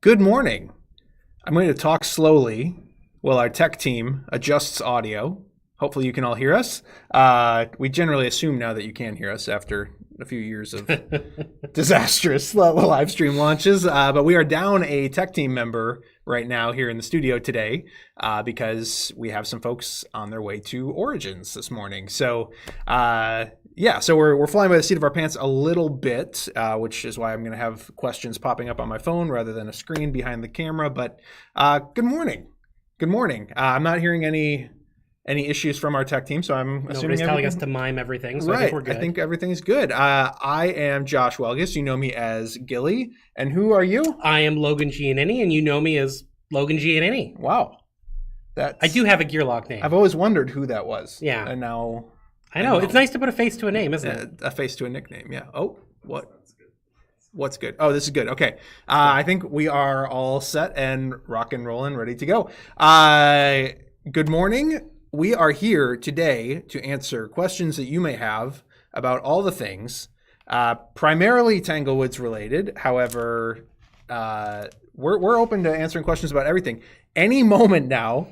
Good morning. I'm going to talk slowly while our tech team adjusts audio. Hopefully you can all hear us. We generally assume now that you can hear us after a few years of disastrous live stream launches. But we are down a tech team member right now here in the studio today because we have some folks on their way to Origins this morning. So so we're flying by the seat of our pants a little bit, which is why I'm going to have questions popping up on my phone rather than a screen behind the camera. But good morning. Good morning. I'm not hearing any issues from our tech team, so I'm assuming telling us to mime everything, so right. I think we're good. I think everything's good. I am Josh Welgus. You know me as Gilly. And who are you? I am Logan Giannini, and you know me as Logan Giannini. Wow. I do have a Gearlock name. I've always wondered who that was. Yeah. And now... I know. It's nice to put a face to a name, isn't it? A face to a nickname, yeah. Oh, what? What's good? Oh, this is good. Okay. I think we are all set and rock and rolling, ready to go. Good morning. We are here today to answer questions that you may have about all the things, primarily Tanglewoods related. However, we're open to answering questions about everything. Any moment now,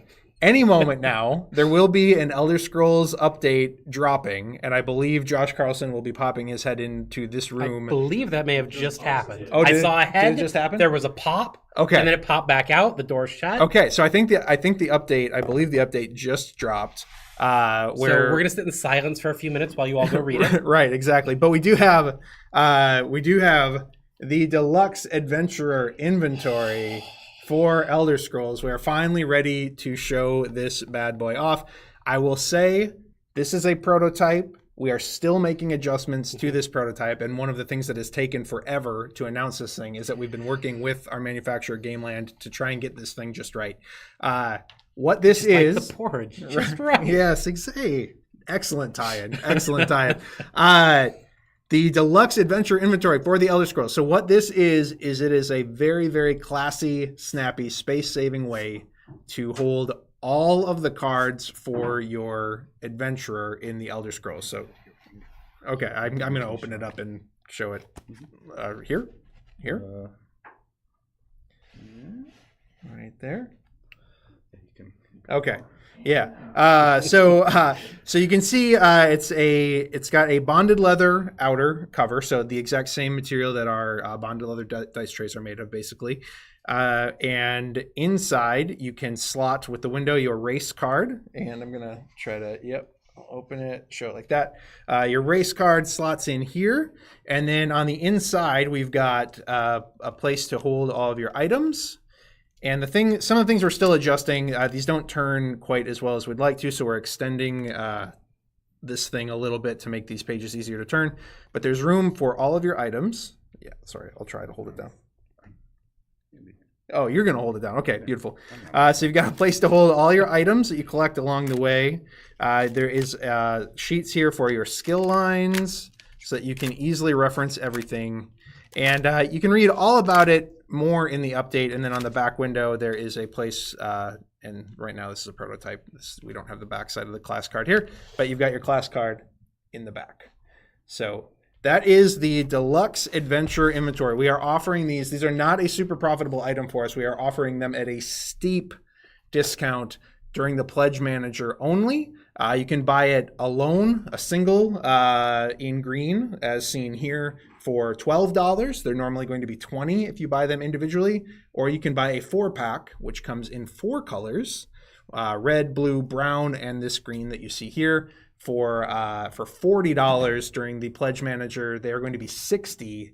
there will be an Elder Scrolls update dropping, and I believe Josh Carlson will be popping his head into this room. I believe that may have just happened. Oh, I saw a head. Did it just happen? There was a pop. Okay. And then it popped back out. The door shut. Okay, so I think the update. I believe the update just dropped. So we're gonna sit in silence for a few minutes while you all go read it. Right, exactly. But we do have the Deluxe Adventurer inventory for Elder Scrolls. We are finally ready to show this bad boy off. I will say this is a prototype. We are still making adjustments to this prototype, and one of the things that has taken forever to announce this thing is that we've been working with our manufacturer Gameland to try and get this thing just right. What this is... Like the porridge, just right. Yes, exactly. Excellent tie-in. Excellent tie-in. The Deluxe Adventure Inventory for the Elder Scrolls. So what this is it is a very, very classy, snappy, space-saving way to hold all of the cards for your adventurer in the Elder Scrolls. So, okay, I'm going to open it up and show it here. Right there. Okay. Yeah. So you can see it's got a bonded leather outer cover, so the exact same material that our bonded leather dice trays are made of, basically. And inside you can slot with the window your race card, and I'm gonna try to open it, show it like that. Your race card slots in here, and then on the inside we've got a place to hold all of your items. And some of the things we're still adjusting. These don't turn quite as well as we'd like to, so we're extending this thing a little bit to make these pages easier to turn. But there's room for all of your items. Yeah, sorry, I'll try to hold it down. Oh, you're going to hold it down. Okay, beautiful. So you've got a place to hold all your items that you collect along the way. There is sheets here for your skill lines so that you can easily reference everything. And you can read all about it more in the update, and then on the back window there is a place, and right now this is a prototype. We don't have the back side of the class card here, but you've got your class card in the back. So that is the Deluxe Adventure Inventory. We are offering these. These are not a super profitable item for us. We are offering them at a steep discount during the Pledge Manager only. You can buy it alone, a single in green, as seen here, for $12. They're normally going to be $20 if you buy them individually, or you can buy a 4-pack, which comes in 4 colors, red, blue, brown, and this green that you see here, for $40 during the Pledge Manager. They are going to be $60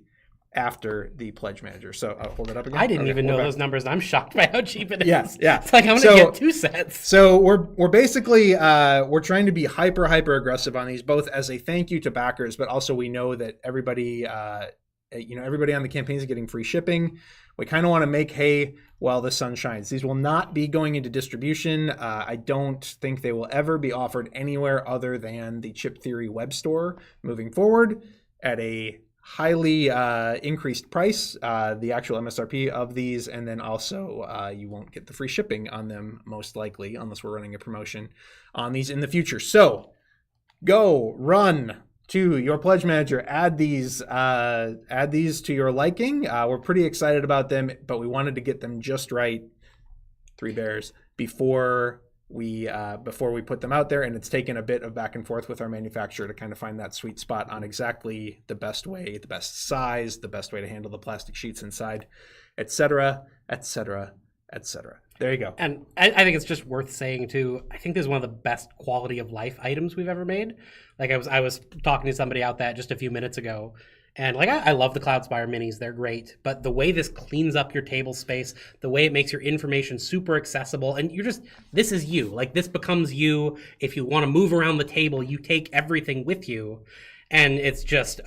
after the Pledge Manager. So I'll hold it up again. I didn't even know those numbers. I'm shocked by how cheap it is. Yeah. It's like I'm going to get 2 sets. So we're basically we're trying to be hyper aggressive on these, both as a thank you to backers, but also we know that everybody everybody on the campaign is getting free shipping. We kind of want to make hay while the sun shines. These will not be going into distribution. I don't think they will ever be offered anywhere other than the Chip Theory web store moving forward at a highly increased price, the actual MSRP of these, and then also you won't get the free shipping on them, most likely, unless we're running a promotion on these in the future. So go run to your pledge manager, add these to your liking. We're pretty excited about them, but we wanted to get them just right, Three Bears, before we put them out there, and it's taken a bit of back and forth with our manufacturer to kind of find that sweet spot on exactly the best way, the best size, the best way to handle the plastic sheets inside, etc., etc., etc. There you go. And I think it's just worth saying too, I think this is one of the best quality of life items we've ever made. Like I was talking to somebody out that just a few minutes ago, and like I love the Cloudspire minis, they're great, but the way this cleans up your table space, the way it makes your information super accessible, and this is you. Like this becomes you. If you want to move around the table, you take everything with you, and it's just,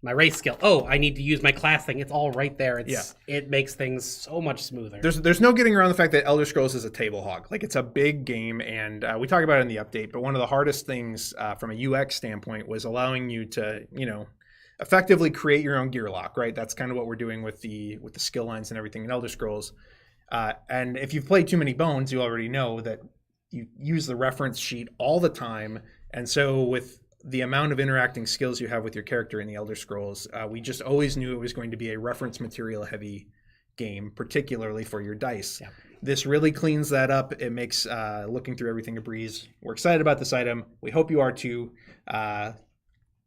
my race skill. I need to use my class thing. It's all right there. It makes things so much smoother. There's no getting around the fact that Elder Scrolls is a table hog. Like it's a big game, and we talk about it in the update. But one of the hardest things from a UX standpoint was allowing you to, effectively create your own gear lock. Right. That's kind of what we're doing with the skill lines and everything in Elder Scrolls. And if you've played too many Bones, you already know that you use the reference sheet all the time. And so with the amount of interacting skills you have with your character in the Elder Scrolls, we just always knew it was going to be a reference material heavy game, particularly for your dice. Yeah. This really cleans that up. It makes looking through everything a breeze. We're excited about this item. We hope you are too.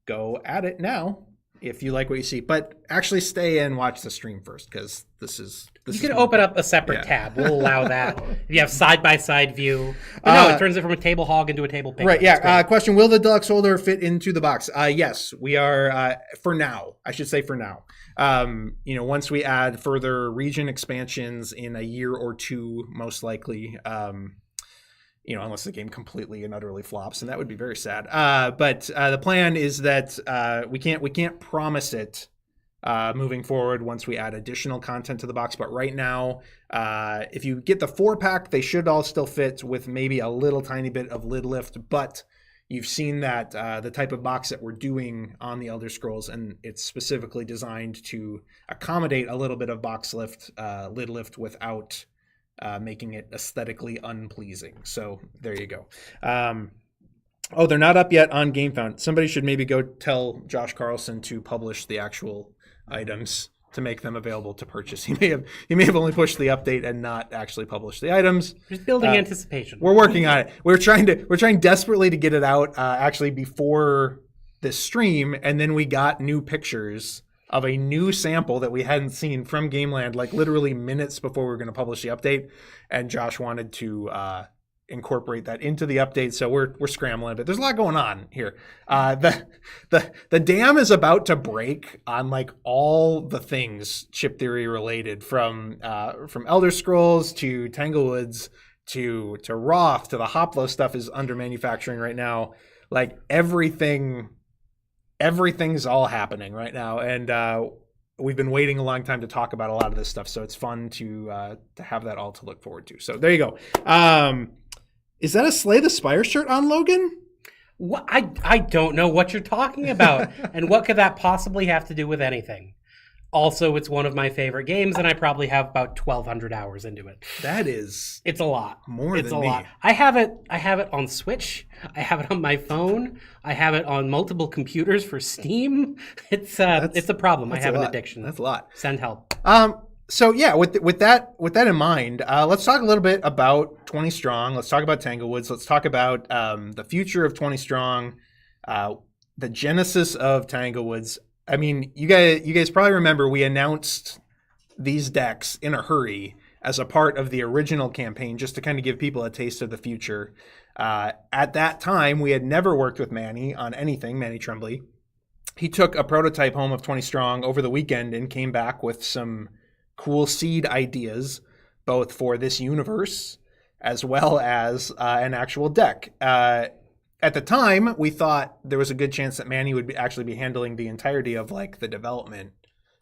Go at it now if you like what you see, but actually stay and watch the stream first, because you can open up a separate tab. We'll allow that. If you have side-by-side view. But no, it turns it from a table hog into a table pick. Right, yeah. Question, will the deluxe holder fit into the box? Yes, we are, for now. I should say for now. Once we add further region expansions in a year or two, most likely, unless the game completely and utterly flops, and that would be very sad. But the plan is that we can't promise it moving forward once we add additional content to the box. But right now, if you get the 4-pack, they should all still fit with maybe a little tiny bit of lid lift. But you've seen that the type of box that we're doing on the Elder Scrolls, and it's specifically designed to accommodate a little bit of box lift, lid lift without making it aesthetically unpleasing. So there you go. They're not up yet on GameFound. Somebody should maybe go tell Josh Carlson to publish the actual items to make them available to purchase. He may have only pushed the update and not actually published the items. Just building anticipation. We're working on it. We're trying desperately to get it out actually before this stream, and then we got new pictures of a new sample that we hadn't seen from Gameland, like literally minutes before we were going to publish the update, and Josh wanted to incorporate that into the update, so we're scrambling a bit. There's a lot going on here. The dam is about to break on like all the things chip theory related, from Elder Scrolls to Tanglewoods to Roth to the Hoplo stuff is under manufacturing right now. Like everything's all happening right now, and we've been waiting a long time to talk about a lot of this stuff, so it's fun to have that all to look forward to. So there you go. Is that a Slay the Spire shirt on, Logan? What? I don't know what you're talking about, and what could that possibly have to do with anything? Also, it's one of my favorite games, and I probably have about 1,200 hours into it. It's a lot. It's a lot. I have it on Switch. I have it on my phone. I have it on multiple computers for Steam. It's a problem. I have an addiction. That's a lot. Send help. So yeah, with that in mind, let's talk a little bit about 20 Strong. Let's talk about Tanglewoods. Let's talk about the future of 20 Strong, the genesis of Tanglewoods. I mean, you guys probably remember we announced these decks in a hurry as a part of the original campaign, just to kind of give people a taste of the future. At that time, we had never worked with Manny on anything, Manny Tremblay. He took a prototype home of 20 Strong over the weekend and came back with some cool seed ideas, both for this universe as well as an actual deck. At the time, we thought there was a good chance that Manny would actually be handling the entirety of like the development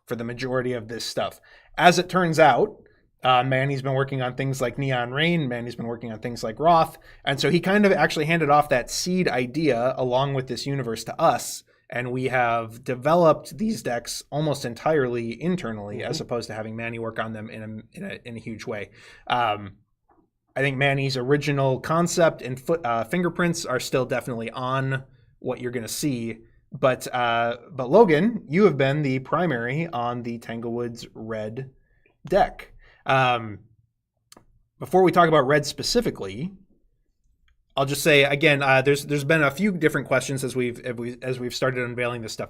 for the majority of this stuff. As it turns out, Manny's been working on things like Neon Rain. Manny's been working on things like Roth. And so he kind of actually handed off that seed idea along with this universe to us. And we have developed these decks almost entirely internally, as opposed to having Manny work on them in a huge way. I think Manny's original concept and fingerprints are still definitely on what you're going to see. But Logan, you have been the primary on the Tanglewoods Red deck. Before we talk about Red specifically, I'll just say again, there's been a few different questions as we've started unveiling this stuff.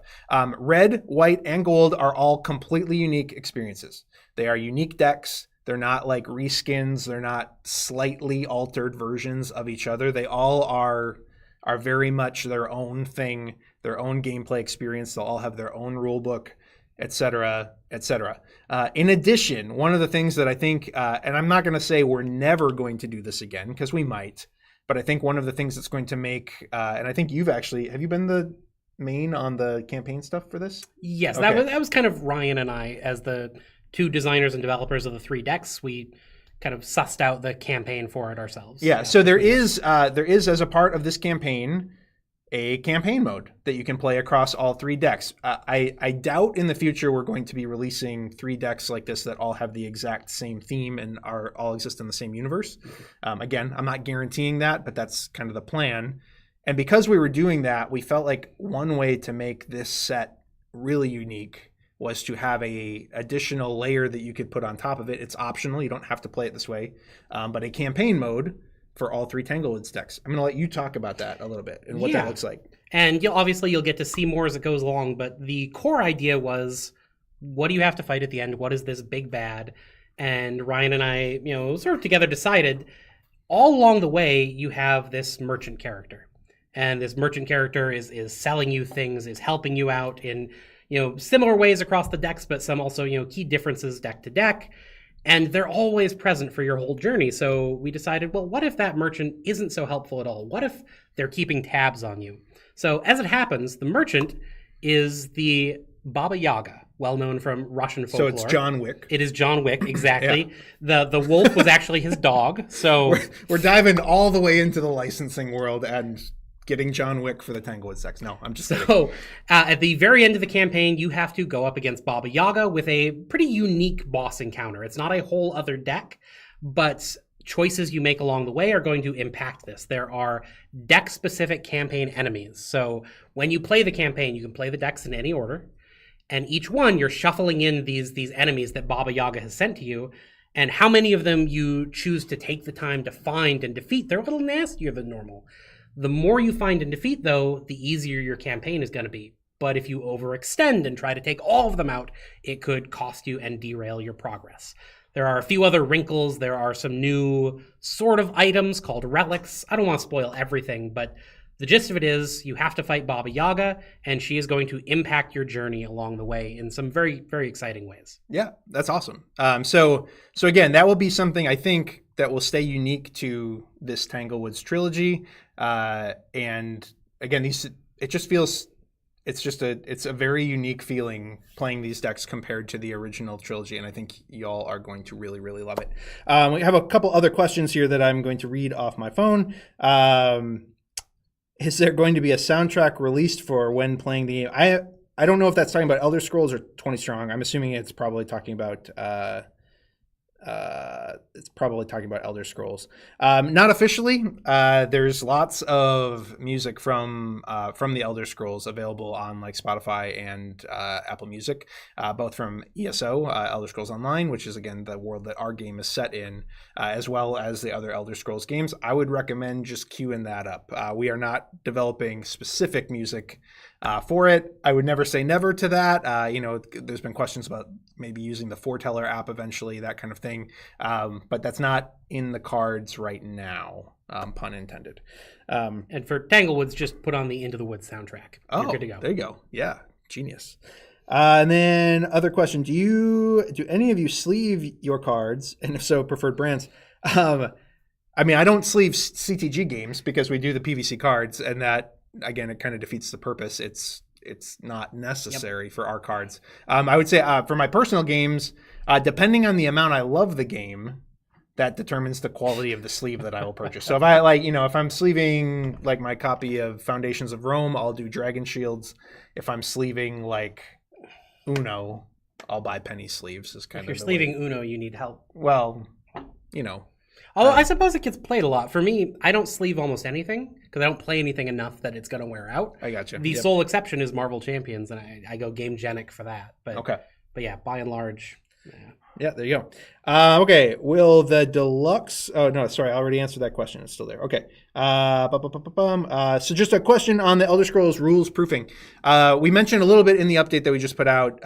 Red, white, and gold are all completely unique experiences. They are unique decks. They're not like reskins. They're not slightly altered versions of each other. They all are very much their own thing, their own gameplay experience. They'll all have their own rule book, etc., etc. In addition, one of the things that I think, and I'm not going to say we're never going to do this again because we might, but I think one of the things that's going to make, and I think have you been the main on the campaign stuff for this? Yes, Okay. that was kind of Ryan and I as the two designers and developers of the 3 decks. We kind of sussed out the campaign for it ourselves. Yeah, so there is as a part of this campaign a campaign mode that you can play across all 3 decks. I doubt in the future we're going to be releasing 3 decks like this that all have the exact same theme and are all exist in the same universe. Again, I'm not guaranteeing that, but that's kind of the plan. And because we were doing that, we felt like one way to make this set really unique was to have a additional layer that you could put on top of it. It's optional. You don't have to play it this way. But a campaign mode for all 3 Tanglewoods decks. I'm going to let you talk about that a little bit and what that looks like. And you'll get to see more as it goes along, but the core idea was, what do you have to fight at the end? What is this big bad? And Ryan and I, sort of together decided all along the way you have this merchant character. And this merchant character is selling you things, is helping you out in similar ways across the decks, but some also key differences deck to deck. And they're always present for your whole journey. So we decided, well, what if that merchant isn't so helpful at all? What if they're keeping tabs on you? So as it happens, the merchant is the Baba Yaga, well known from Russian folklore. So it's John Wick. It is John Wick, exactly. The wolf was actually his dog. So we're diving all the way into the licensing world and getting John Wick for the Tanglewoods decks. No, I'm just kidding. So at the very end of the campaign, you have to go up against Baba Yaga with a pretty unique boss encounter. It's not a whole other deck, but choices you make along the way are going to impact this. There are deck-specific campaign enemies. So when you play the campaign, you can play the decks in any order, and each one you're shuffling in these enemies that Baba Yaga has sent to you, and how many of them you choose to take the time to find and defeat, they're a little nastier than normal. The more you find and defeat, though, the easier your campaign is going to be. But if you overextend and try to take all of them out, it could cost you and derail your progress. There are a few other wrinkles. There are some new sort of items called relics. I don't want to spoil everything, but the gist of it is you have to fight Baba Yaga, and she is going to impact your journey along the way in some very, very exciting ways. Yeah, that's awesome. So again, that will be something I think that will stay unique to this Tanglewoods trilogy. And again, it's a very unique feeling playing these decks compared to the original trilogy, and I think y'all are going to really, really love it. We have a couple other questions here that I'm going to read off my phone. Is there going to be a soundtrack released for when playing the game? I don't know if that's talking about Elder Scrolls or 20 Strong. I'm assuming it's probably talking about Elder Scrolls. Not officially. There's lots of music from the Elder Scrolls available on like Spotify and Apple Music, both from ESO, Elder Scrolls Online, which is again the world that our game is set in, as well as the other Elder Scrolls games. I would recommend just queuing that up. We are not developing specific music for it. I would never say never to that. There's been questions about maybe using the Foreteller app eventually, that kind of thing. But that's not in the cards right now, pun intended. And for Tanglewoods, just put on the Into the Woods soundtrack. You're good to go. There you go. Yeah, genius. And then other question, do any of you sleeve your cards? And if so, preferred brands? I don't sleeve CTG games because we do the PVC cards, and that, again, it kind of defeats the purpose. It's not necessary for our cards. I would say for my personal games, depending on the amount I love the game, that determines the quality of the sleeve that I will purchase. So if if I'm sleeving like my copy of Foundations of Rome, I'll do Dragon Shields. If I'm sleeving like Uno, I'll buy penny sleeves. If you're sleeving Uno, you need help. Well, Although I suppose it gets played a lot. For me, I don't sleeve almost anything because I don't play anything enough that it's going to wear out. I gotcha. The Yep. sole exception is Marvel Champions, and I go Game Genic for that. But Okay. But yeah, by and large, Yeah, there you go. Okay, will the deluxe? Oh no, sorry, I already answered that question. It's still there. Okay. So just a question on the Elder Scrolls rules proofing. We mentioned a little bit in the update that we just put out,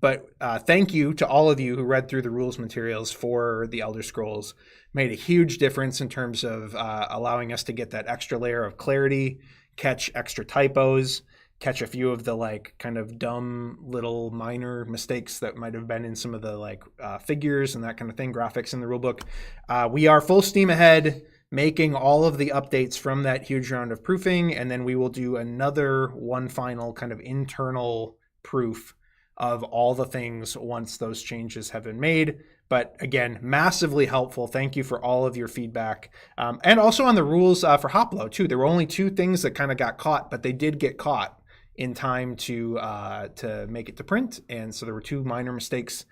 but thank you to all of you who read through the rules materials for the Elder Scrolls. Made a huge difference in terms of allowing us to get that extra layer of clarity, catch extra typos, catch a few of the like kind of dumb little minor mistakes that might have been in some of the like figures and that kind of thing, graphics in the rulebook. We are full steam ahead making all of the updates from that huge round of proofing, and then we will do another one final kind of internal proof of all the things once those changes have been made. But again, massively helpful. Thank you for all of your feedback. And also on the rules for Hoplo too. There were only 2 things that kind of got caught, but they did get caught in time to make it to print. And so there were 2 minor mistakes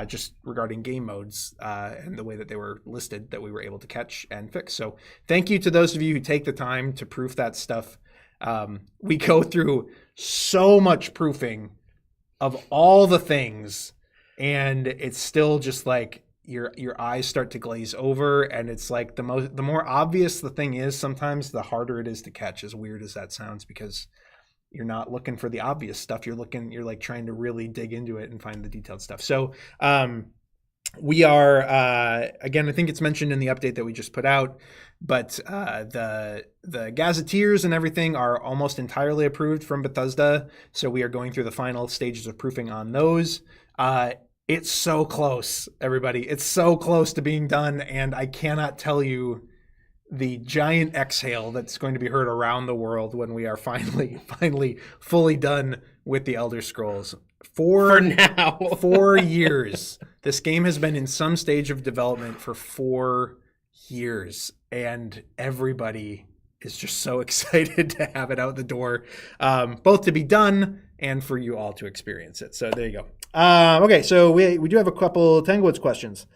just regarding game modes and the way that they were listed that we were able to catch and fix. So thank you to those of you who take the time to proof that stuff. We go through so much proofing of all the things, and it's still just like your eyes start to glaze over, and it's like the more obvious the thing is, sometimes the harder it is to catch, as weird as that sounds, because you're not looking for the obvious stuff. You're like trying to really dig into it and find the detailed stuff. So we are, again, I think it's mentioned in the update that we just put out, but the gazetteers and everything are almost entirely approved from Bethesda. So we are going through the final stages of proofing on those. It's so close, everybody. It's so close to being done. And I cannot tell you the giant exhale that's going to be heard around the world when we are finally fully done with the Elder Scrolls. For now. 4 years. This game has been in some stage of development for 4 years, and everybody is just so excited to have it out the door, both to be done and for you all to experience it. So there you go. Okay, so we do have a couple Tanglewoods questions.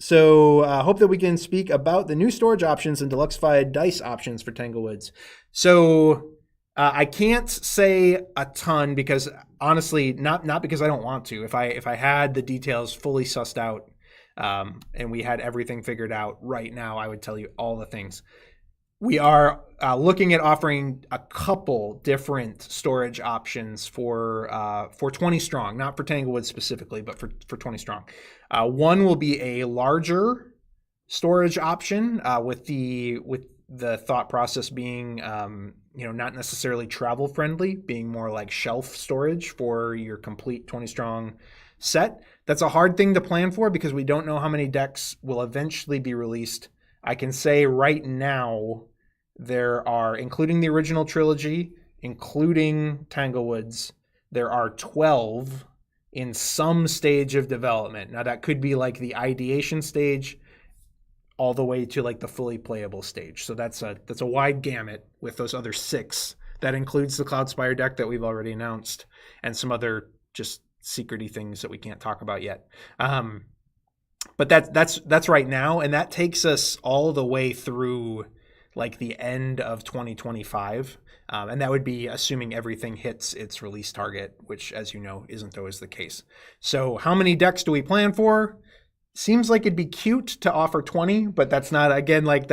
So hope that we can speak about the new storage options and deluxeified dice options for Tanglewoods. So I can't say a ton because honestly, not because I don't want to. If I had the details fully sussed out and we had everything figured out right now, I would tell you all the things. We are looking at offering a couple different storage options for 20 strong, not for Tanglewoods specifically, but for 20 strong. One will be a larger storage option with the thought process being not necessarily travel friendly, being more like shelf storage for your complete 20 strong set. That's a hard thing to plan for because we don't know how many decks will eventually be released. I can say right now there are, including the original trilogy, including Tanglewoods, there are 12 in some stage of development. Now that could be like the ideation stage all the way to like the fully playable stage. So that's a wide gamut with those other 6. That includes the Cloudspire deck that we've already announced and some other just secret-y things that we can't talk about yet. But that's right now, and that takes us all the way through like the end of 2025. And that would be assuming everything hits its release target, which, as you know, isn't always the case. So how many decks do we plan for? Seems like it'd be cute to offer 20, but that's not, again, like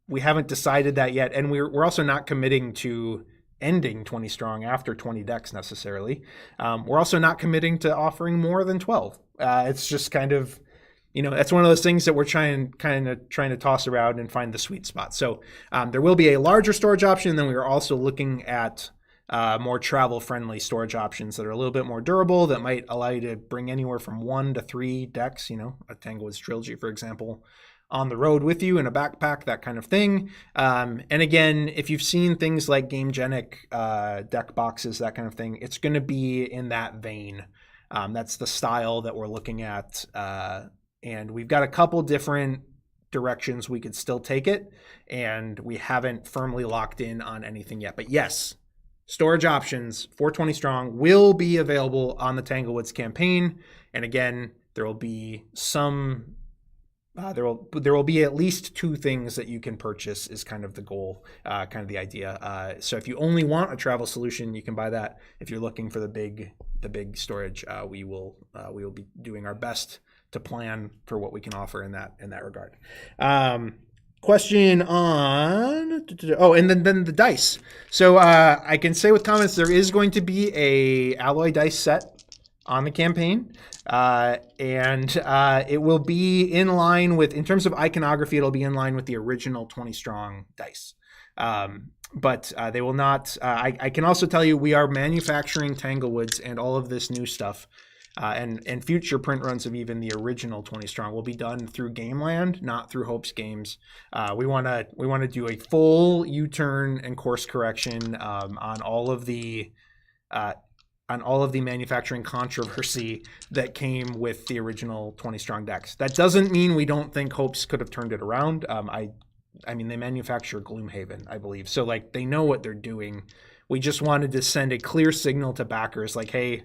we haven't decided that yet. And we're also not committing to ending 20 strong after 20 decks necessarily. We're also not committing to offering more than 12. It's just kind of, that's one of those things that we're trying to toss around and find the sweet spot. So there will be a larger storage option. And then we are also looking at more travel-friendly storage options that are a little bit more durable, that might allow you to bring anywhere from 1 to 3 decks, a Tanglewoods trilogy, for example, on the road with you in a backpack, that kind of thing. And again, if you've seen things like Game Genic deck boxes, that kind of thing, it's going to be in that vein. That's the style that we're looking at. And we've got a couple different directions we could still take it, and we haven't firmly locked in on anything yet. But yes, storage options for 20 strong will be available on the Tanglewoods campaign. And again, there will be some There will be at least 2 things that you can purchase is kind of the goal, kind of the idea. So if you only want a travel solution, you can buy that. If you're looking for the big storage, we will be doing our best to plan for what we can offer in that regard. Question on and then the dice. So I can say with confidence there is going to be a alloy dice set on the campaign, and it will be in line with, in terms of iconography, it'll be in line with the original 20 strong dice. But they will not. I can also tell you we are manufacturing Tanglewoods and all of this new stuff. And future print runs of even the original 20 strong will be done through Gameland, not through Hope's Games. We want to do a full U-turn and course correction on all of the manufacturing controversy that came with the original 20 strong decks. That doesn't mean we don't think Hope's could have turned it around. I mean, they manufacture Gloomhaven, I believe, so like they know what they're doing. We just wanted to send a clear signal to backers, like, hey,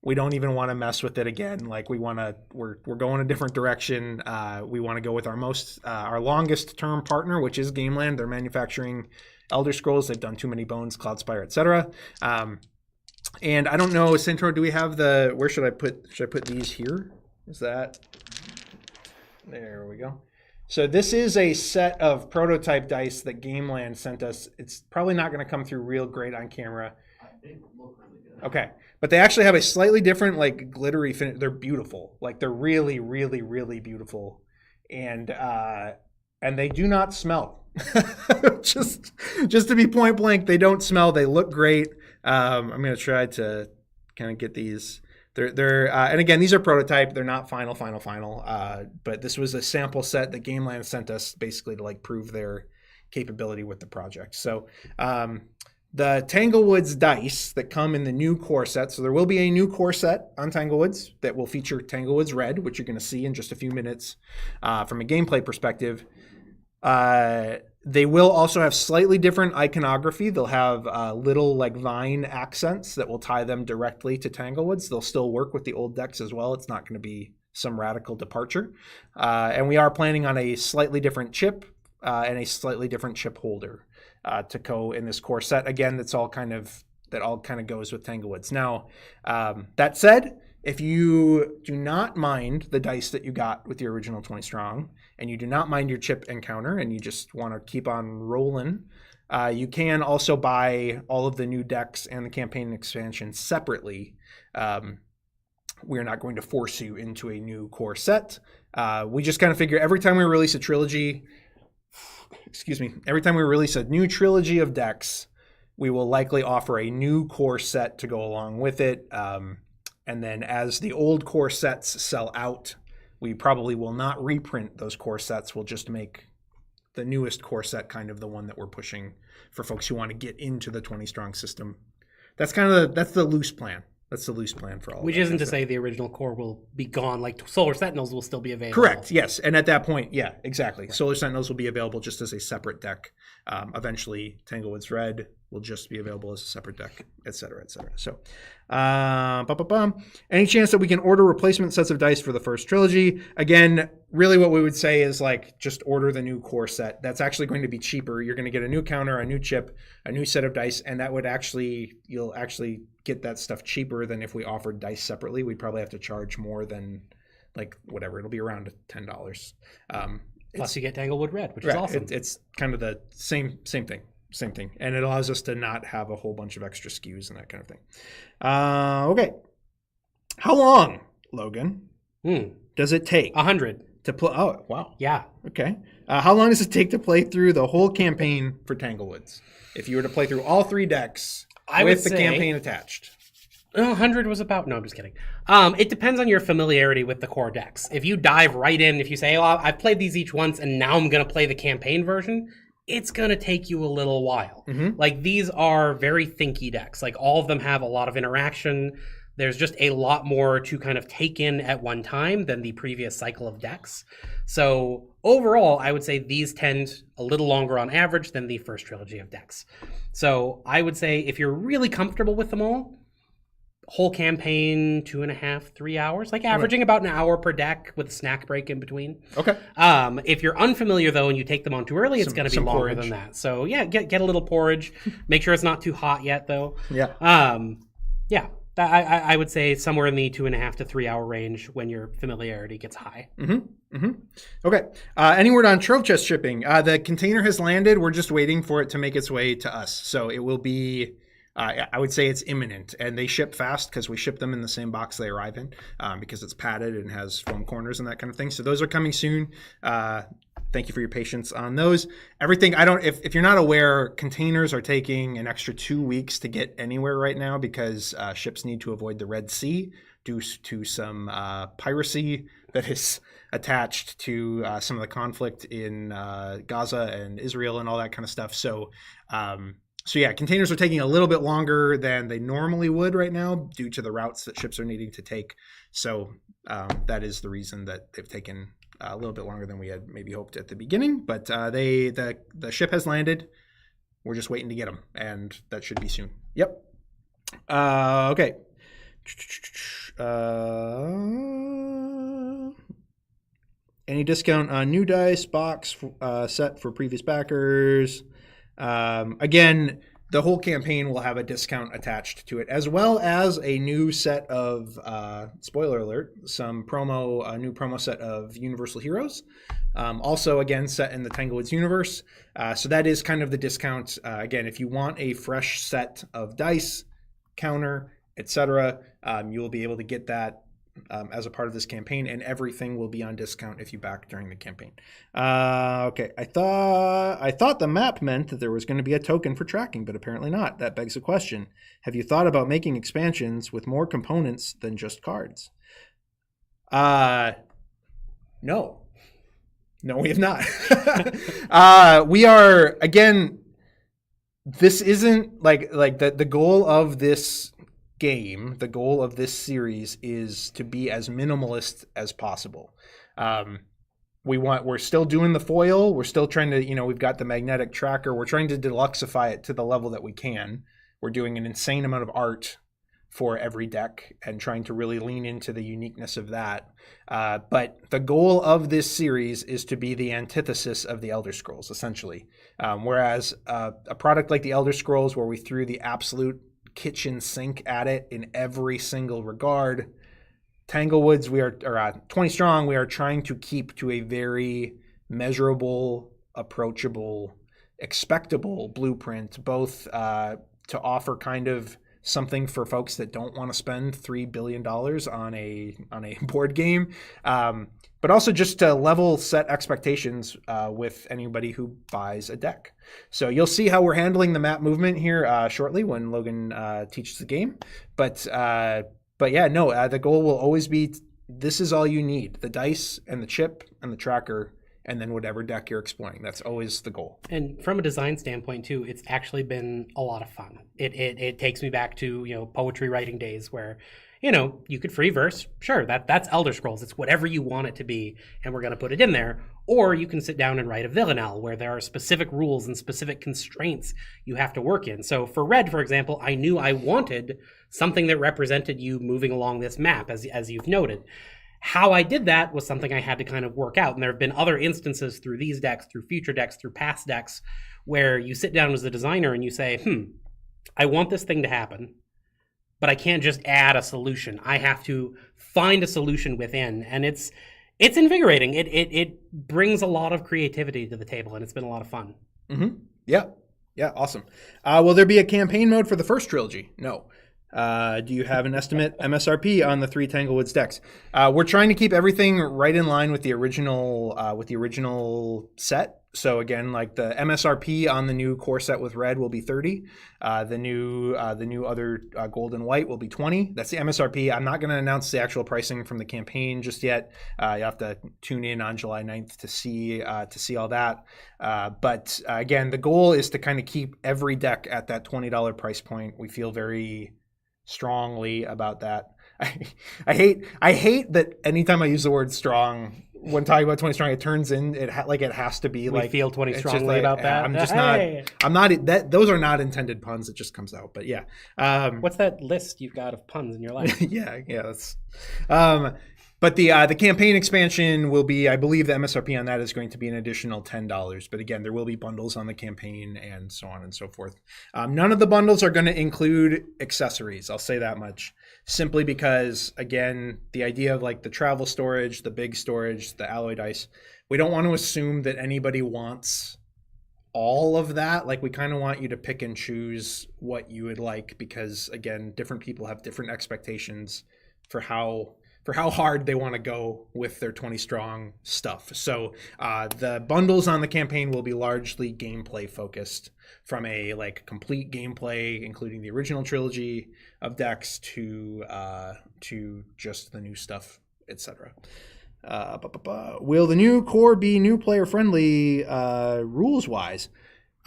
we don't even want to mess with it again. Like we're going a different direction. We want to go with our longest term partner, which is Gameland. They're manufacturing Elder Scrolls. They've done Too Many Bones, Cloudspire, etc. And I don't know, Centro, do we have where should I put these here? Is that, there we go. So this is a set of prototype dice that Gameland sent us. It's probably not going to come through real great on camera. They look really good. Okay. But they actually have a slightly different, like, glittery finish. They're beautiful. Like, they're really, really, really beautiful. And they do not smell. just to be point blank, they don't smell. They look great. I'm going to try to kind of get these. They're and again, these are prototype. They're not final. But this was a sample set that Gameland sent us basically to, like, prove their capability with the project. So, the Tanglewoods dice that come in the new core set. So there will be a new core set on Tanglewoods that will feature Tanglewoods Red, which you're going to see in just a few minutes from a gameplay perspective. They will also have slightly different iconography. They'll have little like vine accents that will tie them directly to Tanglewoods. They'll still work with the old decks as well. It's not going to be some radical departure. And we are planning on a slightly different chip and a slightly different chip holder to go in this core set. Again, that all kind of goes with Tanglewoods. Now, that said, if you do not mind the dice that you got with the original 20 strong, and you do not mind your chip encounter, and you just want to keep on rolling, you can also buy all of the new decks and the campaign expansion separately. We're not going to force you into a new core set. We just kind of figure every time we release a trilogy, every time we release a new trilogy of decks, we will likely offer a new core set to go along with it. And then as the old core sets sell out, we probably will not reprint those core sets. We'll just make the newest core set kind of the one that we're pushing for folks who want to get into the 20 strong system. That's the loose plan. That's the loose plan for all. Which isn't to say the original core will be gone. Like Solar Sentinels will still be available. Correct. Yes, and at that point, yeah, exactly. Right. Solar Sentinels will be available just as a separate deck. Eventually, Tanglewoods Red will just be available as a separate deck, et cetera, et cetera. So, any chance that we can order replacement sets of dice for the first trilogy? Again, really what we would say is like just order the new core set. That's actually going to be cheaper. You're going to get a new counter, a new chip, a new set of dice, and that would you'll actually get that stuff cheaper than if we offered dice separately. We'd probably have to charge more than like whatever. It'll be around $10. Plus you get Tanglewood Red, which is awesome. It's kind of the same thing. Same thing. And it allows us to not have a whole bunch of extra SKUs and that kind of thing. Okay. How long, Logan, does it take? 100. To play? Oh, wow. Yeah. Okay. How long does it take to play through the whole campaign for Tanglewoods? If you were to play through all 3 decks with the campaign attached. 100 was about... No, I'm just kidding. It depends on your familiarity with the core decks. If you dive right in, if you say, oh, I've played these each once and now I'm going to play the campaign version, it's going to take you a little while. Mm-hmm. Like, these are very thinky decks. Like, all of them have a lot of interaction. There's just a lot more to kind of take in at one time than the previous cycle of decks. So overall, I would say these tend a little longer on average than the first trilogy of decks. So I would say if you're really comfortable with them all, whole campaign 2.5, 3 hours, like averaging about an hour per deck with a snack break in between. Okay. If you're unfamiliar though and you take them on too early, it's going to be longer porridge. than that. So yeah, get a little porridge. Make sure it's not too hot yet though. Yeah. Yeah. I would say somewhere in the 2.5 to 3 hour range when your familiarity gets high. Okay. Any word on trove chest shipping? The container has landed. We're just waiting for it to make its way to us. So it will be, I would say it's imminent. And they ship fast because we ship them in the same box they arrive in because it's padded and has foam corners and that kind of thing. So those are coming soon. Thank you for your patience on those. Everything, if you're not aware, containers are taking an extra 2 weeks to get anywhere right now because ships need to avoid the Red Sea due to some piracy that is attached to some of the conflict in Gaza and Israel and all that kind of stuff. So yeah, containers are taking a little bit longer than they normally would right now due to the routes that ships are needing to take. So that is the reason that they've taken a little bit longer than we had maybe hoped at the beginning. But the ship has landed. We're just waiting to get them, and that should be soon. Yep. Okay. Any discount on new dice box set for previous backers? Again, the whole campaign will have a discount attached to it, as well as a new set of spoiler alert, a new promo set of Universal Heroes. Also, again, set in the Tanglewoods universe. So that is kind of the discount. Again, if you want a fresh set of dice, counter, etc., you will be able to get that as a part of this campaign, and everything will be on discount if you back during the campaign. Okay, I thought the map meant that there was going to be a token for tracking, but apparently not. That begs a question. Have you thought about making expansions with more components than just cards? No, we have not. We are, again, this isn't like the goal of this game, the goal of this series is to be as minimalist as possible. We're still doing the foil. We're still trying to, we've got the magnetic tracker. We're trying to deluxify it to the level that we can. We're doing an insane amount of art for every deck and trying to really lean into the uniqueness of that. But the goal of this series is to be the antithesis of the Elder Scrolls, essentially. Whereas a product like the Elder Scrolls, where we threw the absolute kitchen sink at it in every single regard, Tanglewoods, we are 20 strong. We are trying to keep to a very measurable, approachable, expectable blueprint, both to offer kind of something for folks that don't want to spend $3 billion on a board game, but also just to level set expectations with anybody who buys a deck. So you'll see how we're handling the map movement here shortly when Logan teaches the game. But yeah, no, the goal will always be, this is all you need: the dice and the chip and the tracker, and then whatever deck you're exploring. That's always the goal. And from a design standpoint too, it's actually been a lot of fun. It takes me back to, poetry writing days where, you could free verse. Sure, that's Elder Scrolls. It's whatever you want it to be, and we're going to put it in there. Or you can sit down and write a villanelle where there are specific rules and specific constraints you have to work in. So for Red, for example, I knew I wanted something that represented you moving along this map, as you've noted. How I did that was something I had to kind of work out. And there have been other instances through these decks, through future decks, through past decks, where you sit down as a designer and you say, I want this thing to happen, but I can't just add a solution. I have to find a solution within. And it's invigorating. It brings a lot of creativity to the table, and it's been a lot of fun. Mm-hmm. Yeah, awesome. Will there be a campaign mode for the first trilogy? No. Do you have an estimate MSRP on the 3 Tanglewoods decks? We're trying to keep everything right in line with the original set. So again, like the MSRP on the new core set with Red will be 30. The new other gold and white will be 20. That's the MSRP. I'm not going to announce the actual pricing from the campaign just yet. You have to tune in on July 9th to see all that. But again, the goal is to kind of keep every deck at that $20 price point. We feel very strongly about that. I hate that anytime I use the word strong, when talking about 20 strong, it turns in it has to be We like feel 20 it's just strongly like, about that. I'm just Hey! not. Those are not intended puns. It just comes out. But yeah. What's that list you've got of puns in your life? yeah. That's. But the campaign expansion will be, I believe, the MSRP on that is going to be an additional $10. But again, there will be bundles on the campaign and so on and so forth. None of the bundles are going to include accessories. I'll say that much. Simply because, again, the idea of like the travel storage, the big storage, the alloy dice, we don't want to assume that anybody wants all of that. Like, we kind of want you to pick and choose what you would like, because again, different people have different expectations for how hard they want to go with their 20 strong stuff. So the bundles on the campaign will be largely gameplay focused, from a like complete gameplay, including the original trilogy of decks to just the new stuff, etc. Will the new core be new player friendly rules wise?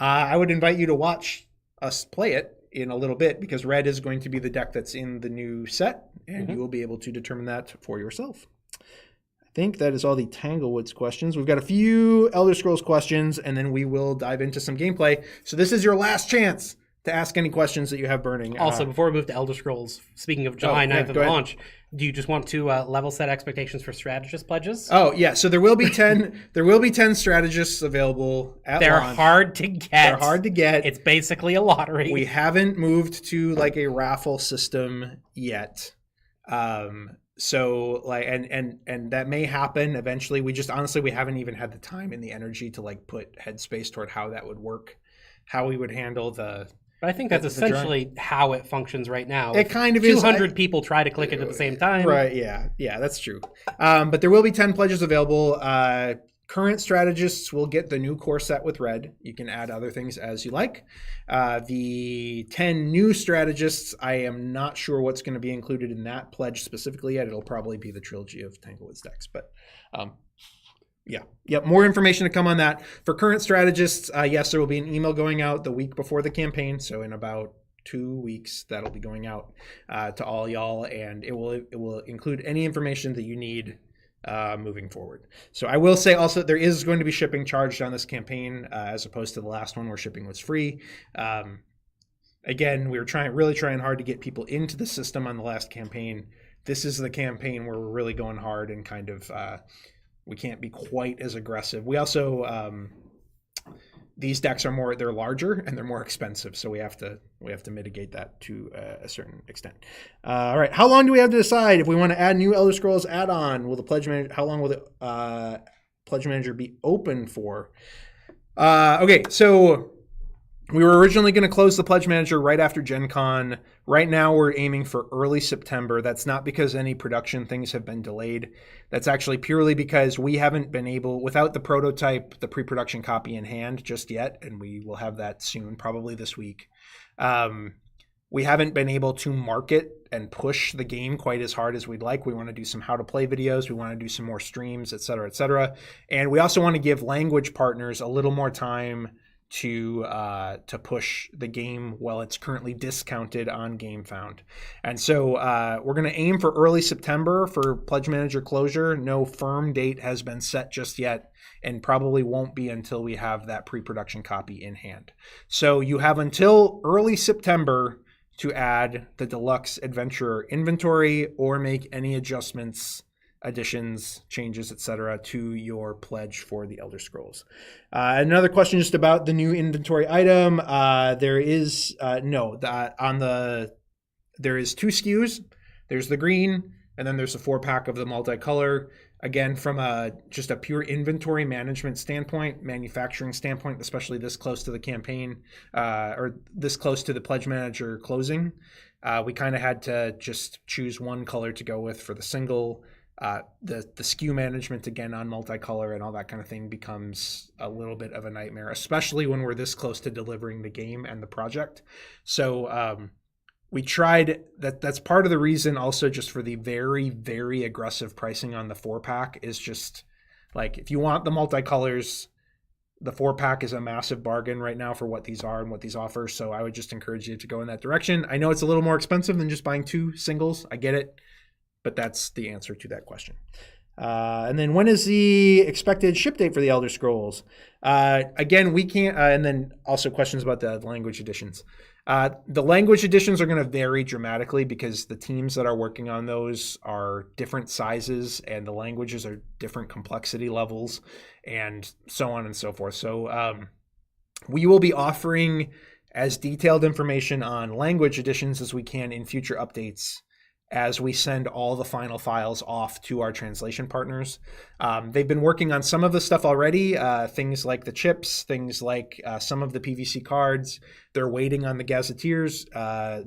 I would invite you to watch us play it in a little bit, because Red is going to be the deck that's in the new set, and you will be able to determine that for yourself. I think that is all the Tanglewoods questions. We've got a few Elder Scrolls questions, and then we will dive into some gameplay. So this is your last chance to ask any questions that you have burning. Also, before we move to Elder Scrolls, speaking of July 9th and the ahead. launch, do you just want to level set expectations for strategist pledges? Oh yeah, so there will be 10. There will be 10 strategists available at They're launch. hard to get. They're hard to get. It's basically a lottery. We haven't moved to like a raffle system yet. So like, and that may happen eventually. We just honestly, we haven't even had the time and the energy to like put headspace toward how that would work, how we would handle the. But I think that's essentially how it functions right now. It kind of is. 200 people try to click it at the same time. Right, yeah, that's true. But there will be 10 pledges available. Current strategists will get the new core set with Red. You can add other things as you like. The 10 new strategists, I am not sure what's going to be included in that pledge specifically yet. It'll probably be the trilogy of Tanglewoods decks. But yeah, more information to come on that. For current strategists, yes, there will be an email going out the week before the campaign. So in about 2 weeks, that'll be going out to all y'all, and it will include any information that you need moving forward. So I will say also, there is going to be shipping charged on this campaign, as opposed to the last one where shipping was free. Again, we were really trying hard to get people into the system on the last campaign. This is the campaign where we're really going hard, and kind of we can't be quite as aggressive. We also these decks are they're larger and they're more expensive, so we have to mitigate that to a certain extent. All right, how long do we have to decide if we want to add new Elder Scrolls add-on? Will the pledge manager? How long will the pledge manager be open for? Okay, so we were originally going to close the pledge manager right after Gen Con. Right now we're aiming for early September. That's not because any production things have been delayed. That's actually purely because we haven't been able, without the prototype, the pre-production copy in hand just yet, and we will have that soon, probably this week. We haven't been able to market and push the game quite as hard as we'd like. We want to do some how to play videos. We want to do some more streams, et cetera, et cetera. And we also want to give language partners a little more time to push the game while it's currently discounted on GameFound. And so we're going to aim for early September for Pledge Manager closure. No firm date has been set just yet, and probably won't be until we have that pre-production copy in hand. So you have until early September to add the Deluxe Adventurer inventory or make any adjustments, additions, changes, etc. to your pledge for the Elder Scrolls. Another question just about the new inventory item. There is there is 2 SKUs. There's the green, and then there's a 4-pack of the multicolor. Again, from just a pure inventory management standpoint, manufacturing standpoint, especially this close to the campaign, or this close to the pledge manager closing, we kind of had to just choose one color to go with for the single. The SKU management again on multicolor and all that kind of thing becomes a little bit of a nightmare, especially when we're this close to delivering the game and the project. So we tried that's part of the reason also, just for the very, very aggressive pricing on the 4-pack, is just like, if you want the multicolors, the 4-pack is a massive bargain right now for what these are and what these offer. So I would just encourage you to go in that direction. I know it's a little more expensive than just buying 2 singles. I get it. But that's the answer to that question. And then when is the expected ship date for the Elder Scrolls? Again, we can't. And then also questions about the language editions. The language editions are going to vary dramatically because the teams that are working on those are different sizes and the languages are different complexity levels and so on and so forth. So we will be offering as detailed information on language editions as we can in future updates as we send all the final files off to our translation partners. They've been working on some of the stuff already, things like the chips, things like some of the PVC cards. They're waiting on the gazetteers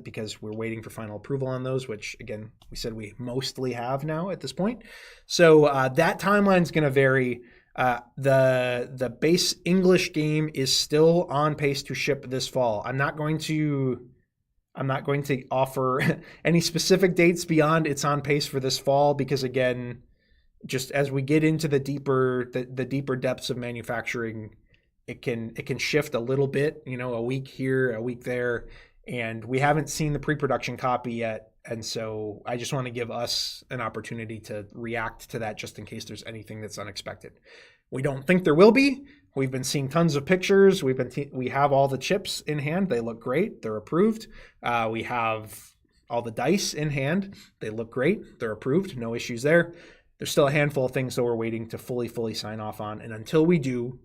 because we're waiting for final approval on those, which, again, we said we mostly have now at this point. So that timeline is going to vary. The base English game is still on pace to ship this fall. I'm not going to offer any specific dates beyond it's on pace for this fall because, again, just as we get into the deeper depths of manufacturing, it can shift a little bit, a week here, a week there, and we haven't seen the pre-production copy yet. And so I just want to give us an opportunity to react to that just in case there's anything that's unexpected. We don't think there will be. We've been seeing tons of pictures. We have all the chips in hand. They look great. They're approved. We have all the dice in hand. They look great. They're approved. No issues there. There's still a handful of things that we're waiting to fully sign off on. And until we do,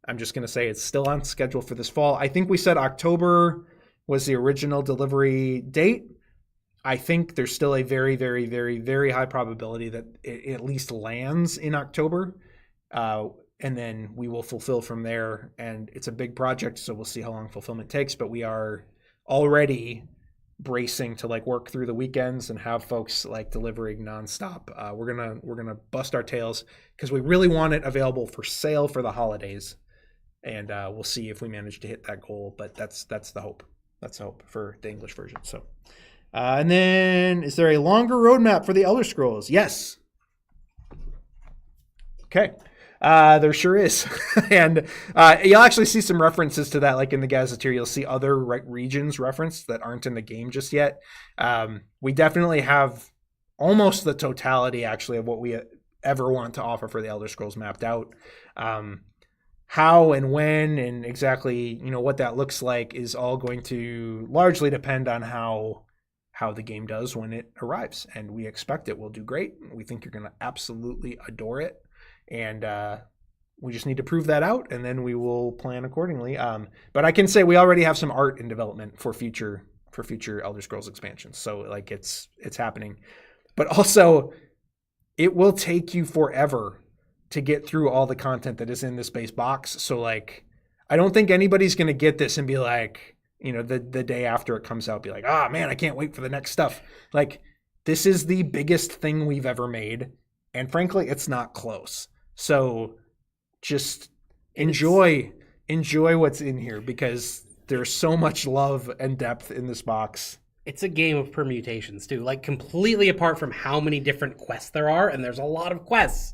I'm just going to say it's still on schedule for this fall. I think we said October was the original delivery date. I think there's still a very, very, very, very high probability that it at least lands in October. And then we will fulfill from there. And it's a big project, so we'll see how long fulfillment takes. But we are already bracing to work through the weekends and have folks delivering nonstop. We're gonna bust our tails because we really want it available for sale for the holidays. And we'll see if we manage to hit that goal. But that's the hope. That's the hope for the English version. So, and then is there a longer roadmap for the Elder Scrolls? Yes. Okay. There sure is. And you'll actually see some references to that, in the Gazetteer. You'll see other regions referenced that aren't in the game just yet. We definitely have almost the totality, actually, of what we ever want to offer for the Elder Scrolls mapped out. How and when and exactly, what that looks like is all going to largely depend on how the game does when it arrives. And we expect it will do great. We think you're going to absolutely adore it. And we just need to prove that out, and then we will plan accordingly. But I can say we already have some art in development for future Elder Scrolls expansions. So it's happening. But also, it will take you forever to get through all the content that is in this base box. So I don't think anybody's going to get this and be the day after it comes out, be like, ah, man, I can't wait for the next stuff. This is the biggest thing we've ever made. And frankly, it's not close. So just enjoy what's in here because there's so much love and depth in this box. It's a game of permutations too, completely apart from how many different quests there are, and there's a lot of quests.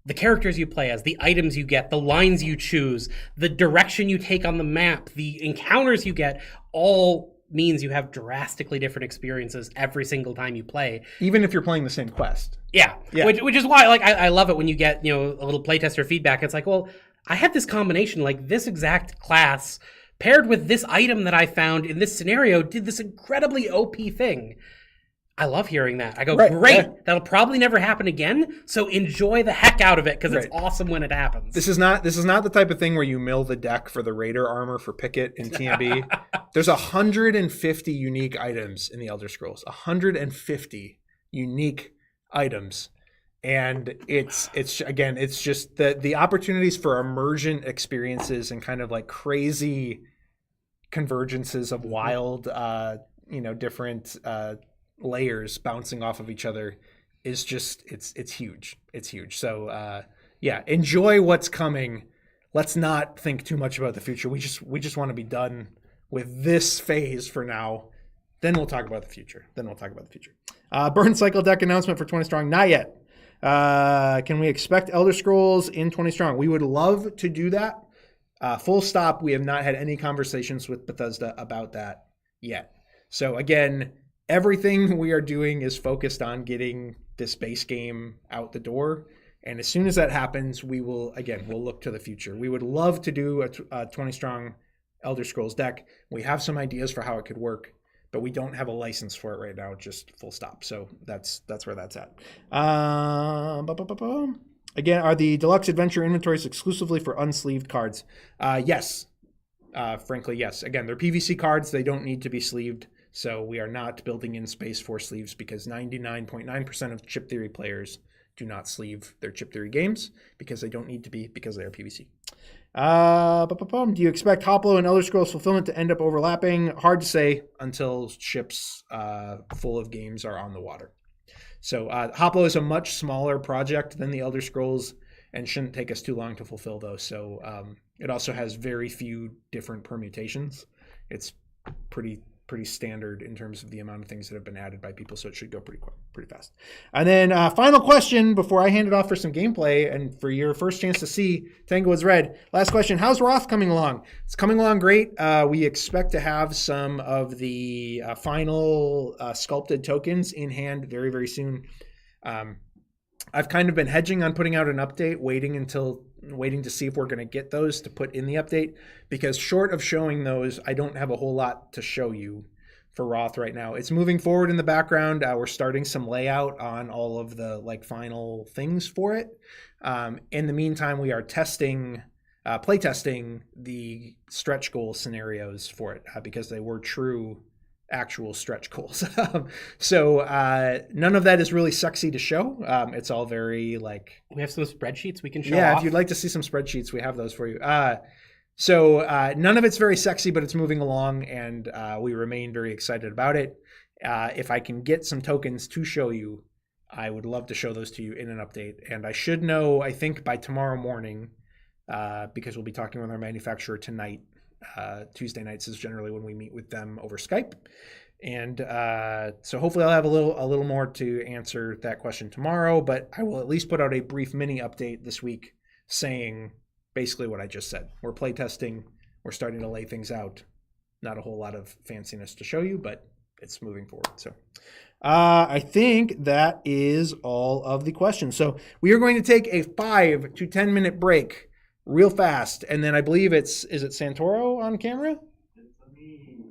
The characters you play as, the items you get, the lines you choose, the direction you take on the map, the encounters you get, all means you have drastically different experiences every single time you play. Even if you're playing the same quest. Yeah. Which is why I love it when you get, a little playtester feedback. It's well, I had this combination, this exact class paired with this item that I found in this scenario did this incredibly OP thing. I love hearing that. I go, right, great. Yeah. That'll probably never happen again. So enjoy the heck out of it because it's awesome when it happens. This is not the type of thing where you mill the deck for the Raider armor for Pickett in TMB. There's 150 unique items in the Elder Scrolls. 150 unique items. And it's just the opportunities for emergent experiences and kind of crazy convergences of wild different layers bouncing off of each other is just it's huge. It's huge. So enjoy what's coming. Let's not think too much about the future. We just want to be done with this phase for now. Then we'll talk about the future. Burn cycle deck announcement for 20 Strong. Not yet. Can we expect Elder Scrolls in 20 Strong? We would love to do that. Full stop. We have not had any conversations with Bethesda about that yet. So again, everything we are doing is focused on getting this base game out the door. And as soon as that happens, we'll look to the future. We would love to do a 20 strong Elder Scrolls deck. We have some ideas for how it could work, but we don't have a license for it right now, just full stop. So that's where that's at. Again, are the deluxe adventure inventories exclusively for unsleeved cards? Yes. Frankly, yes. Again, they're PVC cards. They don't need to be sleeved. So we are not building in space for sleeves because 99.9% of chip theory players do not sleeve their chip theory games because they don't need to be, because they are PVC. Do you expect Hoplo and Elder Scrolls Fulfillment to end up overlapping? Hard to say until ships full of games are on the water. So Hoplo is a much smaller project than the Elder Scrolls and shouldn't take us too long to fulfill those. So it also has very few different permutations. It's pretty standard in terms of the amount of things that have been added by people, so it should go pretty quick, pretty fast. And then final question before I hand it off for some gameplay and for your first chance to see Tanglewoods Red. Last question, how's Roth coming along? It's coming along great. We expect to have some of the final sculpted tokens in hand very, very soon. I've kind of been hedging on putting out an update, waiting to see if we're going to get those to put in the update, because short of showing those, I don't have a whole lot to show you for Roth right now. It's moving forward in the background. We're starting some layout on all of the final things for it. In the meantime, we are play testing the stretch goal scenarios for it because they were true actual stretch goals. So none of that is really sexy to show. It's all very we have some spreadsheets we can show off. If you'd like to see some spreadsheets, we have those for you. So none of it's very sexy, but it's moving along, and we remain very excited about it. If I can get some tokens to show you, I would love to show those to you in an update. And I should know, I think, by tomorrow morning, because we'll be talking with our manufacturer tonight. Tuesday nights is generally when we meet with them over Skype. And so hopefully I'll have a little more to answer that question tomorrow, but I will at least put out a brief mini update this week saying basically what I just said. We're playtesting, we're starting to lay things out. Not a whole lot of fanciness to show you, but it's moving forward. So I think that is all of the questions. So we are going to take a 5 to 10 minute break real fast, and then I believe is it Santoro on camera?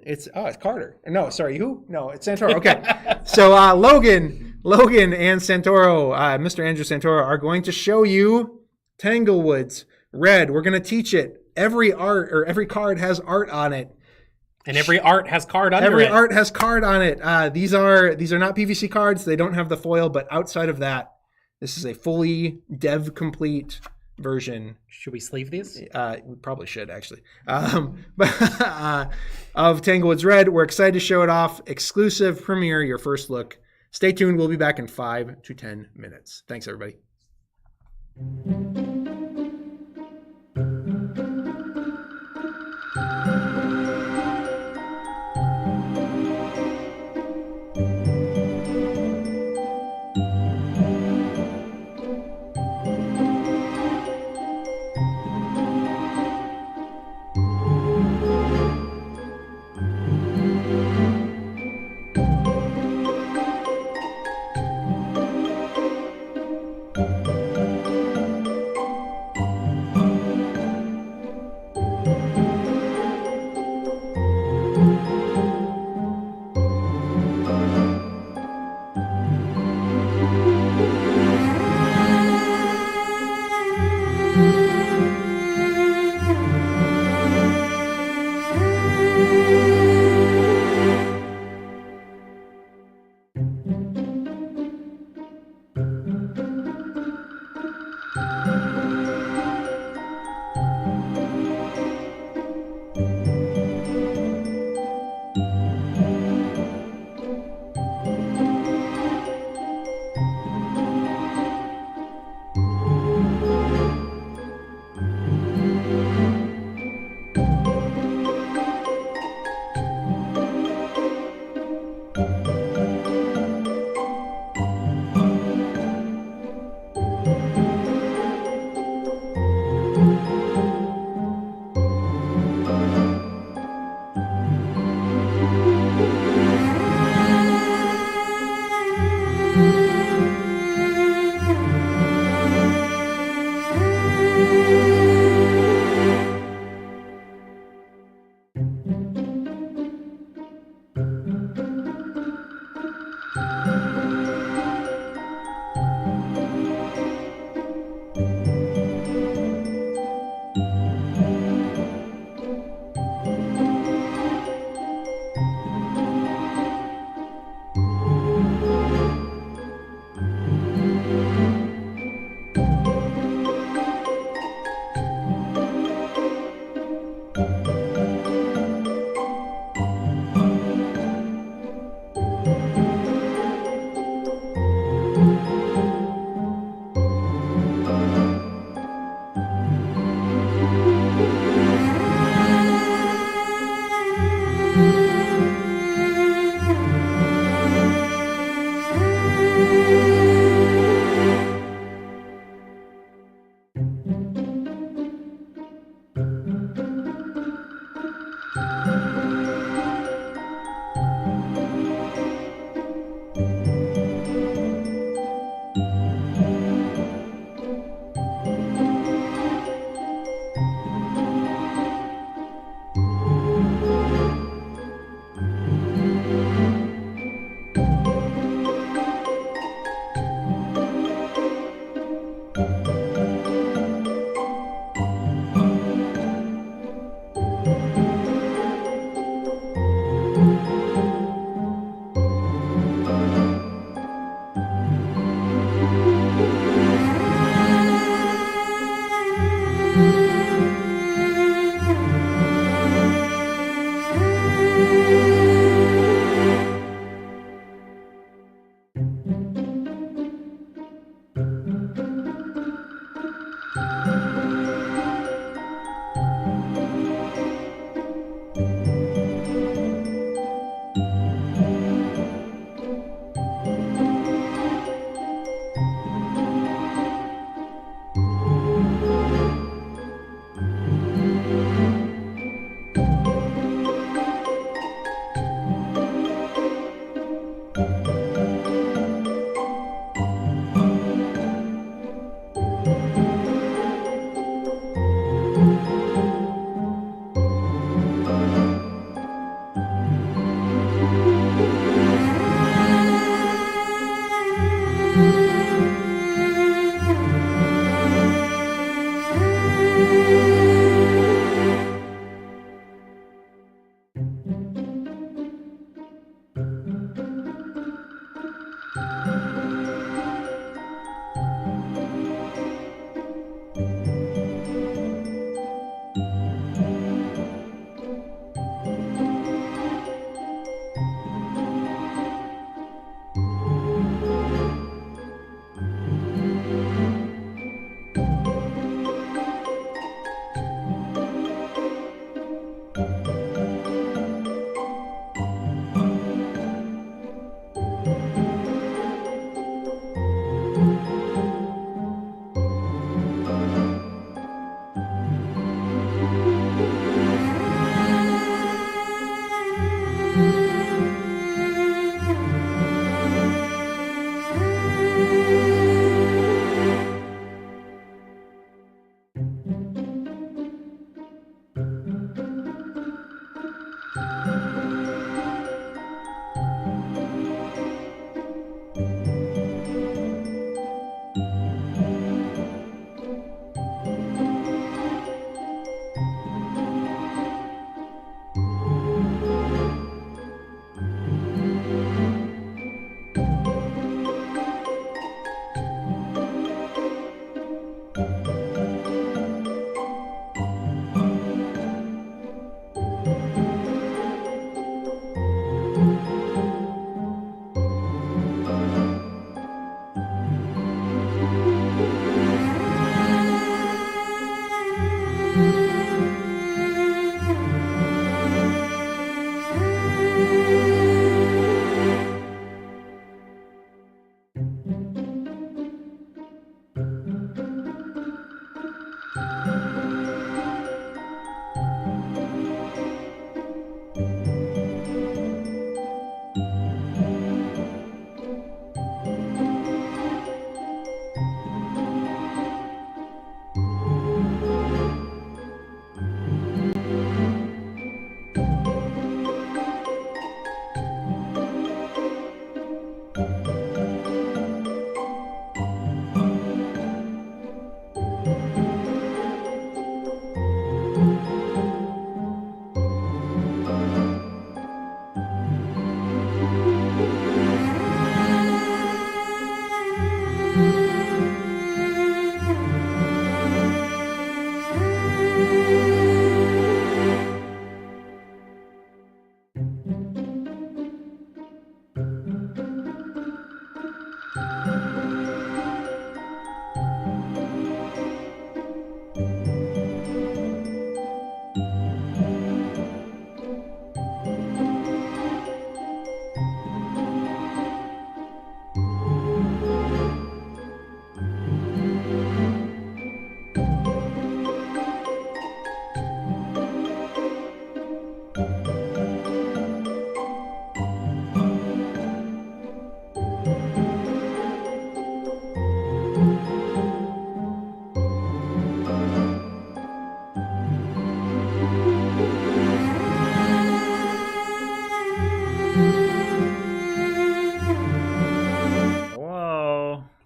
It's Carter. No, sorry, who? No, it's Santoro. Okay. So Logan and Santoro, Mr. Andrew Santoro, are going to show you Tanglewoods Red. We're going to teach it. Every card has art on it. And every art has card under it. Every art has card on it. These are not PVC cards. They don't have the foil, but outside of that, this is a fully dev complete version. Should we sleeve these? We probably should, actually. Of Tanglewoods Red. We're excited to show it off. Exclusive premiere, your first look. Stay tuned. We'll be back in 5 to 10 minutes. Thanks, everybody.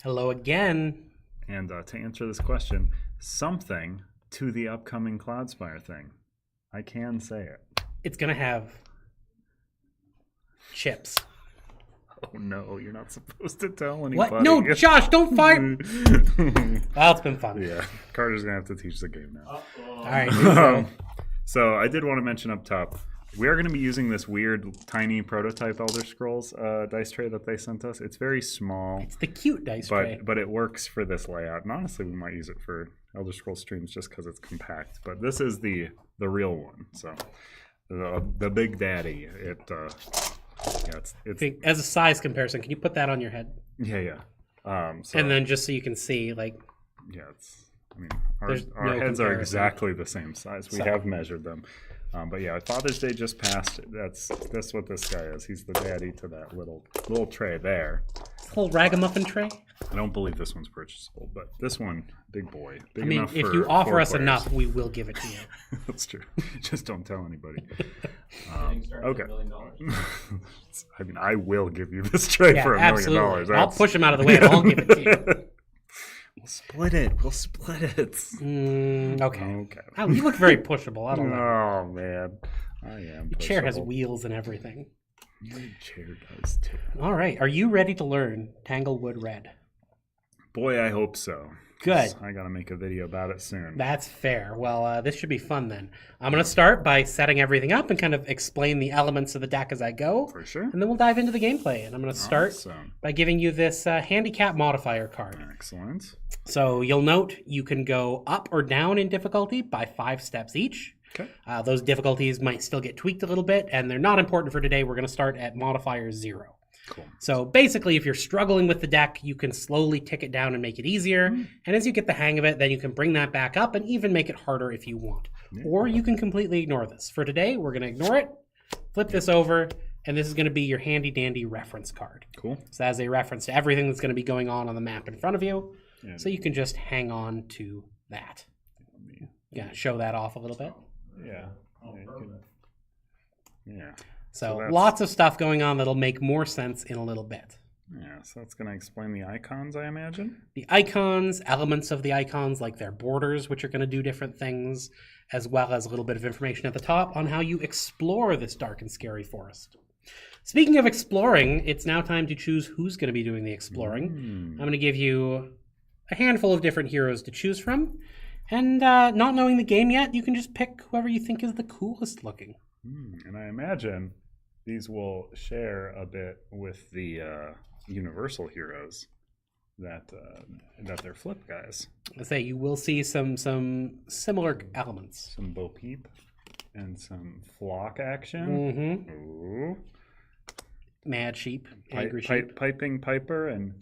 Hello again. And to answer this question, something to the upcoming Cloudspire thing. I can say it. It's going to have chips. Oh no, you're not supposed to tell anybody. What? No, Josh, don't fire. Well, it's been fun. Yeah, Carter's going to have to teach the game now. All right. So I did want to mention up top, we are going to be using this weird tiny prototype Elder Scrolls dice tray that they sent us. It's very small. It's the cute dice tray. But it works for this layout. And honestly, we might use it for Elder Scrolls streams just because it's compact. But this is the real one. So the Big Daddy. As a size comparison, can you put that on your head? Yeah. And then just so you can see, like. Yeah, our heads are exactly the same size. We have measured them. But yeah, Father's Day just passed. That's what this guy is. He's the daddy to that little tray there. Little ragamuffin tray. I don't believe this one's purchasable, but this one, big boy. Big I mean, enough if for you offer 4 us players. enough, we will give it to you. That's true. Just don't tell anybody. Getting started Okay. at $1 million. I mean, I will give you this tray Yeah, for $1 absolutely. million. I'll push him out of the way and I'll give it to you. We'll split it. We'll split it. Okay. Okay. Oh, you look very pushable. I don't know. Oh man, I am. Your chair has pushable. wheels and everything. Your chair does too. All right. Are you ready to learn Tanglewood Red? Boy, I hope so. Good. I gotta make a video about it soon. That's fair. Well, this should be fun then. I'm going to start by setting everything up and kind of explain the elements of the deck as I go. For sure. And then we'll dive into the gameplay. And I'm going to start Awesome. by giving you this handicap modifier card. Excellent. So you'll note you can go up or down in difficulty by 5 steps each. Okay. Those difficulties might still get tweaked a little bit, and they're not important for today. We're going to start at modifier 0. Cool. So basically, if you're struggling with the deck, you can slowly tick it down and make it easier. And as you get the hang of it, then you can bring that back up and even make it harder if you want. Yeah. Or you can completely ignore this. For today, we're going to ignore it, flip this over, and this is going to be your handy dandy reference card. Cool. So that is a reference to everything that's going to be going on the map in front of you. Yeah. So you can just hang on to that. Yeah, show that off a little bit. Yeah. Oh, Yeah, you perfect. Yeah. So that's- lots of stuff going on that'll make more sense in a little bit. Yeah. So that's gonna explain the icons, I imagine. The icons, elements of the icons, like their borders, which are going to do different things, as well as a little bit of information at the top on how you explore this dark and scary forest. Speaking of exploring, it's now time to choose who's going to be doing the exploring. I'm going to give you a handful of different heroes to choose from. And not knowing the game yet, you can just pick whoever you think is the coolest looking. And I imagine these will share a bit with the Universal heroes that they're flip guys. I say you will see some similar elements. Some Bo Peep and some flock action. Mm-hmm. Ooh. Mad sheep, angry sheep. Piping Piper and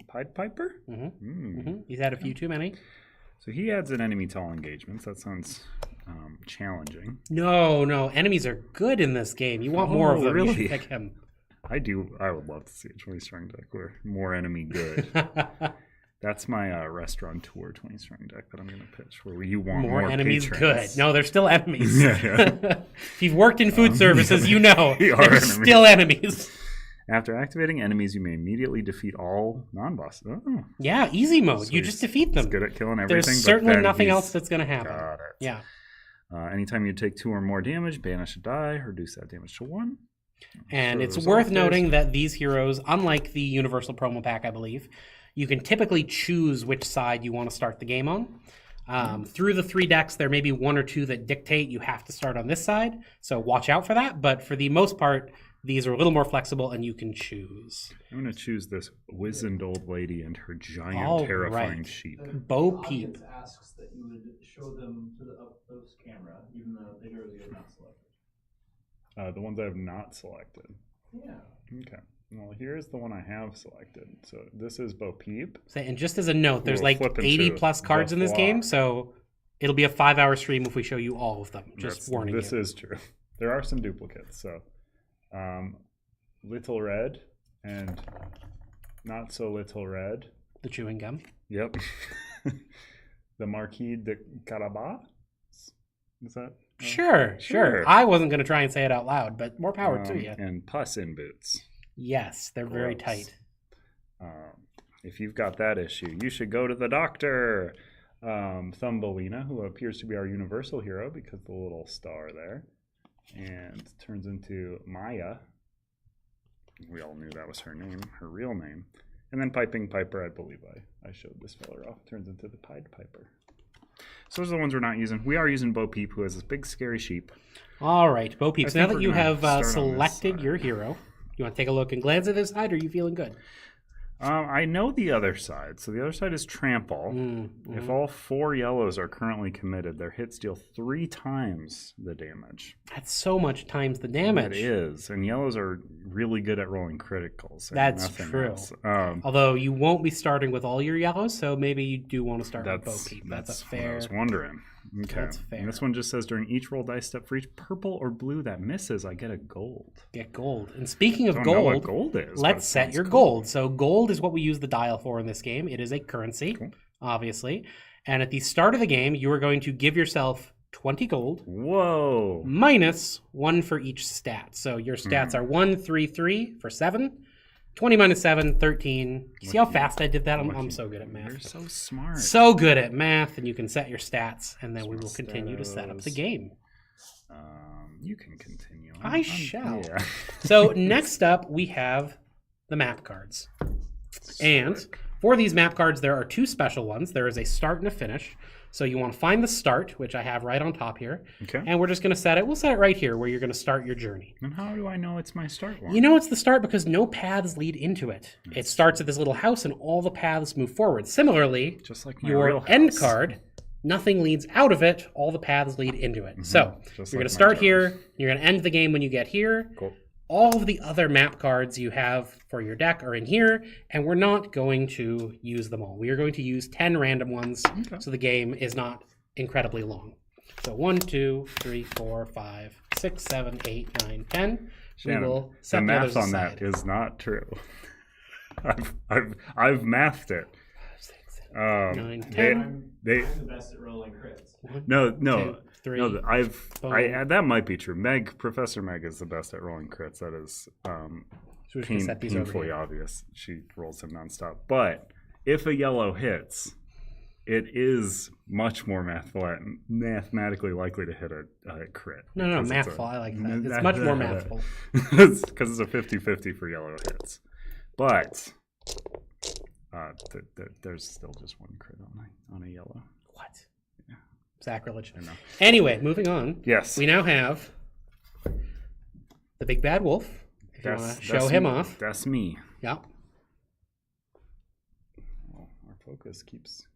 Pied Piper. He's had a few too many. So he adds an enemy to all engagements. That sounds challenging. No, enemies are good in this game. You want more of them. really? You should pick him. I would love to see a 20 strong deck where more enemy good. That's my restaurateur 20 strong deck that I'm going to pitch, where you want More enemies patrons. good. No, they're still enemies. Yeah. If you've worked in food services, you know they are they're enemies. still enemies. After activating enemies, you may immediately defeat all non-bosses. Oh, Yeah, easy mode. so You he's- just defeat them. he's good at killing everything. There's but certainly then nothing he's else that's going to happen. Got it. Yeah. Anytime you take 2 or more damage, banish a die, reduce that damage to 1. And So it's the result worth is- noting that these heroes, unlike the Universal Promo Pack, I believe, you can typically choose which side you want to start the game on. Through the 3 decks, there may be 1 or 2 that dictate you have to start on this side, so watch out for that. But for the most part, these are a little more flexible, and you can choose. I'm going to choose this wizened old lady and her giant, All terrifying right. sheep. Bo The Peep. audience asks that you would show them to the up-close camera, even though the heroes you have not selected. The ones I have not selected. Yeah. Okay. Well, here's the one I have selected. So this is Bo Peep. And just as a note, there's We'll like flip into 80 plus cards the in this game, flock. so it'll be a 5-hour stream if we show you all of them. Just warning This you. is true. There are some duplicates. So, Little Red and Not So Little Red. The chewing gum. Yep. The Marquis de Carabas. Is that? Sure. I wasn't going to try and say it out loud, but more power to you. And Puss in Boots. Yes, they're very Gross. tight. If you've got that issue, you should go to the doctor. Thumbelina, who appears to be our universal hero because the little star there, and turns into Maya. We all knew that was her name, her real name. And then Piping Piper, I believe I showed this feller off, turns into the Pied Piper. So those are the ones we're not using. We are using Bo Peep, who has this big scary sheep. All right, Bo Peep. I So now think that you we're gonna have start on this selected side. your hero, you want to take a look and glance at this side, or are you feeling good? I know the other side. So the other side is Trample. If all 4 yellows are currently committed, their hits deal 3 times the damage. That's so much times the damage. It is. And yellows are really good at rolling criticals. and That's nothing true. else. Although you won't be starting with all your yellows, so maybe you do want to start with Bo That's Peep. That's a what I fair. was wondering. Okay. That's fair. And this one just says during each roll dice step for each purple or blue that misses, I get a gold. Get gold. And speaking of Don't know what gold, gold is. but it let's set sounds your cool. gold. So gold is what we use the dial for in this game. It is a currency, Cool. obviously. And at the start of the game, you are going to give yourself 20 gold Whoa. minus 1 for each stat. So your stats are 1, 3, 3 for 7. 20 minus 7, 13. You see how fast I did that? I'm so good at You're math. so smart. So good at math, and you can set your stats, and then we will continue to set up the game. You can continue. I shall. Yeah. So next up, we have the map cards. And for these map cards, there are 2 special ones. There is a start and a finish. So you want to find the start, which I have right on top here. Okay. And we're just going to set it. We'll set it right here where you're going to start your journey. And how do I know it's my start one? You know it's the start because no paths lead into it. It starts at this little house and all the paths move forward. Similarly, Just like my real your end house. card, nothing leads out of it. All the paths lead into it. So Just you're like going to my start job. here. You're going to end the game when you get here. Cool. All of the other map cards you have for your deck are in here, and we're not going to use them all. We are going to use 10 random ones, so the game is not incredibly long. So 1, 2, 3, 4, 5, 6, 7, 8, 9, 10. Shannon, We will set the the others math on aside. that is not true. I've mathed it. 9, They, 10. they I'm the best at rolling crits. no 2, 3. no. boom. That might be true. Professor Meg is the best at rolling crits. That is So we're just gonna set these over painfully here. obvious. She rolls them nonstop. But if a yellow hits, it is much more mathematically likely to hit a crit. No, because it's mathful. I like that. It's much more mathful. Because it's a 50-50 for yellow hits. But there's still just one crit on a yellow. What? Sacrilege. I know. Anyway, moving on. Yes. We now have the big bad wolf. If you want to show him off. That's me. Yeah. Well, our focus keeps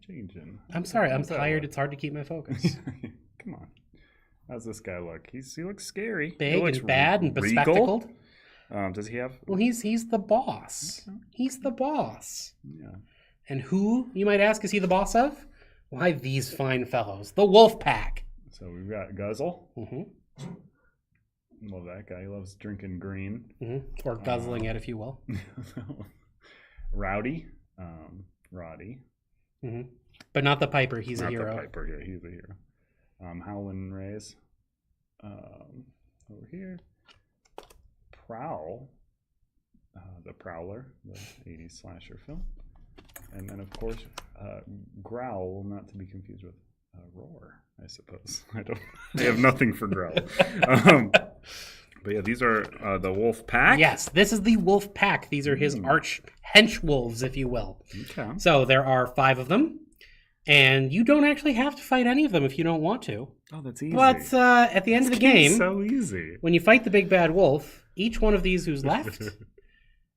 changing. I'm sorry. I'm How's that tired. look? It's hard to keep my focus. Come on. How's this guy look? He looks scary. He Big looks and bad and regal. bespectacled. Does he have? Well, he's the boss. Okay. He's the boss. Yeah. And who, you might ask, is he the boss of? Why, these fine fellows. The Wolf Pack. So we've got Guzzle. Mm-hmm. Love that guy. He loves drinking green. Mm-hmm. Or guzzling it, if you will. Rowdy. Roddy. Mm-hmm. But not the Piper. He's Not a hero. the Piper. Yeah, he's a hero. Howlin' Rays. Over here. Prowl. The Prowler, the 80s slasher film. And then, of course, Growl, not to be confused with Roar, I suppose. I have nothing for Growl. But yeah, these are the Wolf Pack. Yes, this is the Wolf Pack. These are his arch hench wolves, if you will. Okay. So there are 5 of them. And you don't actually have to fight any of them if you don't want to. Oh, that's easy. But at the end of the game, so easy. when you fight the big bad wolf, each one of these who's left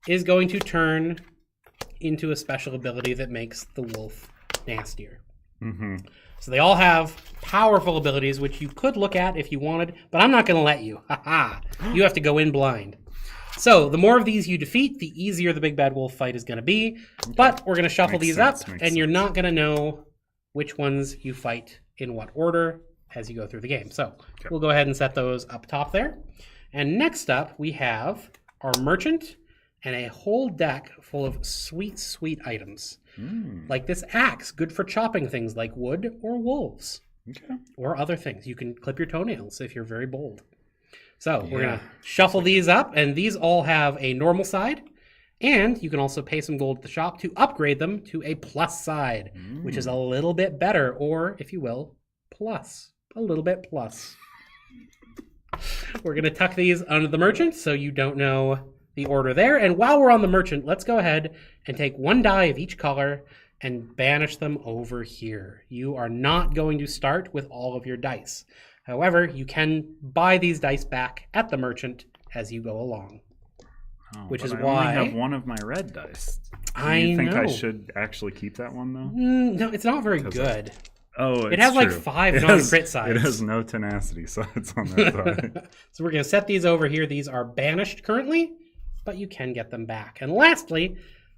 is going to turn into a special ability that makes the wolf nastier. Mm-hmm. So they all have powerful abilities, which you could look at if you wanted, but I'm not going to let you. Ha-ha. You have to go in blind. So the more of these you defeat, the easier the big bad wolf fight is going to be. Okay. But we're going to shuffle these up, and you're not going to know which ones you fight in what order as you go through the game. So we'll go ahead and set those up top there. And next up, we have our merchant and a whole deck full of sweet, sweet items. Like this axe, good for chopping things like wood or wolves. Okay. Or other things. You can clip your toenails if you're very bold. So we're going to shuffle these up, and these all have a normal side. And you can also pay some gold at the shop to upgrade them to a plus side, which is a little bit better, or, if you will, plus. A little bit plus. We're going to tuck these under the merchant so you don't know the order there. And while we're on the merchant, let's go ahead and take 1 die of each color and banish them over here. You are not going to start with all of your dice. However, you can buy these dice back at the merchant as you go along. Which is why I only have 1 of my red dice. Do you think I should actually keep that one though? No, it's not very good. It has like true. 5 non-crit sides. It has no tenacity sides on that side. So we're going to set these over here. These are banished currently, but you can get them back. And lastly,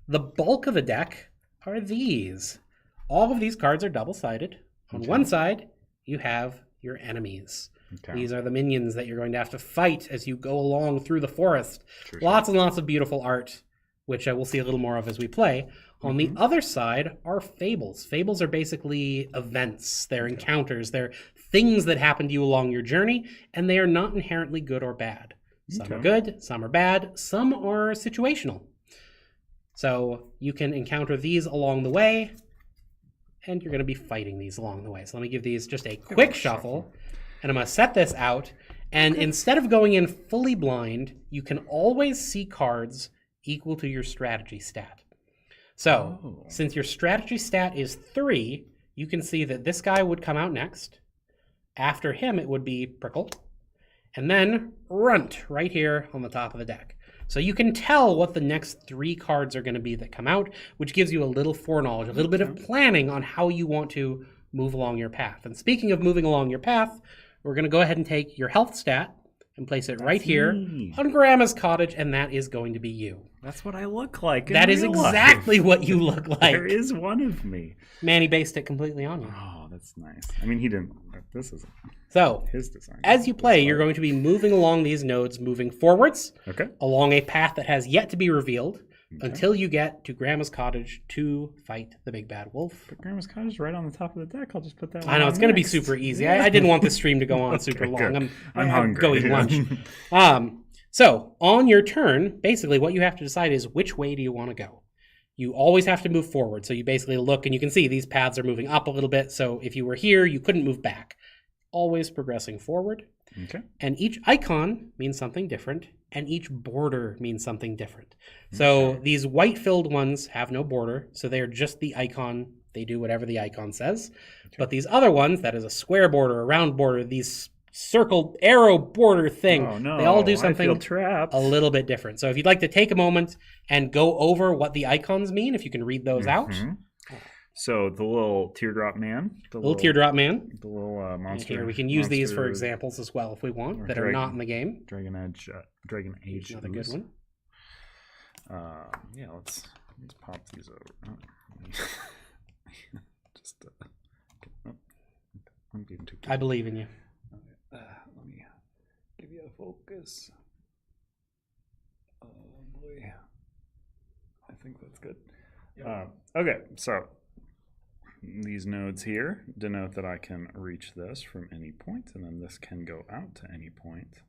the bulk of the deck are these. All of these cards are double-sided On Okay. one side, you have your enemies. Okay. These are the minions that you're going to have to fight as you go along through the forest. Sure, Lots and lots of beautiful art, which we'll see a little more of as we play. On the other side are fables. Fables are basically events, they're encounters, they're things that happen to you along your journey, and they are not inherently good or bad. Some are good, some are bad, some are situational. So you can encounter these along the way, and you're going to be fighting these along the way. So let me give these just a quick shuffle, and I'm going to set this out. And instead of going in fully blind, you can always see cards equal to your strategy stat. So since your strategy stat is 3, you can see that this guy would come out next. After him, it would be Prickle. And then Runt right here on the top of the deck. So you can tell what the next 3 cards are going to be that come out, which gives you a little foreknowledge, a little bit of planning on how you want to move along your path. And speaking of moving along your path, we're going to go ahead and take your health stat and place it right here on Grandma's cottage, and that is going to be you. That's what I look like. That is exactly what you look like. There is one of me. Manny based it completely on you. Oh, that's nice. I mean, he didn't. This isn't So, his design. as you play, you're going to be moving along these nodes, moving forwards Okay. along a path that has yet to be revealed until you get to Grandma's cottage to fight the big bad wolf. But Grandma's cottage is right on the top of the deck. I'll just put that. I know, it's going to be super easy. I didn't want this stream to go on super long. good. I'm hungry. Go eat lunch. So, on your turn, basically what you have to decide is which way do you want to go. You always have to move forward. So you basically look and you can see these paths are moving up a little bit. So if you were here, you couldn't move back. Always progressing forward. Okay. And each icon means something different, and each border means something different. So these white-filled ones have no border, so they're just the icon. They do whatever the icon says. But these other ones, that is a square border, a round border, these circle arrow border thing, Oh no! they all do I feel something trapped. a little bit different. So if you'd like to take a moment and go over what the icons mean, if you can read those out. So the little teardrop man, the Little teardrop man. the little And monster. here we can use these for monster examples as well if we want or that are dragon. not in the game. Dragon Age. Another good ooze. one. Yeah, let's pop these over. Oh, let me- just oh, I'm being too. I believe in you. Let me give you a focus. Oh boy, I think that's good. Okay, so these nodes here denote that I can reach this from any point, and then this can go out to any point.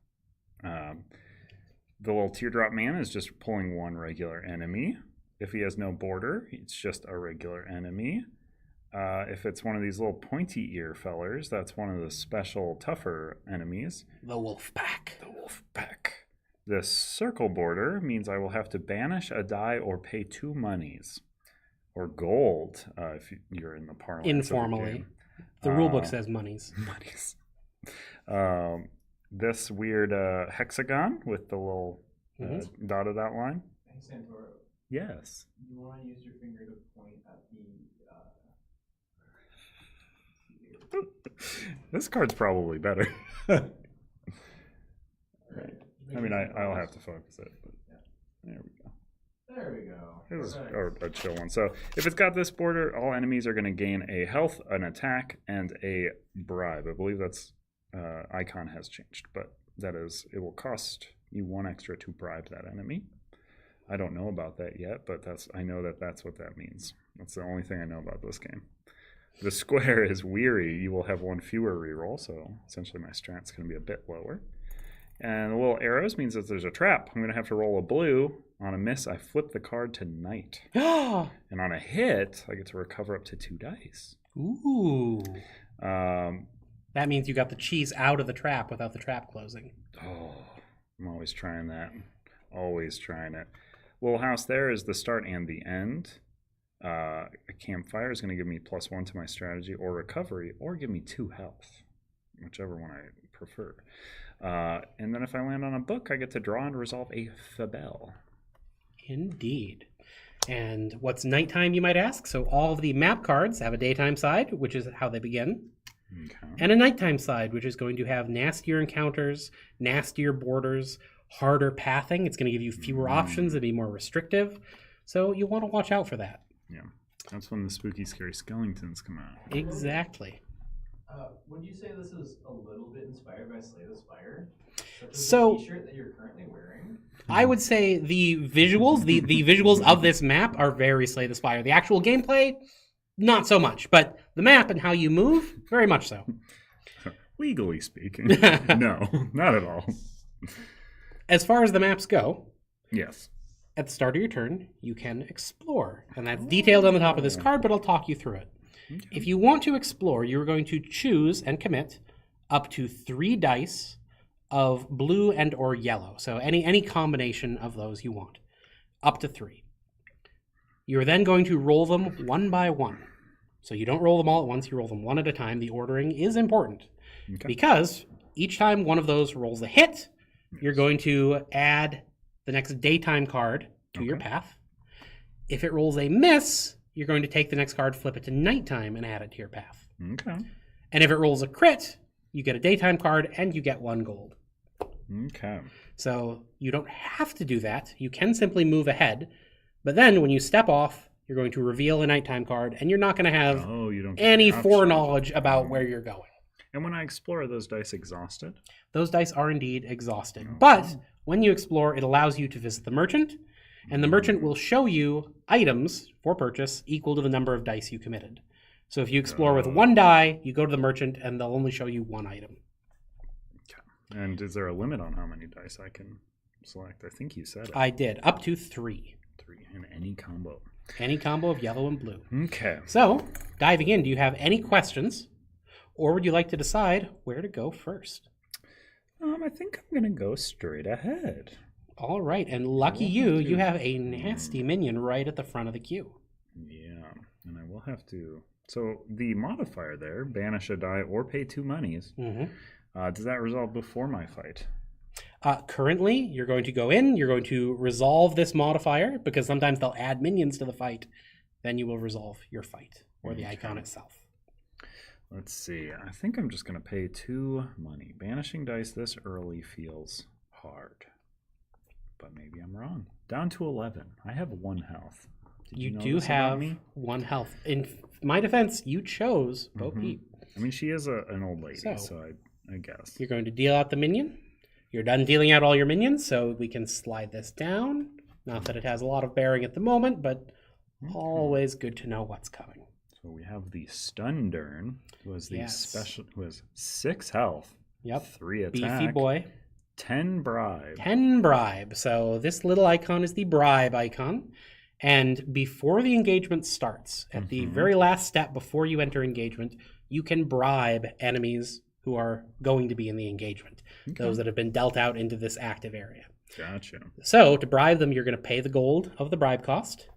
The little teardrop man is just pulling one regular enemy. If he has no border, it's just a regular enemy. If it's one of these little pointy ear fellers, that's one of the special tougher enemies. The wolf pack. The wolf pack. This circle border means I will have to banish a die or pay 2 monies. Or gold, if you're in the parlance. Informally. The rulebook says monies. Monies. This weird hexagon with the little dotted outline. Hey, Santoro, Yes. you want to use your finger to point at the This card's probably better. Right. I mean, I'll have to focus it, but there we go. There we go. This is Perfect. a chill one. So if it's got this border, all enemies are going to gain a health, an attack, and a bribe. I believe that's icon has changed, but that is, it will cost you 1 extra to bribe that enemy. I don't know about that yet, but I know that's what that means. That's the only thing I know about this game. The square is weary. You will have 1 fewer reroll, so essentially my strat's going to be a bit lower. And the little arrows means that there's a trap. I'm going to have to roll a blue. On a miss, I flip the card to knight. And on a hit, I get to recover up to 2 dice. Ooh. Um, That means you got the cheese out of the trap without the trap closing. oh, I'm always trying that. Always trying it. Little house there is the start and the end. A campfire is going to give me +1 to my strategy or recovery, or give me 2 health, whichever one I prefer. And then if I land on a book, I get to draw and resolve a fable. Indeed. And what's nighttime, you might ask? So all of the map cards have a daytime side, which is how they begin, Okay. and a nighttime side, which is going to have nastier encounters, nastier borders, harder pathing. It's going to give you fewer options and be more restrictive. So you want to watch out for that. Yeah. That's when the spooky, scary skeletons come out. Exactly. Would you say this is a little bit inspired by Slay the Spire? Such as So- the t-shirt that you're currently wearing? I would say the visuals, the visuals of this map are very Slay the Spire. The actual gameplay, not so much, but the map and how you move, very much so. Legally speaking, no, not at all. As far as the maps go, Yes. at the start of your turn, you can explore, and that's detailed on the top of this card, but I'll talk you through it. Okay. If you want to explore, you're going to choose and commit up to 3 dice of blue and or yellow. So any combination of those you want, up to 3. You're then going to roll them one by one. So you don't roll them all at once, you roll them one at a time. The ordering is important Okay. because each time one of those rolls a hit, you're going to add the next daytime card to your Okay. path. If it rolls a miss, you're going to take the next card, flip it to nighttime, and add it to your path. Okay. And if it rolls a crit, you get a daytime card and you get 1 gold. Okay. So you don't have to do that. You can simply move ahead. But then when you step off, you're going to reveal a nighttime card, and you're not going to have Oh, you don't get any the option. foreknowledge about where you're going. And when I explore, are those dice exhausted? Those dice are indeed exhausted. Oh. But when you explore, it allows you to visit the merchant, and the merchant will show you items for purchase equal to the number of dice you committed. So if you explore with 1 die, you go to the merchant, and they'll only show you 1 item. And is there a limit on how many dice I can select? I think you said it. I did, up to 3. 3 in any combo. Any combo of yellow and blue. Okay. So, diving in, do you have any questions? Or would you like to decide where to go first? I think I'm gonna go straight ahead. All right, and lucky you have a nasty minion right at the front of the queue. Yeah, and I will have to. So the modifier there, banish a die or pay 2 monies. Mm-hmm. Does that resolve before my fight? Currently, you're going to go in, you're going to resolve this modifier, because sometimes they'll add minions to the fight. Then you will resolve your fight, or the icon itself. Let's see. I think I'm just going to pay 2 money. Banishing dice this early feels hard. But maybe I'm wrong. Down to 11. I have 1 health. Did You know do this about have me? 1 health. In my defense, you chose Bo Mhm. Peep. I mean, she is an old lady, So- so I guess. You're going to deal out the minion. You're done dealing out all your minions, so we can slide this down. Not that it has a lot of bearing at the moment, but always good to know what's coming. So we have the Stundern, who has the Yes. special, who has 6 health, Yep. 3 attack, Beefy boy. 10 bribe. 10 bribe. So this little icon is the bribe icon. And before the engagement starts, at the very last step before you enter engagement, you can bribe enemies who are going to be in the engagement, those that have been dealt out into this active area. Gotcha. So to bribe them, you're going to pay the gold of the bribe cost,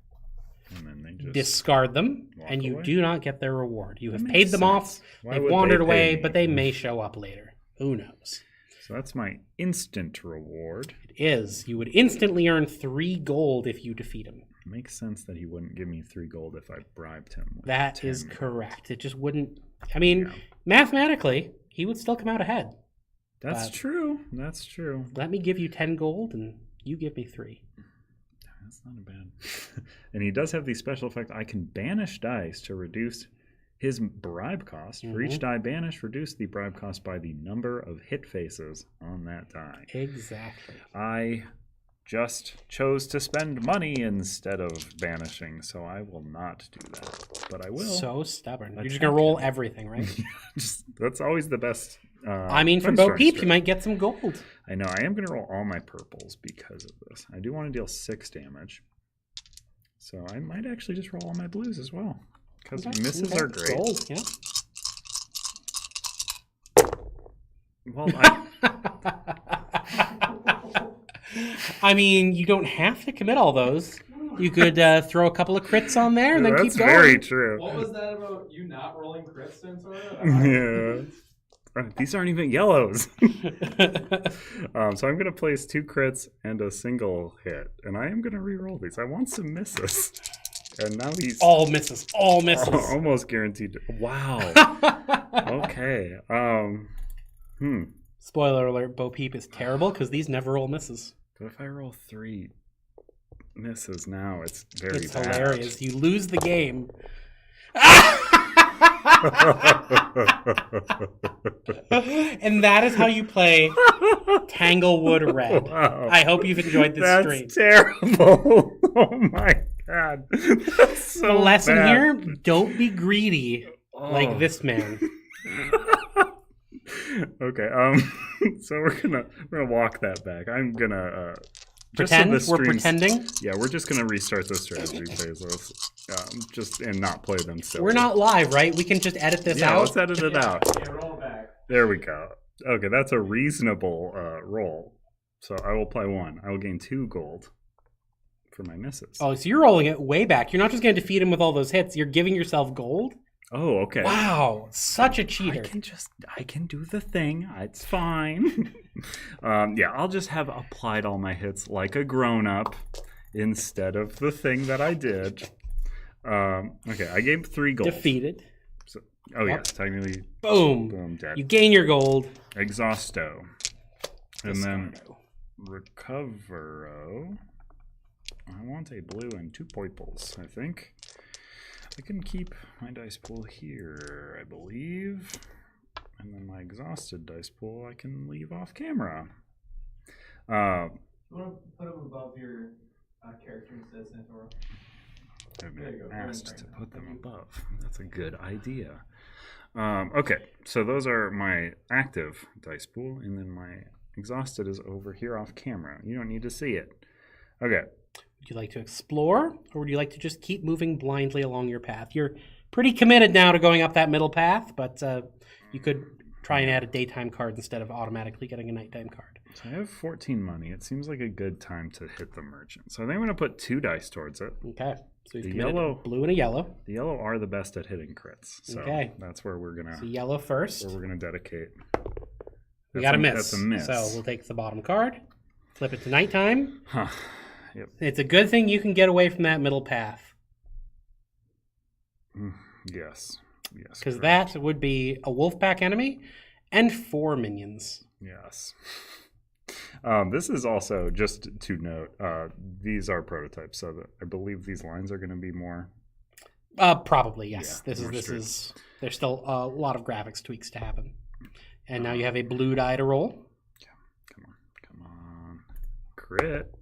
And then they just discard them, walk and you away? do not get their reward. You have That paid makes them off, sense. Why they've would they wandered pay away, me? but they may show up later. Who knows? So that's my instant reward. It is. You would instantly earn 3 gold if you defeat him. Makes sense that he wouldn't give me 3 gold if I bribed him. With That 10 is gold. correct. It just wouldn't. I mean, Yeah. mathematically, he would still come out ahead. That's but- true. That's true. Let me give you 10 gold, and you give me 3. That's not a bad. And he does have the special effect. I can banish dice to reduce his bribe cost. For each die banished, reduce the bribe cost by the number of hit faces on that die. Exactly. I just chose to spend money instead of banishing, so I will not do that. But I will. So stubborn. You're just Attack going to roll him. everything, right? That's always the best. I mean, for defense Bo Peep, strat. you might get some gold. I know. I am going to roll all my purples because of this. I do want to deal 6 damage. So I might actually just roll all my blues as well. Because misses are great. Gold, yeah. Well, I, I mean, you don't have to commit all those. You could throw a couple of crits on there and then that's keep going. very true. What was that about you not rolling crits, Sensora? Yeah. These aren't even yellows. So I'm going to place 2 crits and a single hit. And I am going to re-roll these. I want some misses. And now he's All misses. All misses. almost guaranteed. Wow. Okay. Spoiler alert, Bo Peep is terrible because these never roll misses. But if I roll 3 misses now, it's very It's bad. hilarious. You lose the game. And that is how you play Tanglewood Red. Wow. I hope you've enjoyed this That's stream. terrible. Oh my god. That's so The lesson bad. here, don't be greedy Oh. like this man. Okay, so we're gonna walk that back. I'm gonna just so Pretend the we're streams- pretending. Yeah, we're just gonna restart the strategy phases, just and not play them silly. We're not live, right? We can just edit this Yeah, out. let's edit it out. Yeah, roll it back. There we go. Okay, that's a reasonable roll. So I will play 1. I will gain 2 gold for my misses. Oh, so you're rolling it way back. You're not just going to defeat him with all those hits. You're giving yourself gold? Oh, okay. Wow, such a cheater. I can do the thing. It's fine. Yeah, I'll just have applied all my hits like a grown-up instead of the thing that I did. Okay, I gave 3 gold. Defeated. So, yes, technically, Boom. boom, dead. You gain your gold. Exhausto. And then Discardo. Recovero. I want a blue and 2 purples, I think. I can keep my dice pool here, I believe. And then my exhausted dice pool I can leave off camera. You want to put them above your character instead, Santora? I've There you go. been Go ahead asked and to turn put that. them above. That's a good idea. Okay, so those are my active dice pool, and then my exhausted is over here off camera. You don't need to see it. Okay. Would you like to explore, or would you like to just keep moving blindly along your path? You're pretty committed now to going up that middle path, but you could try and add a daytime card instead of automatically getting a nighttime card. So I have 14 money. It seems like a good time to hit the merchant. So I think I'm going to put 2 dice towards it. Okay. So you've The committed yellow- blue and a yellow. The yellow are the best at hitting crits. So Okay. that's where we're So gonna yellow first. dedicate. We That's got a miss. That's a miss. So we'll take the bottom card, flip it to nighttime. Huh. Yep. It's a good thing you can get away from that middle path, Yes. Yes. because correct. that would be a wolf pack enemy and 4 minions. Yes. This is also just to note. These are prototypes, so that I believe these lines are going to be more. Probably yes. Yeah, This more is. There's still a lot of graphics tweaks to happen. And now you have a blue die to roll. Come on, crit.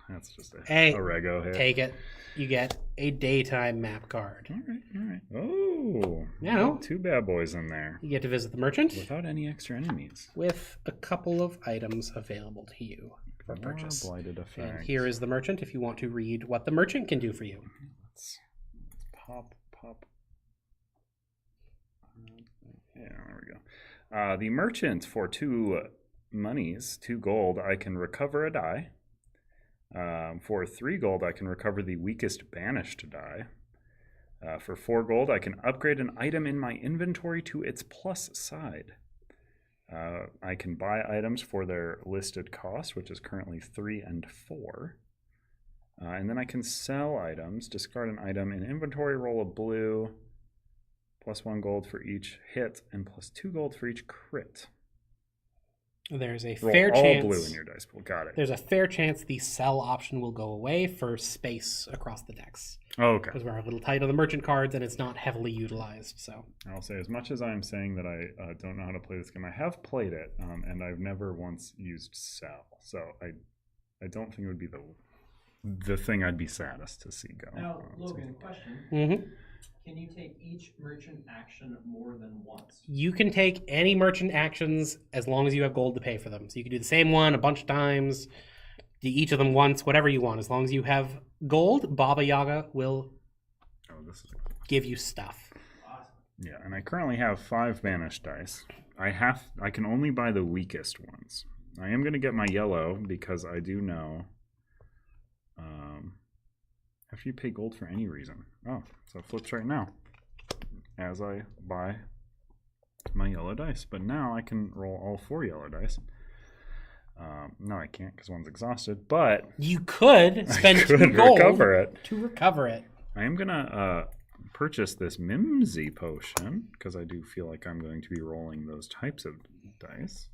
That's just a Hey, rego hit. Take it. You get a daytime map card. All right. Oh, Yeah, no. 2 bad boys in there You get to visit the merchant without any extra enemies. with a couple of items available to you for More purchase. blighted effect. And here is the merchant if you want to read what the merchant can do for you. Let's pop. Yeah, there we go. The merchant for 2 monies, 2 gold, I can recover a die. For 3 gold, I can recover the weakest banished die. For 4 gold, I can upgrade an item in my inventory to its plus side. I can buy items for their listed cost, which is currently 3 and 4. And then I can sell items, discard an item in inventory, roll a blue, plus 1 gold for each hit, and plus 2 gold for each crit. There's a Roll fair all chance. blue in your dice pool. Got it. There's a fair chance the sell option will go away for space across the decks Oh, okay. because we're a little tight on the merchant cards and it's not heavily utilized. So I'll say, as much as I'm saying that I don't know how to play this game, I have played it, and I've never once used sell. So I don't think it would be the thing I'd be saddest to see go. Now, Logan, question. mm-hmm. Can you take each merchant action more than once? You can take any merchant actions as long as you have gold to pay for them. So you can do the same one a bunch of times, do each of them once, whatever you want. As long as you have gold, Baba Yaga will This is give you stuff. Awesome. yeah, and I currently have 5 banished dice. I can only buy the weakest ones. I am going to get my yellow because I do know. After you pay gold for any reason. Oh, so it flips right now as I buy my yellow dice. But now I can roll all 4 yellow dice. No, I can't because one's exhausted. But You could spend I could 2 gold recover it. to recover it. I am gonna purchase this Mimsy potion because I do feel like I'm going to be rolling those types of dice.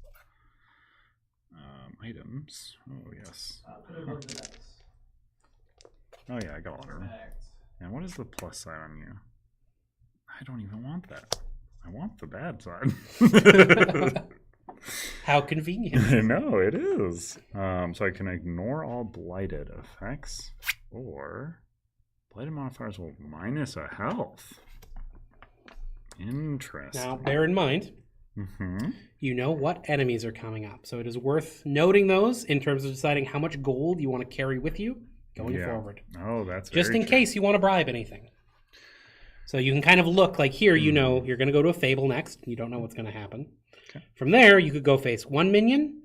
Items. Oh yes. Put it above the dice. Oh yeah, I got one of them. Perfect. And what is the plus side on you? I don't even want that. I want the bad side. How convenient. I know, it is. So I can ignore all blighted effects, or blighted modifiers will minus a health. Interesting. Now, bear in mind, Mm-hmm. you know what enemies are coming up. So it is worth noting those in terms of deciding how much gold you want to carry with you going forward. Oh, that's Just very in true. case you want to bribe anything. So you can kind of look like here, you know, you're going to go to a Fable next. You don't know what's going to happen. Okay. From there, you could go face 1 minion,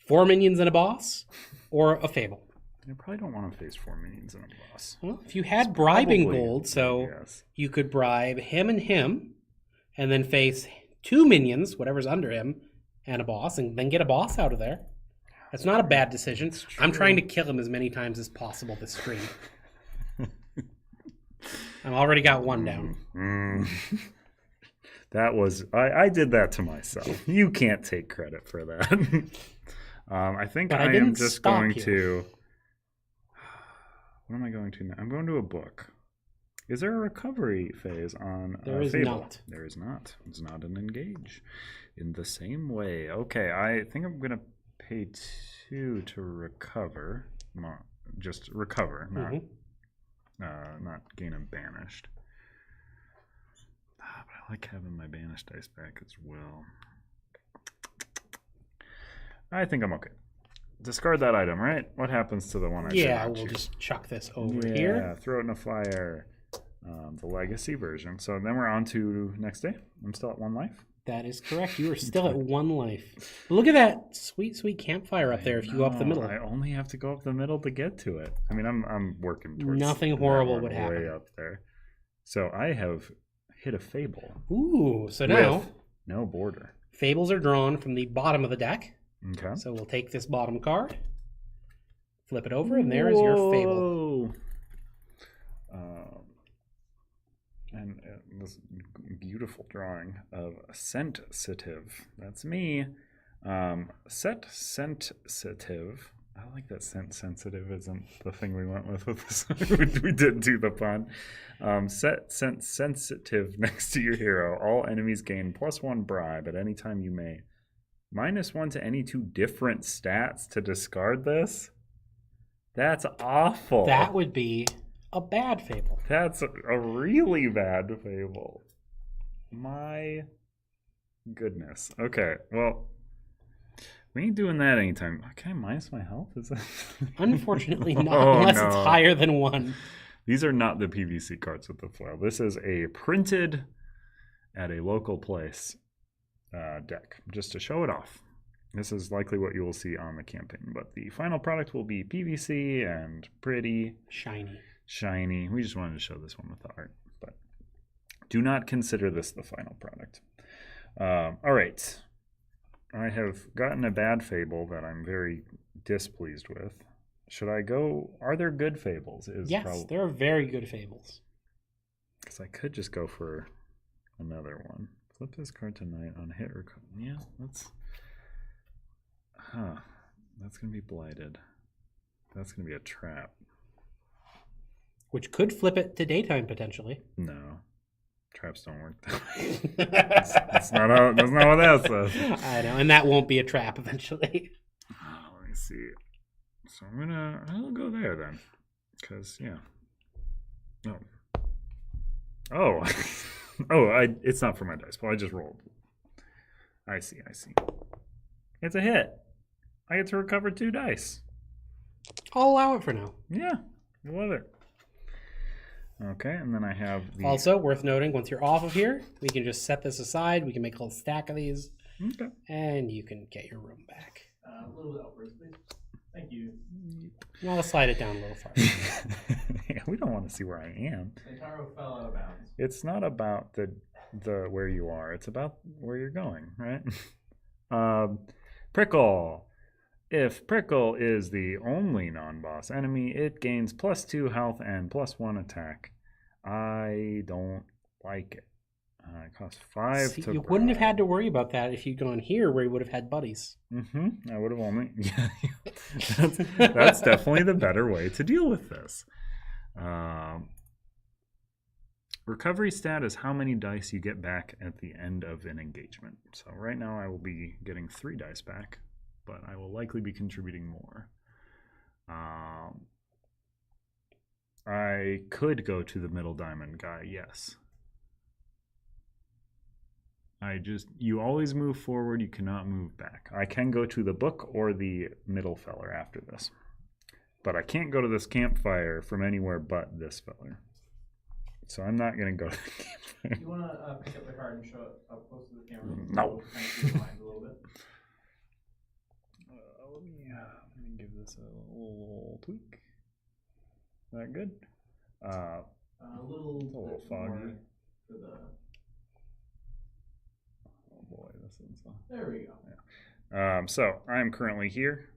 4 minions and a boss, or a Fable. I probably don't want to face 4 minions and a boss. Well, if you had bribing Probably, gold, so yes. you could bribe him, and then face 2 minions, whatever's under him, and a boss, and then get a boss out of there. That's not a bad decision. I'm trying to kill him as many times as possible this stream. I've already got 1 down. That was I did that to myself. You can't take credit for that. I think But I I am didn't just stop going you. to. What am I going to now? I'm going to a book. Is there a recovery phase on There is Fable? not. There is not. It's not an engage. In the same way. Okay, I think I'm going to pay 2 to recover. Not just recover, not not gain a banished. But I like having my banished dice back as well. I think I'm okay. Discard that item, right? What happens to the one I did Yeah, not we'll choose? just chuck this over Yeah, here. throw it in a fire. The legacy version. So then we're on to next day. I'm still at 1 life. That is correct. You are still at 1 life. But look at that sweet, sweet campfire up there if you go up the middle. I only have to go up the middle to get to it. I mean, I'm working towards Nothing that horrible one would way happen. up there. So I have hit a Fable Ooh, so now with no border. Fables are drawn from the bottom of the deck. Okay. So we'll take this bottom card, flip it over, and there is your Fable. And this beautiful drawing of sensitive. That's me. Set sensitive. I like that sensitive isn't the thing we went with this. We didn't do the pun. Set sensitive next to your hero. All enemies gain +1 bribe at any time you may. -1 to any 2 different stats to discard this. That's awful. That would be a bad Fable. That's a really bad Fable. My goodness. Okay, well, we ain't doing that anytime. Can I minus my health? Is that... Unfortunately not, Oh, unless no. it's higher than 1. These are not the PVC cards with the foil. This is a printed at a local place deck, just to show it off. This is likely what you will see on the campaign, but the final product will be PVC and pretty shiny. We just wanted to show this one with the art, but do not consider this the final product. All right. I have gotten a bad Fable that I'm very displeased with. Should I go? Are there good Fables? Yes, there are very good Fables. Because I could just go for another one. Flip this card tonight on hit or... Yeah, that's... That's going to be blighted. That's going to be a trap. Which could flip it to daytime, potentially. No. Traps don't work that way. that's not how that says. I know, and that won't be a trap eventually. Let me see. So I'll go there then. Because, yeah. No. Oh. It's not for my dice. Well, I just rolled. I see. It's a hit. I get to recover 2 dice. I'll allow it for now. Yeah, I love it. Okay, and then I have the... Also, worth noting, once you're off of here, we can just set this aside. We can make a little stack of these, Okay. and you can get your room back. A little bit upwards, please. Thank you. And I'll slide it down a little farther. Yeah, we don't want to see where I am. Santaro fell out of bounds. It's not about the where you are. It's about where you're going, right? Prickle. If Prickle is the only non-boss enemy, it gains +2 health and +1 attack. I don't like it. It costs 5 See, to you wouldn't have bribe. had to worry about that if you'd gone here where you would have had buddies. I would have only... Yeah, that's definitely the better way to deal with this. Recovery stat is how many dice you get back at the end of an engagement. So right now I will be getting 3 dice back, but I will likely be contributing more. I could go to the middle diamond guy, yes. You always move forward, you cannot move back. I can go to the book or the middle feller after this. But I can't go to this campfire from anywhere but this feller. So I'm not going to go to the campfire. You want to pick up the card and show it up close to the camera? No. Kind of see the lines a little bit. Let me give this a little tweak. Is that good? A little foggy. more for the... Oh boy, this is... There we go. Yeah. So I'm currently here.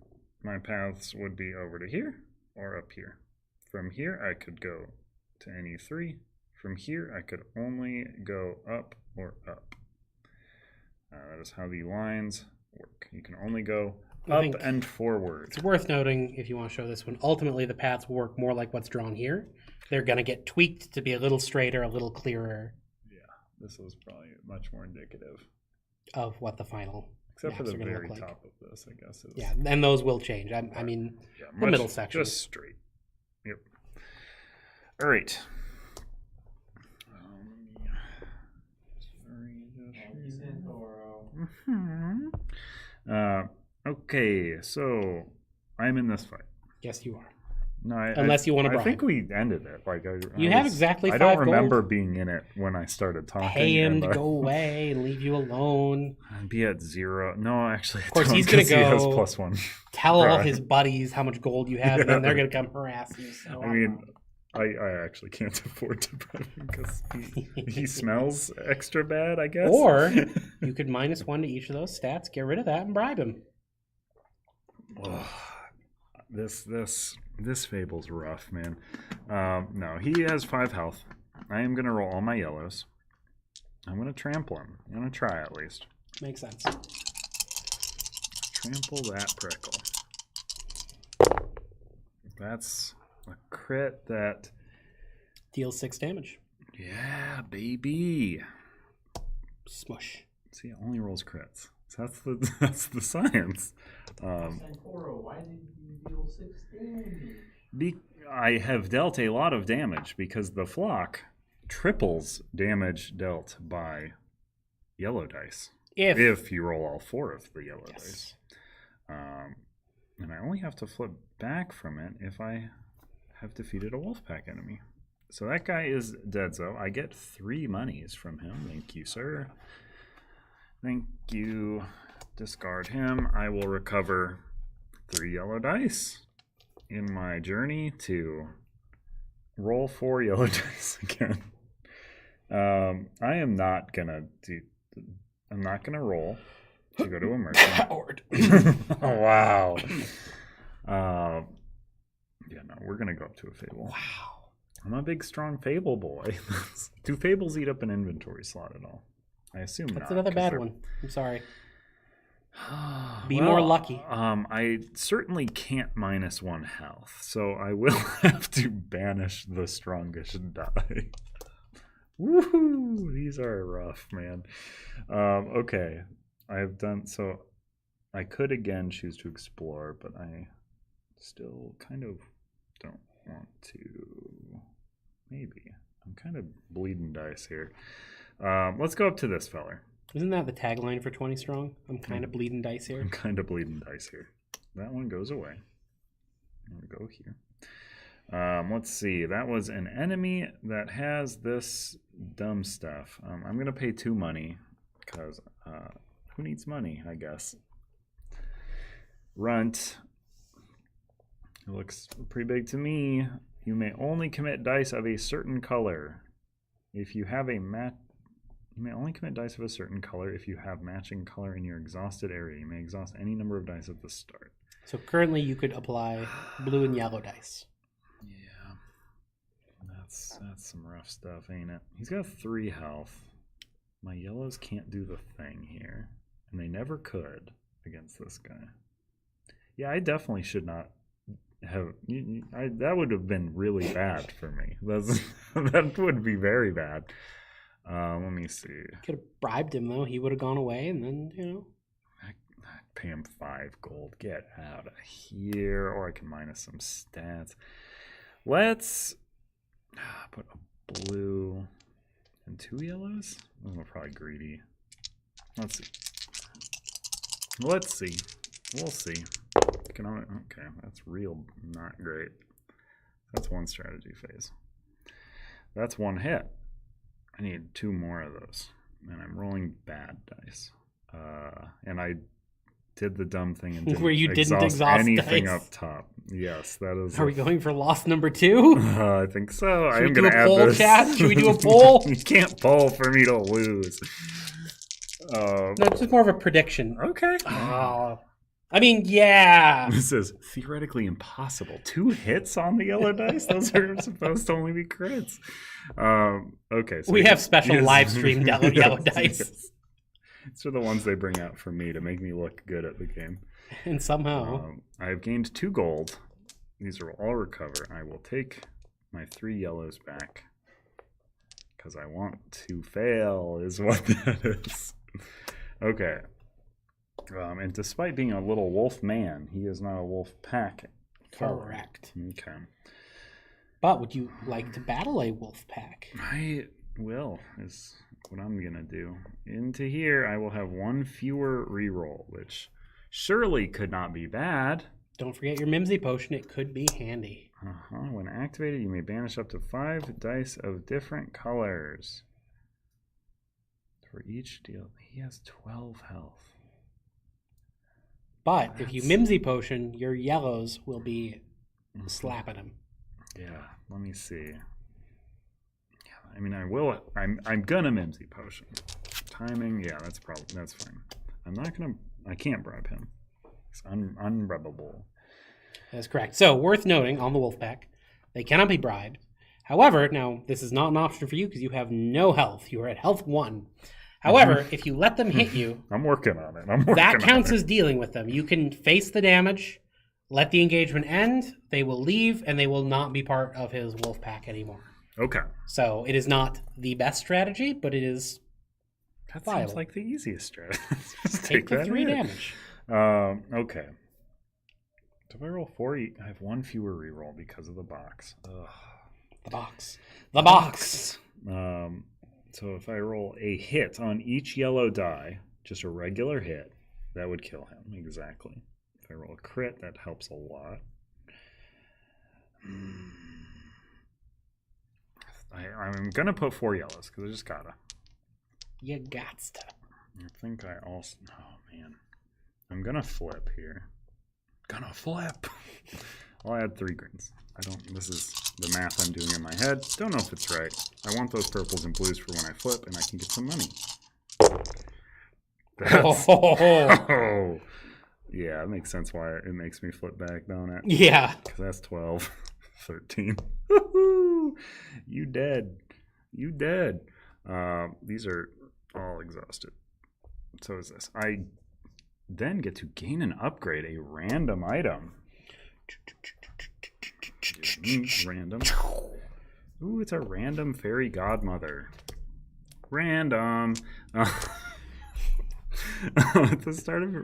My paths would be over to here or up here. From here, I could go to any 3. From here, I could only go up or up. That is how the lines work. You can only go up and forward. It's worth noting, if you want to show this one, ultimately the paths will work more like what's drawn here. They're going to get tweaked to be a little straighter, a little clearer. Yeah, this was probably much more indicative. Of what the final Except for maps the are gonna very look like. top of this, I guess. Is, Yeah, and those will change. I mean, yeah, the middle section. Just straight. Yep. All right. Okay, so I'm in this fight. Yes, you are. No, Unless you want to I bribe. think we ended it. Like You have exactly I 5 don't gold. remember being in it when I started talking. Pay him and, to go away and leave you alone. I'd be at 0. No, actually, Of course, I don't, he's gonna 'cause he has go +1. Tell all Right. his buddies how much gold you have, and then they're going to come harass you. So I mean, I actually can't afford to bribe him because he smells extra bad, I guess. Or you could -1 to each of those stats, get rid of that, and bribe him. This fable's rough, man. No, he has 5 health. I am gonna roll all my yellows. I'm gonna trample him. I'm gonna try at least. Makes sense. Trample that prickle. That's a crit that. Deals 6 damage. Yeah, baby. Smush. See, it only rolls crits. So that's the science. Santoro, why did you deal 6 damage? I have dealt a lot of damage because the flock triples damage dealt by yellow dice. If you roll all 4 of the yellow dice. And I only have to flip back from it if I have defeated a Wolfpack enemy. So that guy is dead, so I get 3 monies from him. Thank you, sir. Thank you. Discard him. I will recover 3 yellow dice in my journey to roll 4 yellow dice again. I am not gonna I'm not gonna roll to go to immersion. Coward. Oh, wow. Yeah, no, we're gonna go up to a fable. Wow. I'm a big, strong fable boy. Do fables eat up an inventory slot at all? I assume not. That's another 'cause bad they're- one. I'm sorry. Be Well, more lucky. I certainly can't -1 health, so I will have to banish the strongest die. Woohoo! These are rough, man. Okay, I have done so. I could again choose to explore, but I still kind of don't want to. Maybe I'm kind of bleeding dice here. Let's go up to this feller. Isn't that the tagline for 20 Strong? I'm kind of bleeding dice here. I'm kind of bleeding dice here. That one goes away. I'm gonna go here. Let's see. That was an enemy that has this dumb stuff. I'm gonna pay 2 money because who needs money? I guess. Runt. It looks pretty big to me. You may only commit dice of a certain color. If you have a you may only commit dice of a certain color if you have matching color in your exhausted area. You may exhaust any number of dice at the start. So currently you could apply blue and yellow dice. Yeah. That's some rough stuff, ain't it? He's got 3 health. My yellows can't do the thing here. And they never could against this guy. Yeah, I definitely should not that would have been really bad for me. That would be very bad. Let me see. Could have bribed him though. He would have gone away, and then I'd pay him 5 gold. Get out of here, or I can minus some stats. Let's put a blue and 2 yellows. I'm probably greedy. Let's see. We'll see. Economic. Okay, that's real not great. That's one strategy phase. That's one hit. I need 2 more of those, and I'm rolling bad dice. And I did the dumb thing and didn't where you didn't exhaust anything dice. up top. Yes, that is. Are we going for loss number 2? I think so. I Should am we do going to a add poll, this. chat? Should we do a poll? You can't poll for me to lose. No, it's just more of a prediction. Okay. I mean, yeah. This is theoretically impossible. 2 hits on the yellow dice? Those are supposed to only be crits. Okay. So We have special live stream yellow Yes, dice. yes. These are the ones they bring out for me to make me look good at the game. And somehow. I have gained 2 gold. These will all recover. I will take my 3 yellows back because I want to fail is what that is. Okay. And despite being a little wolf man, he is not a wolf pack. Correct. Okay. But would you like to battle a wolf pack? I will, is what I'm going to do. Into here, I will have 1 fewer reroll, which surely could not be bad. Don't forget your Mimsy potion. It could be handy. When activated, you may banish up to 5 dice of different colors. For each deal, he has 12 health. But if you Mimsy potion, your yellows will be slapping him. Yeah, let me see. Yeah, I mean, I will. I'm gonna Mimsy potion. Timing, yeah, that's fine. I'm not gonna. I can't bribe him. It's unbribable. That's correct. So, worth noting on the wolf pack, they cannot be bribed. However, now this is not an option for you because you have no health. You are at health 1. However, if you let them hit you, I'm working on it. that counts as dealing with them. You can face the damage, let the engagement end, they will leave, and they will not be part of his wolf pack anymore. Okay. So it is not the best strategy, but it is That viable. seems like the easiest strategy. Just Take the that 3 hit. damage. Okay. So if I roll 4, I have 1 fewer reroll because of the box. Ugh. The box. The box. So if I roll a hit on each yellow die, just a regular hit, that would kill him. Exactly. If I roll a crit, that helps a lot. I'm going to put 4 yellows because I just gotta. You gots to. I think I also... Oh, man. I'm going to flip here. Gonna flip. I'll add 3 greens. This is the math I'm doing in my head. Don't know if it's right. I want those purples and blues for when I flip and I can get some money. Oh. Yeah, it makes sense why it makes me flip back, don't it? Yeah. Because that's 12. 13. You dead. You dead. These are all exhausted. So is this. I then get to gain and upgrade a random item. Random. Ooh, it's a random fairy godmother. Random. At the start of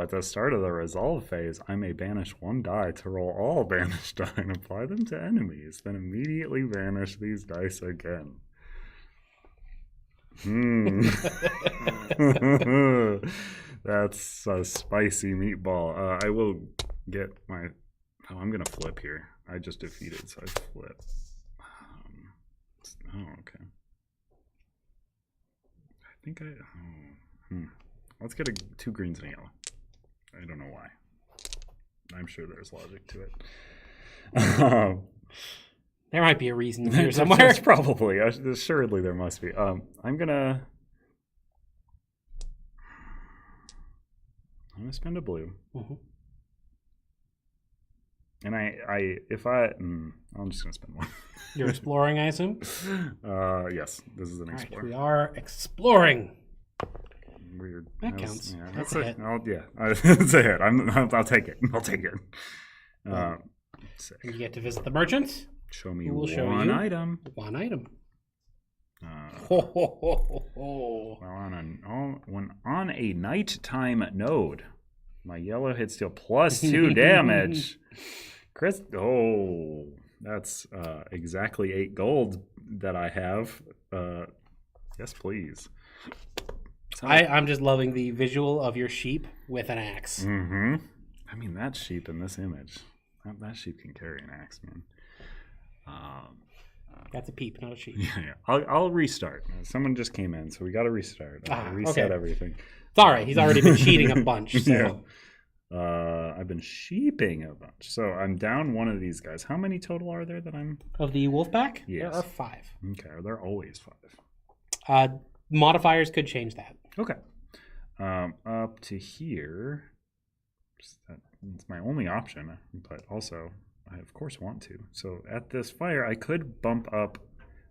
at the start of the resolve phase, I may banish 1 die to roll all banished die and apply them to enemies, then immediately banish these dice again. That's a spicy meatball. I will get my... Oh, I'm going to flip here. I just defeated, so I flip. Okay. I think Let's get 2 greens and a yellow. I don't know why. I'm sure there's logic to it. There might be a reason here somewhere. There's probably. Assuredly there must be. I'm going to spend a blue. Mm-hmm. And I'm just going to spend 1. You're exploring, I assume? Yes, this is an All right, explorer. we are exploring. weird. That counts. Yeah, That's a hit. It's a hit. I'll take it. I'll take it. Sick. You get to visit the merchant. Show me Who will show one you item. One item. Well, when on a nighttime node, my yellow hit steal +2 damage. Chris, that's exactly 8 gold that I have. Yes, please. I'm just loving the visual of your sheep with an axe. Mm-hmm. I mean, that sheep in this image, that sheep can carry an axe, man. That's a peep, not a sheep. Yeah. I'll restart. Someone just came in, so we got to restart. Reset everything. It's all right. He's already been cheating a bunch. So. Yeah. I've been sheeping a bunch. So I'm down one of these guys. How many total are there that I'm... Of the wolf pack? Yes. There are 5. Okay. There are always 5. Modifiers could change that. Okay. Up to here. That's my only option, but also... I, of course, want to. So at this fire, I could bump up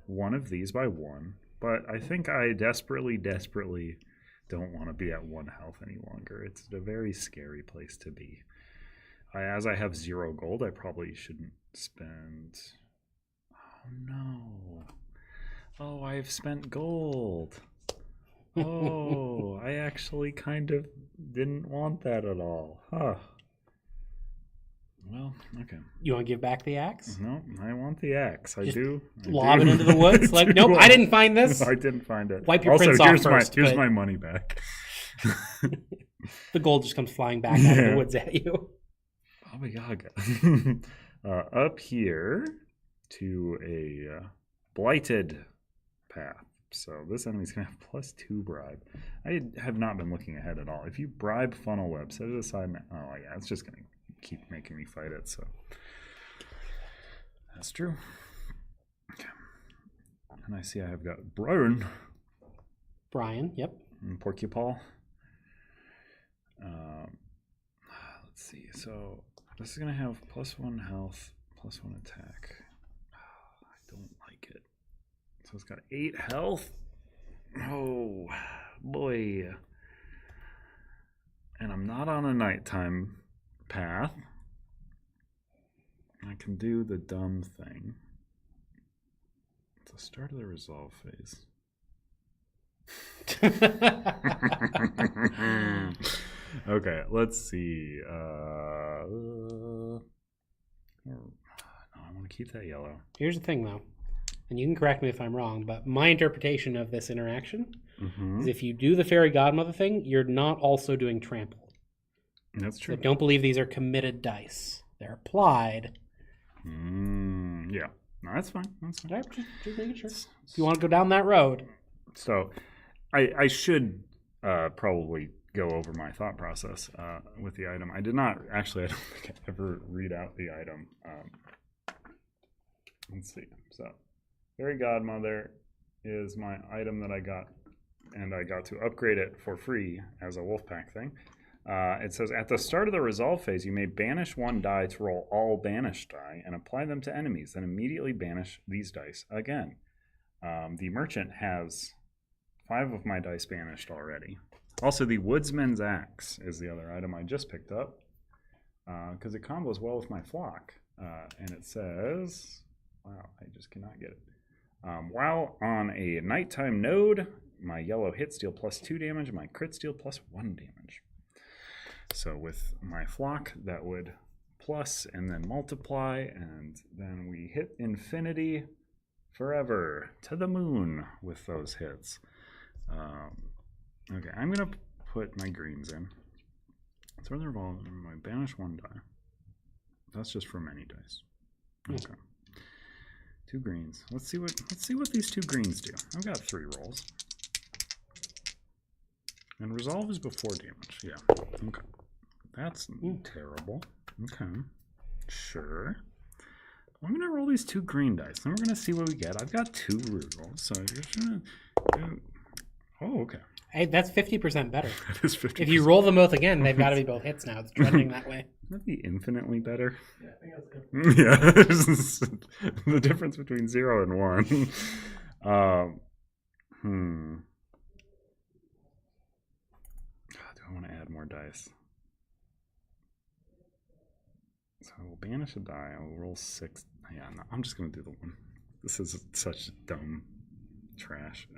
one of these by 1, but I think I desperately don't want to be at 1 health any longer. It's a very scary place to be. As I have 0 gold, I probably shouldn't spend... Oh, no. Oh, I've spent gold. Oh, I actually kind of didn't want that at all. Huh. Well, okay. You want to give back the axe? No, I want the axe. I do. Lob it into the woods? Like, nope, I didn't find this. I didn't find it. Wipe your also, prints off first. Here's my money back. The gold just comes flying back out of the woods at you. Oh my god. Up here to a blighted path. So this enemy's going to have +2 bribe. I have not been looking ahead at all. If you bribe funnel web, set it aside. Oh yeah, it's just going to keep making me fight it, so that's true. Okay. And I see I have got Brian, yep. And Porcupine. Let's see. So this is gonna have +1 health, +1 attack. I don't like it. So it's got 8 health. Oh boy. And I'm not on a nighttime path. I can do the dumb thing. It's the start of the resolve phase. Okay, let's see. No, I want to keep that yellow. Here's the thing, though, and you can correct me if I'm wrong, but my interpretation of this interaction is if you do the fairy godmother thing, you're not also doing trample. That's true. I don't believe these are committed dice. They're applied. Yeah. No, that's fine. That's fine. Right, just making sure. If you want to go down that road. So I should probably go over my thought process with the item. I did not actually, I don't think I ever read out the item. Let's see. So Fairy Godmother is my item that I got, and I got to upgrade it for free as a Wolfpack thing. It says, at the start of the resolve phase, you may banish 1 die to roll all banished die and apply them to enemies, then immediately banish these dice again. The merchant has 5 of my dice banished already. Also, the Woodsman's Axe is the other item I just picked up because it combos well with my flock. And it says, wow, I just cannot get it. While on a nighttime node, my yellow hit steal +2 damage, my crit steal +1 damage. So with my flock, that would plus and then multiply, and then we hit infinity forever to the moon with those hits. Okay, I'm going to put my greens in. Throw the revolver, my banish 1 die. That's just for many dice. Okay. 2 greens. Let's see what these 2 greens do. I've got 3 rolls. And resolve is before damage. Yeah. Okay. That's terrible. Okay. Sure. I'm going to roll these 2 green dice. Then we're going to see what we get. I've got 2 rerolls. So you're just going to... Oh, okay. Hey, that's 50% better. That is 50%. If you roll them both again, they've got to be both hits now. It's trending that way. That'd be infinitely better. Yeah, I think that's good. Yeah. The difference between 0 and 1. I want to add more dice? So I will banish a die. I will roll 6. Yeah, no, I'm just going to do the 1. This is such dumb trash.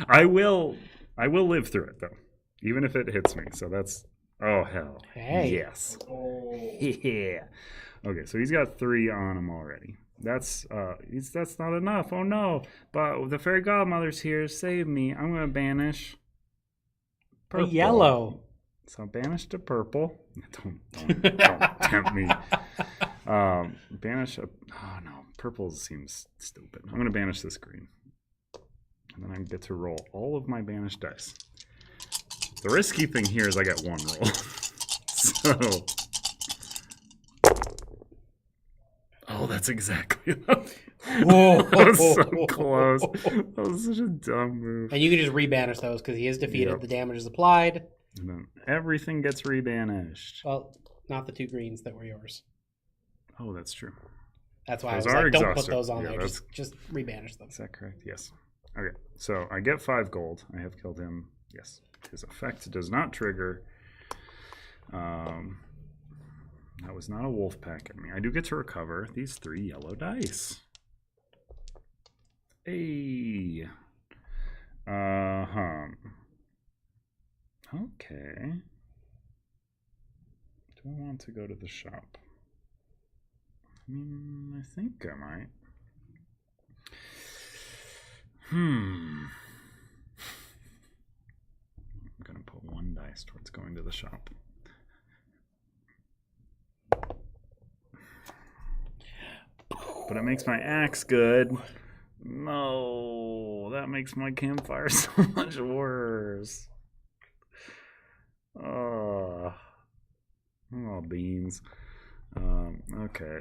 I will live through it, though. Even if it hits me. So that's... Oh, hell. Hey. Yes. Oh. Yeah. Okay, so he's got 3 on him already. That's not enough. Oh, no. But the fairy godmother's here. Save me. I'm going to banish... A purple. yellow. So banish to purple. Don't tempt me. Banish a... Oh, no. Purple seems stupid. I'm going to banish this green. And then I get to roll all of my banished dice. The risky thing here is I get 1 roll. So... Oh, that's exactly enough. Whoa. That was so close. That was such a dumb move. And you can just rebanish those because he is defeated. Yep. The damage is applied. And then everything gets rebanished. Well, not the 2 greens that were yours. Oh, that's true. That's why Those I was are like, don't put exhausted. those on Yeah, there. that's- Just rebanish them. Is that correct? Yes. Okay, so I get 5 gold. I have killed him. Yes. His effect does not trigger. That was not a wolf pack at me. I do get to recover these 3 yellow dice. Hey. Okay. Do I want to go to the shop? I mean, I think I might. I'm gonna put 1 dice towards going to the shop. But it makes my axe good. No, that makes my campfire so much worse. Oh, beans. Okay.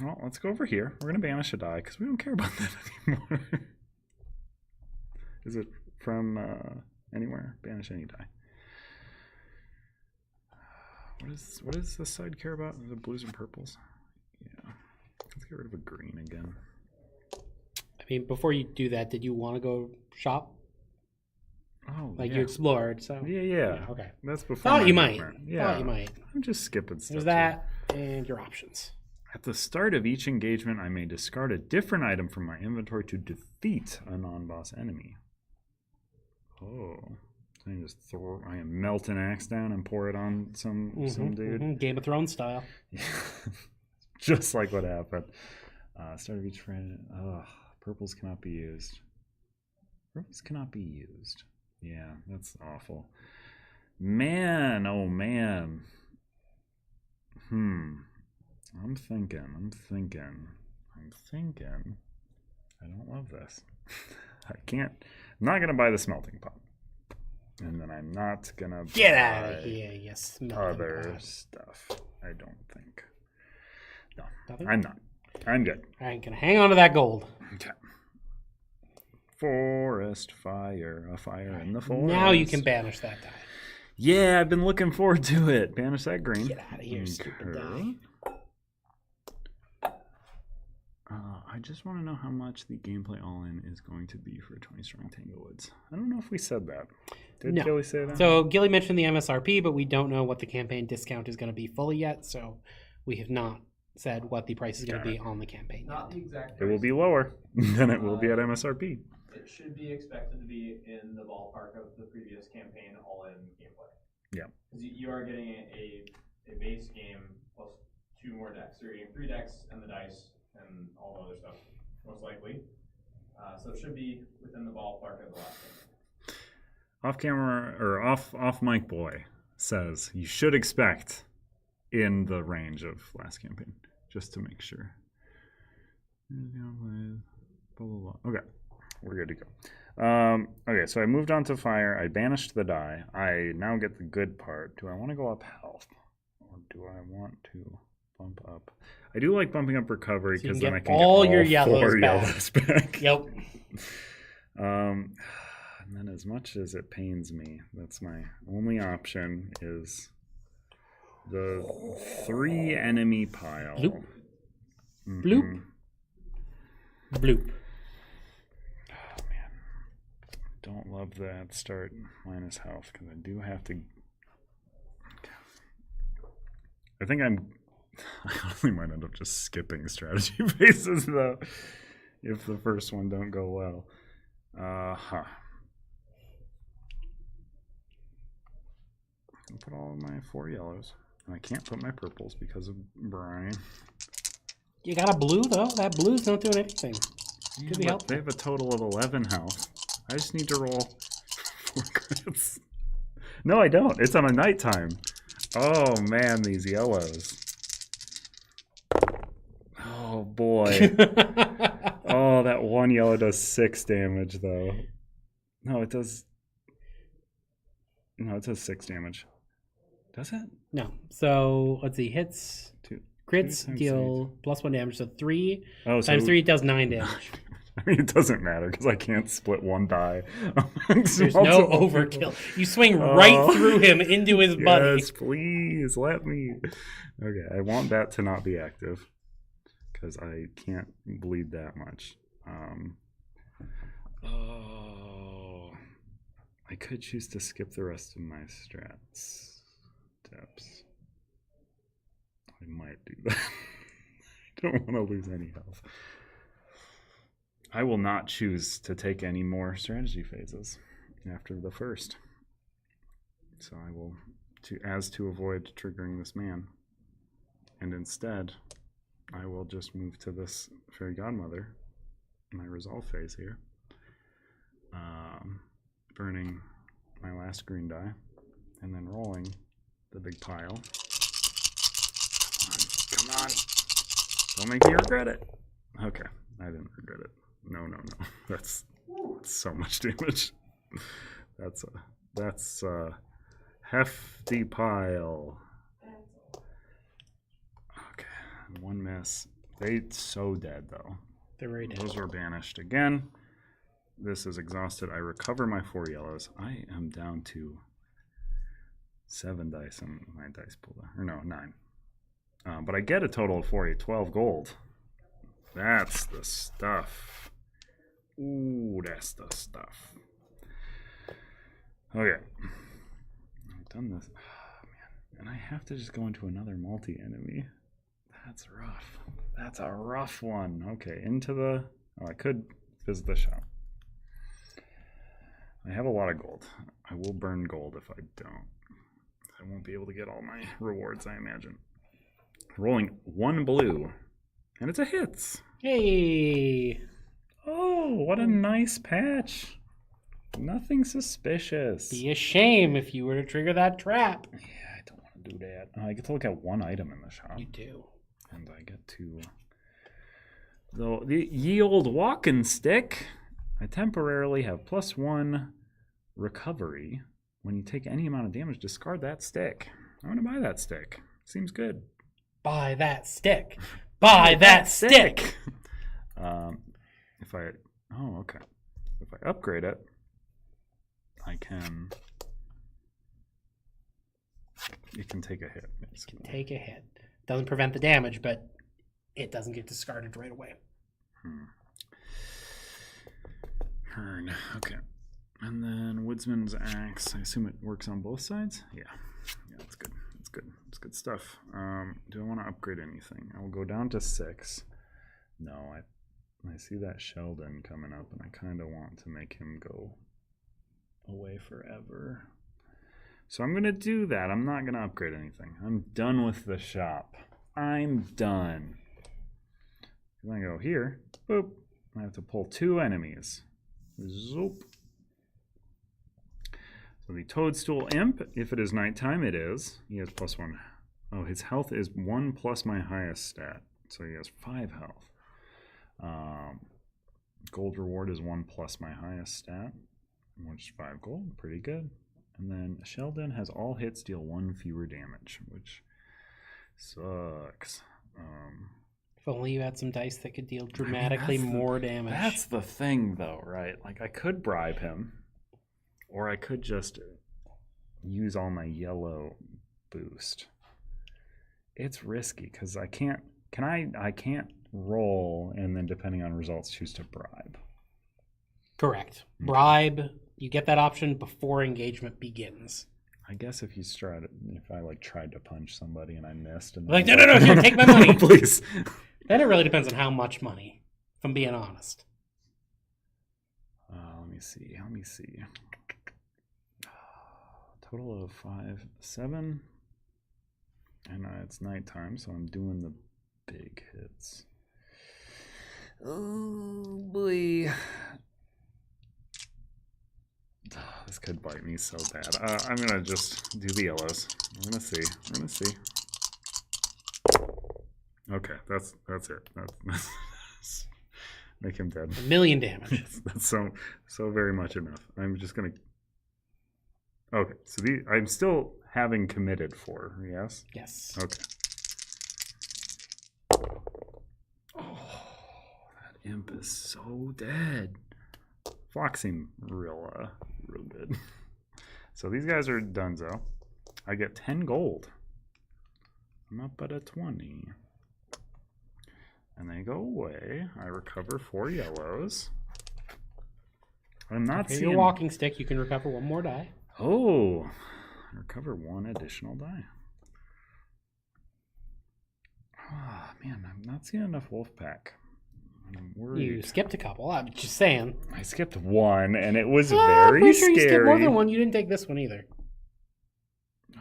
Well, let's go over here. We're gonna banish a die because we don't care about that anymore. Is it from anywhere? Banish any die. What does this side care about? The blues and purples? Yeah. Let's get rid of a green again. I mean, before you do that, did you want to go shop? Oh, Like yeah. you explored, so Yeah. okay. That's before. Thought my you might. nightmare. Yeah. Thought you might. I'm just skipping stuff. There's here. that and your options. At the start of each engagement, I may discard a different item from my inventory to defeat a non-boss enemy. Oh. So I can melt an axe down and pour it on some dude. Game of Thrones style. Just like what happened. Start of each friend. Purples cannot be used. Purples cannot be used. Yeah, that's awful. Man, oh man. I'm thinking. I don't love this. I'm not gonna buy the smelting pot. And then I'm not gonna Get out of buy here, you smelting other pot. stuff. I don't think. No, Nothing? I'm not. I'm good. I ain't gonna hang on to that gold. Okay. Forest fire, a fire in the forest. Now you can banish that die. Yeah, I've been looking forward to it. Banish that green. Get out of here, stupid die. I just want to know how much the gameplay all-in is going to be for 20 Strong Tanglewoods. I don't know if we said that. Did No. Gilly say that? So Gilly mentioned the MSRP, but we don't know what the campaign discount is going to be fully yet. So we have not said what the price is going to be on the campaign. Not the exact It will price. be lower than it will be at MSRP. It should be expected to be in the ballpark of the previous campaign, all in gameplay. Yeah. Because you are getting a base game plus 2 more decks. So you're getting 3 decks and the dice and all the other stuff, most likely. So it should be within the ballpark of the last game. Off camera or off mic boy says you should expect in the range of last campaign, just to make sure. Blah, blah, blah. Okay, we're good to go. Okay, so I moved on to fire. I banished the die. I now get the good part. Do I want to go up health, or do I want to bump up? I do like bumping up recovery So you because can then I get can all get your all yellows 4 back. yellows back. Yep. And then as much as it pains me, that's my only option is the 3 enemy pile. Bloop. Mhm. Bloop. Bloop. Oh man. don't love that start minus health because I do have to. I think I honestly might end up just skipping strategy phases though, if the first one don't go well. I'll put all of my 4 yellows. And I can't put my purples because of Brian. You got a blue though. That blue's not doing anything. Yeah, Could be but helpful. they have a total of 11 health. I just need to roll 4 crits. No, I don't. It's on a nighttime. Oh man, these yellows. Oh boy. Oh, that one yellow does 6 damage though. No, it does. No, it does 6 damage. Does it? No. So let's see. Hits, 2. crits 2 deal +1 damage. So 3 Oh, so times 3 does 9 damage. I mean, it doesn't matter because I can't split one die. amongst There's no multiple people. overkill. You swing right Oh. through him into his buddy. Yes, please let me. Okay, I want that to not be active because I can't bleed that much. Oh, I could choose to skip the rest of my strats steps. I might do that. I don't want to lose any health. I will not choose to take any more strategy phases after the first. So I will, to avoid triggering this man. And instead, I will just move to this Fairy Godmother, my resolve phase here. Burning my last green die, and then rolling the big pile. Come on. Don't make me regret it. Okay, I didn't regret it. No. That's so much damage. That's a hefty pile. Okay, 1 miss. They so dead though. They're very dead. Those were banished again. This is exhausted. I recover my 4 yellows. I am down to 7 dice on my dice pool. Or no, 9. But I get a total of 12 gold. That's the stuff. Ooh, that's the stuff. Okay. I've done this. Oh, man. And I have to just go into another multi-enemy. That's rough. That's a rough one. Okay, into the... Oh, I could visit the shop. I have a lot of gold. I will burn gold if I don't. I won't be able to get all my rewards, I imagine. Rolling 1 blue. And it's a hit. Hey. Oh, what a nice patch. Nothing suspicious. Be a shame if you were to trigger that trap. Yeah, I don't want to do that. I get to look at 1 item in the shop. You do. And I get to... The ye old walking stick. I temporarily have +1 recovery. When you take any amount of damage, discard that stick. I want to buy that stick. Seems good. Buy that stick. Buy that stick. If I... Oh, okay. If I upgrade it, I can... It can take a hit, basically. Take a hit. Doesn't prevent the damage, but it doesn't get discarded right away. Turn. Okay. And then Woodsman's Axe. I assume it works on both sides? Yeah. Yeah, that's good. That's good. It's good stuff. Do I want to upgrade anything? I will go down to 6. No, I see that Sheldon coming up, and I kind of want to make him go away forever. So I'm going to do that. I'm not going to upgrade anything. I'm done with the shop. I'm done. Then I go here. Boop. I have to pull 2 enemies. Zoop. So the Toadstool Imp, if it is nighttime, it is. He has +1. Oh, his health is 1 plus my highest stat. So he has 5 health. Gold reward is 1 plus my highest stat, which is 5 gold. Pretty good. And then Sheldon has all hits deal 1 fewer damage, which sucks. If only you had some dice that could deal dramatically more damage. That's the thing, though, right? Like, I could bribe him, or I could just use all my yellow boost. It's risky because I can't. I can't roll and then, depending on results, choose to bribe. Correct. Bribe You get that option before engagement begins. I guess if I like tried to punch somebody and I missed, and Like, no, here, take my money. please. Then it really depends on how much money, if I'm being honest. Let me see. Total of 5, 7. And it's nighttime, so I'm doing the big hits. Oh boy. This could bite me so bad. I'm gonna just do the yellows. We're gonna see. Okay, that's it. That's make him dead. 1 million damage. That's so very much enough. I'm just gonna. Okay, so I'm still having committed 4. Yes. Yes. Okay. Oh, that imp is so dead. Flock seem real good. So these guys are donezo. I get 10 gold. I'm up at a 20. And they go away. I recover 4 yellows. I'm not For seeing your walking stick, you can recover 1 more die. Oh, recover 1 additional die. Ah, man, I'm not seeing enough wolf pack. I'm worried. You skipped a couple. I'm just saying. I skipped 1, and it was I'm very pretty sure scary. you skipped more than 1. You didn't take this one either.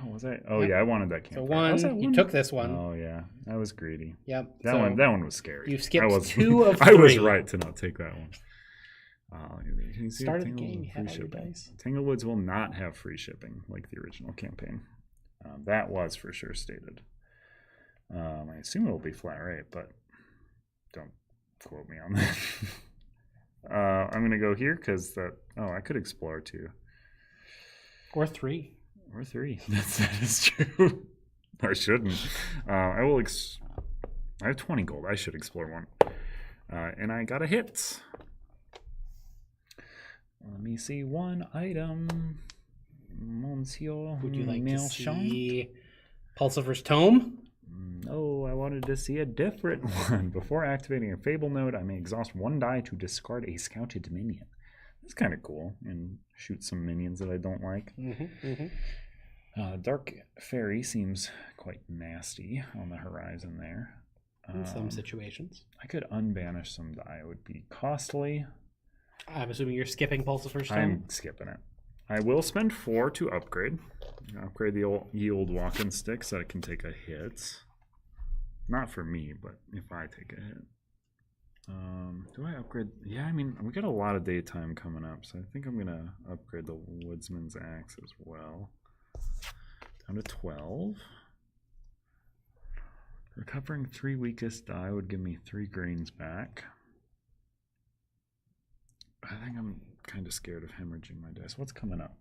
Oh, was I? Oh, Yep. yeah, I wanted that So campfire. you took this one. Oh, yeah, I was greedy. Yep. That one was scary. You skipped I was, 2 of 3. I was right to not take that one. You see Start of the Tanglewoods game, you free had all your shipping. dice. Tanglewoods will not have free shipping like the original campaign. That was for sure stated. I assume it will be flat rate, but don't quote me on that. I'm going to go here because I could explore too. Or 3. Or 3. That is true. I shouldn't. I have 20 gold. I should explore 1. And I got a hit. Let me see 1 item. Monsieur Would you like to Melchant? see Pulsifer's Tome? No, I wanted to see a different one. Before activating a Fable node, I may exhaust 1 die to discard a scouted minion. That's kind of cool. And shoot some minions that I don't like. Dark Fairy seems quite nasty on the horizon there. In some situations. I could unbanish some die. It would be costly. I'm assuming you're skipping Pulsifer's Tome? I'm skipping it. I will spend 4 to upgrade. Upgrade the old yield walking stick so I can take a hit. Not for me, but if I take a hit. Do I upgrade? Yeah, I mean, we got a lot of daytime coming up, so I think I'm going to upgrade the Woodsman's Axe as well. Down to 12. Recovering 3 weakest die would give me 3 greens back. I think I'm kind of scared of hemorrhaging my dice. What's coming up?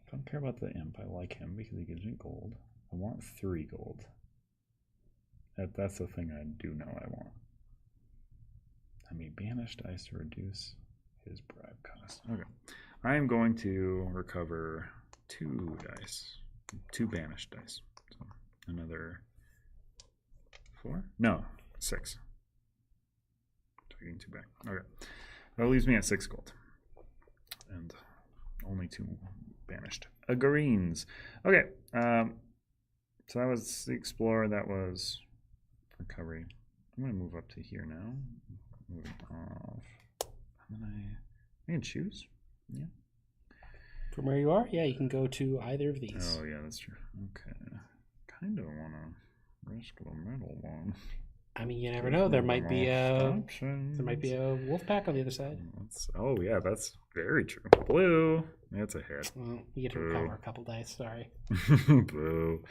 I don't care about the imp. I like him because he gives me gold. I want 3 gold. That's the thing I do know I want. I mean, banished dice to reduce his bribe cost. Okay. I am going to recover 2 dice. 2 banished dice. So another 4? No, 6. Taking 2 back. Okay. That leaves me at 6 gold. And only 2 banished greens. Okay. So that was the Explorer. That was recovery. I'm going to move up to here now. Moving off. I can choose. Yeah. From where you are? Yeah, you can go to either of these. Oh, yeah, that's true. Okay. Kind of want to risk the middle one. I mean, you never know. There might be a wolf pack on the other side. Oh yeah, that's very true. Blue. That's a hit. Well, you get to recover a couple dice. Sorry. Boo.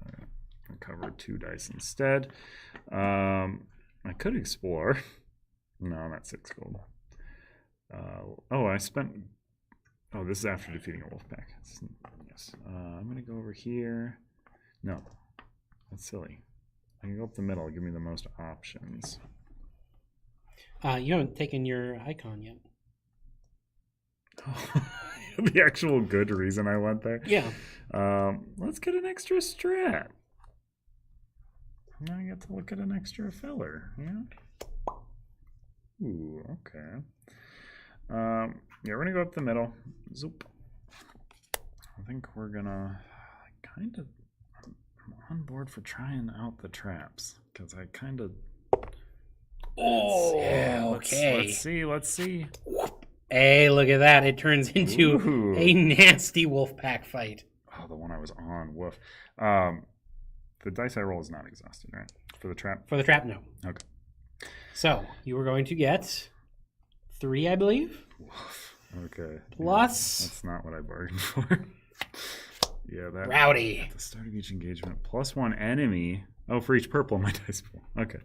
Right. Recover 2 dice instead. I could explore. No, not 6 gold. I spent. Oh, this is after defeating a wolf pack. Yes. I'm gonna go over here. No, that's silly. I can go up the middle, give me the most options. You haven't taken your icon yet. The actual good reason I went there? Yeah. Let's get an extra strat. Now I get to look at an extra feller, yeah? Ooh, okay. Yeah, we're gonna go up the middle. Zoop. I think we're gonna kind of. I'm on board for trying out the traps because I kind of. Oh, Yeah, okay. Let's see. Hey, look at that. It turns into Ooh. a nasty wolf pack fight. Oh, the one I was on. Woof. The dice I roll is not exhausted, right? For the trap? For the trap, no. Okay. So, you were going to get 3, I believe. Woof. Okay. Plus. Yeah, that's not what I bargained for. Yeah, that. Rowdy. At the start of each engagement, +1 enemy. Oh, for each purple in my dice pool. Okay.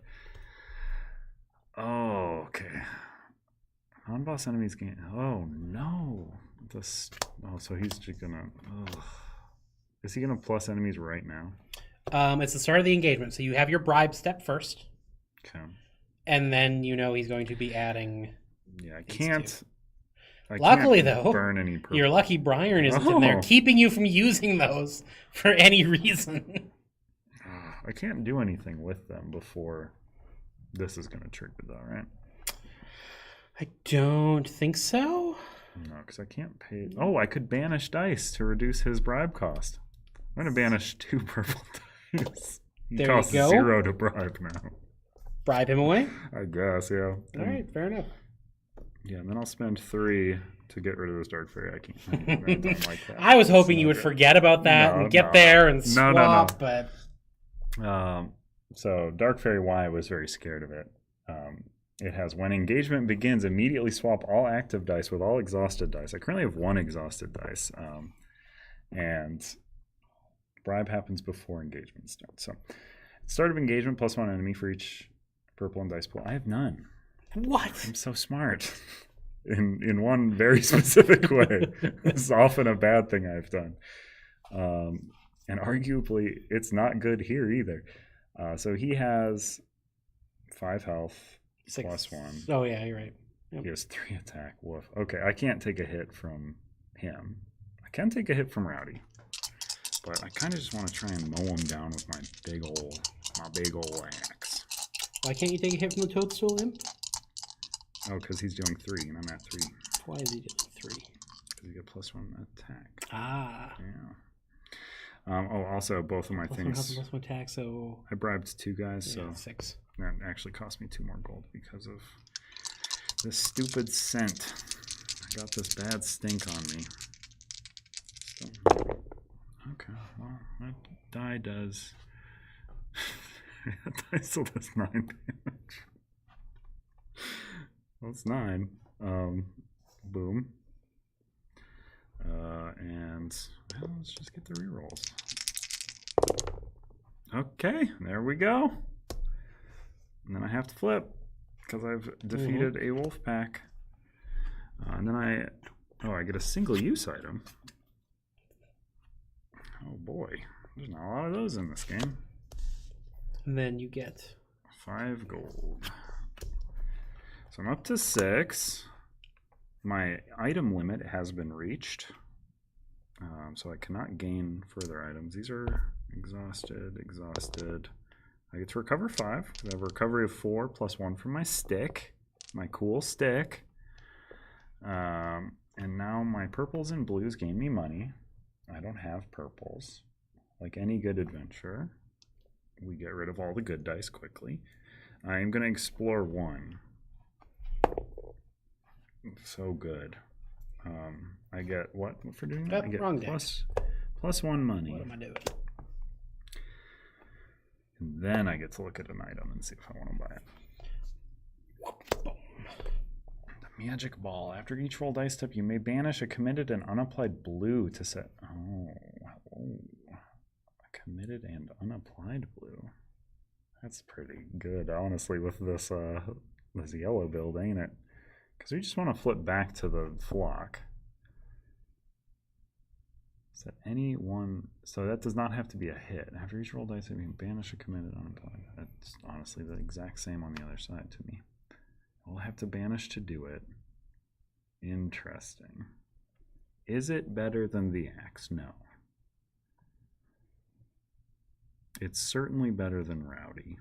Oh, okay. Non-boss enemies gain. Oh no. So he's just gonna. Ugh. Is he gonna plus enemies right now? It's the start of the engagement, so you have your bribe step first, Okay. and then you know he's going to be adding. Yeah, I These can't. I Luckily, can't though, burn any purple. Your lucky Brian isn't in there, Oh. keeping you from using those for any reason. I can't do anything with them before this is gonna trigger, though, right? I don't think so. No, because I can't pay. Oh, I could banish dice to reduce his bribe cost. I'm gonna banish 2 purple dice. He There you costs go. 0 to bribe now. Bribe him away. I guess, yeah. All right, fair enough. Yeah, and then I'll spend 3 to get rid of this dark fairy. I don't like that. I was hoping It's you not would good. forget about that No, and get no. there and No, no, no. swap, but So Dark Fairy Y was very scared of it. It has when engagement begins, immediately swap all active dice with all exhausted dice. I currently have 1 exhausted dice, and bribe happens before engagement starts. So start of engagement, +1 enemy for each purple and dice pool. I have none. what? I'm so smart. In one very specific way. This is often a bad thing I've done. And arguably, it's not good here either. So he has 5 health, 6. +1. Oh yeah, you're right. He has 3 attack. Woof. Okay, I can't take a hit from him. I can take a hit from Rowdy. But I kind of just want to try and mow him down with my big ol' axe. Why can't you take a hit from the toadstool imp? Oh, because he's doing 3 and I'm at 3. Why is he doing 3? Because you get +1 attack. Ah. Yeah. Also, both of my +1 things. health and +1 attack, so I bribed 2 guys, so yeah, 6. that actually cost me 2 more gold because of this stupid scent. I got this bad stink on me. So, okay, well, that die does. That die still does 9 damage. Well, it's 9. Boom. And well, let's just get the rerolls. Okay, there we go. And then I have to flip because I've defeated a wolf pack. And then I get a single use item. Oh boy, there's not a lot of those in this game. And then you get 5 gold. So I'm up to 6. My item limit has been reached. So I cannot gain further items. These are exhausted. I get to recover 5. I have a recovery of 4 +1 from my stick. My cool stick. And now my purples and blues gain me money. I don't have purples. Like any good adventurer, we get rid of all the good dice quickly. I am going to explore 1. So good. I get what for doing that? I get wrong deck. +1 money. What am I doing? And then I get to look at an item and see if I want to buy it. The magic ball. After each roll dice step, you may banish a committed and unapplied blue to set. Oh. A committed and unapplied blue. That's pretty good, honestly, with this yellow build, ain't it? Because we just want to flip back to the flock. Set any one, so that does not have to be a hit. After each roll dice, I mean, banish a committed unapplied. That's honestly the exact same on the other side to me. I'll have to banish to do it. Interesting. Is it better than the axe? No. It's certainly better than Rowdy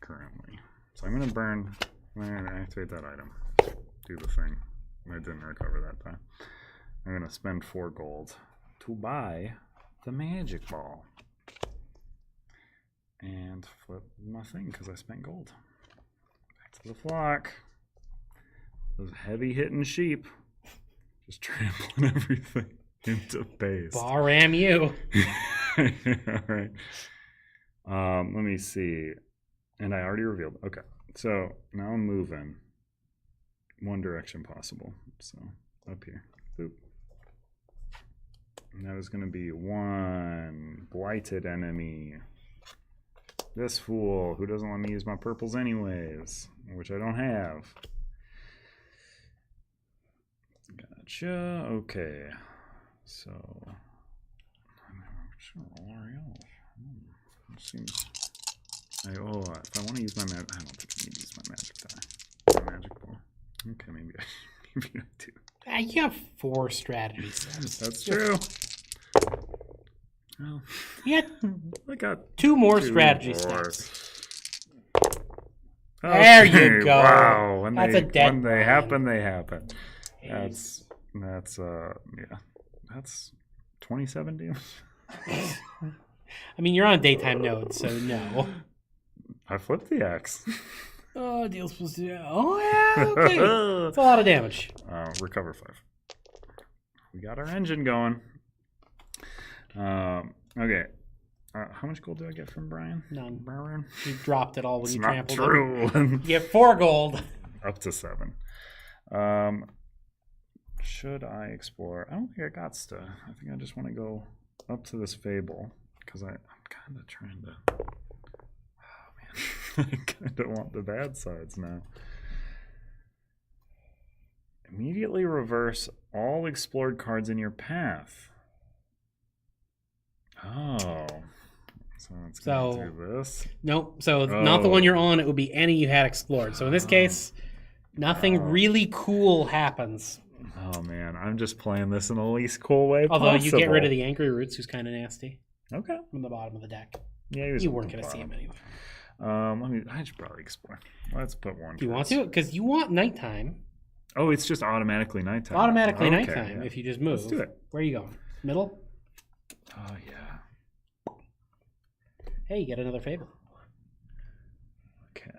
currently. So I'm going to activate that item. Do the thing. I didn't recover that time. I'm going to spend 4 gold to buy the magic ball. And flip my thing because I spent gold. Back to the flock. Those heavy hitting sheep. Just trampling everything into base. Ball ram you. All right. Let me see. And I already revealed. Okay. So now I'm moving one direction possible. So up here. Boop. And that was going to be 1 blighted enemy. This fool who doesn't let me use my purples anyways, which I don't have. Gotcha. Okay. So, seems. If I want to use my magic, I don't think I need to use my magic die. My magic ball. Okay, maybe I do. You have 4 strategies. That's true. Well, You I got 2 more 2 strategy more. steps. There you Okay, go. Wow. When That's they, a dead when they line. happen, they happen. That's yeah. That's 27 deals. I mean, you're on daytime nodes, so no. I flipped the axe. Oh, deal supposed to. Oh, yeah, okay. That's a lot of damage. Recover 5. We got our engine going. Okay. How much gold do I get from Brian? None. Brian? You dropped it all when It's you not trampled true. it. You get 4 gold. Up to 7. Should I explore? I don't think I got to. I think I just want to go up to this fable because I'm kind of trying to. Oh man, I kind of want the bad sides now. Immediately reverse all explored cards in your path. Oh. So it's going to do this. Nope. So it's not the one you're on. It would be any you had explored. So in this case, nothing really cool happens. Oh man, I'm just playing this in the least cool way Although possible. you get rid of the Angry Roots, who's kind of nasty, Okay. from the bottom of the deck. Yeah, he was You at weren't the going to see him bottom. anyway. I should probably explore. Let's put 1. Do you want first. to? Because you want nighttime. Oh, it's just automatically nighttime. Automatically Okay, nighttime yeah. if you just move. Let's do it. Where are you going? Middle? Oh yeah. Hey, you get another fable. Okay.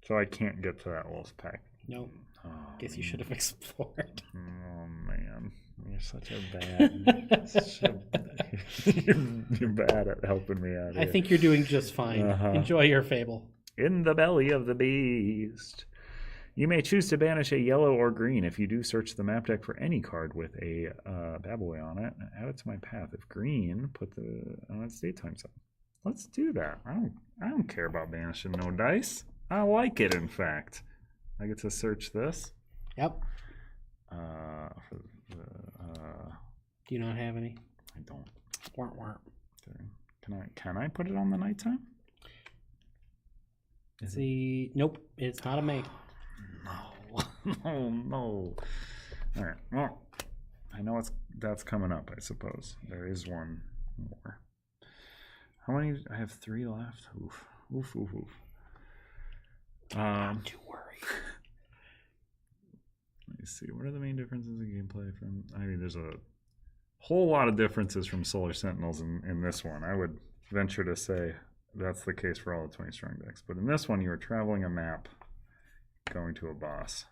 So I can't get to that wolf pack. No. Oh, Guess you should have explored. Oh man, you're such a bad. You're bad at helping me out. I Here. think you're doing just fine. Uh-huh. Enjoy your fable. In the belly of the beast. You may choose to banish a yellow or green. If you do, search the map deck for any card with a bad boy on it. Add it to my path. If green, put the on its daytime side. Let's do that. I don't care about banishing no dice. I like it. In fact, I get to search this. Yep. For the, Do you not have any? I don't. Warp. Can I put it on the nighttime? See, nope, it's not a May. No. All right. Well, I know that's coming up. I suppose there is one more. How many? I have 3 left. Oof. Not to worry. Let me see. What are the main differences in gameplay from? I mean, there's a whole lot of differences from Solar Sentinels in this one. I would venture to say that's the case for all the 20 strong decks. But in this one, you are traveling a map, going to a boss.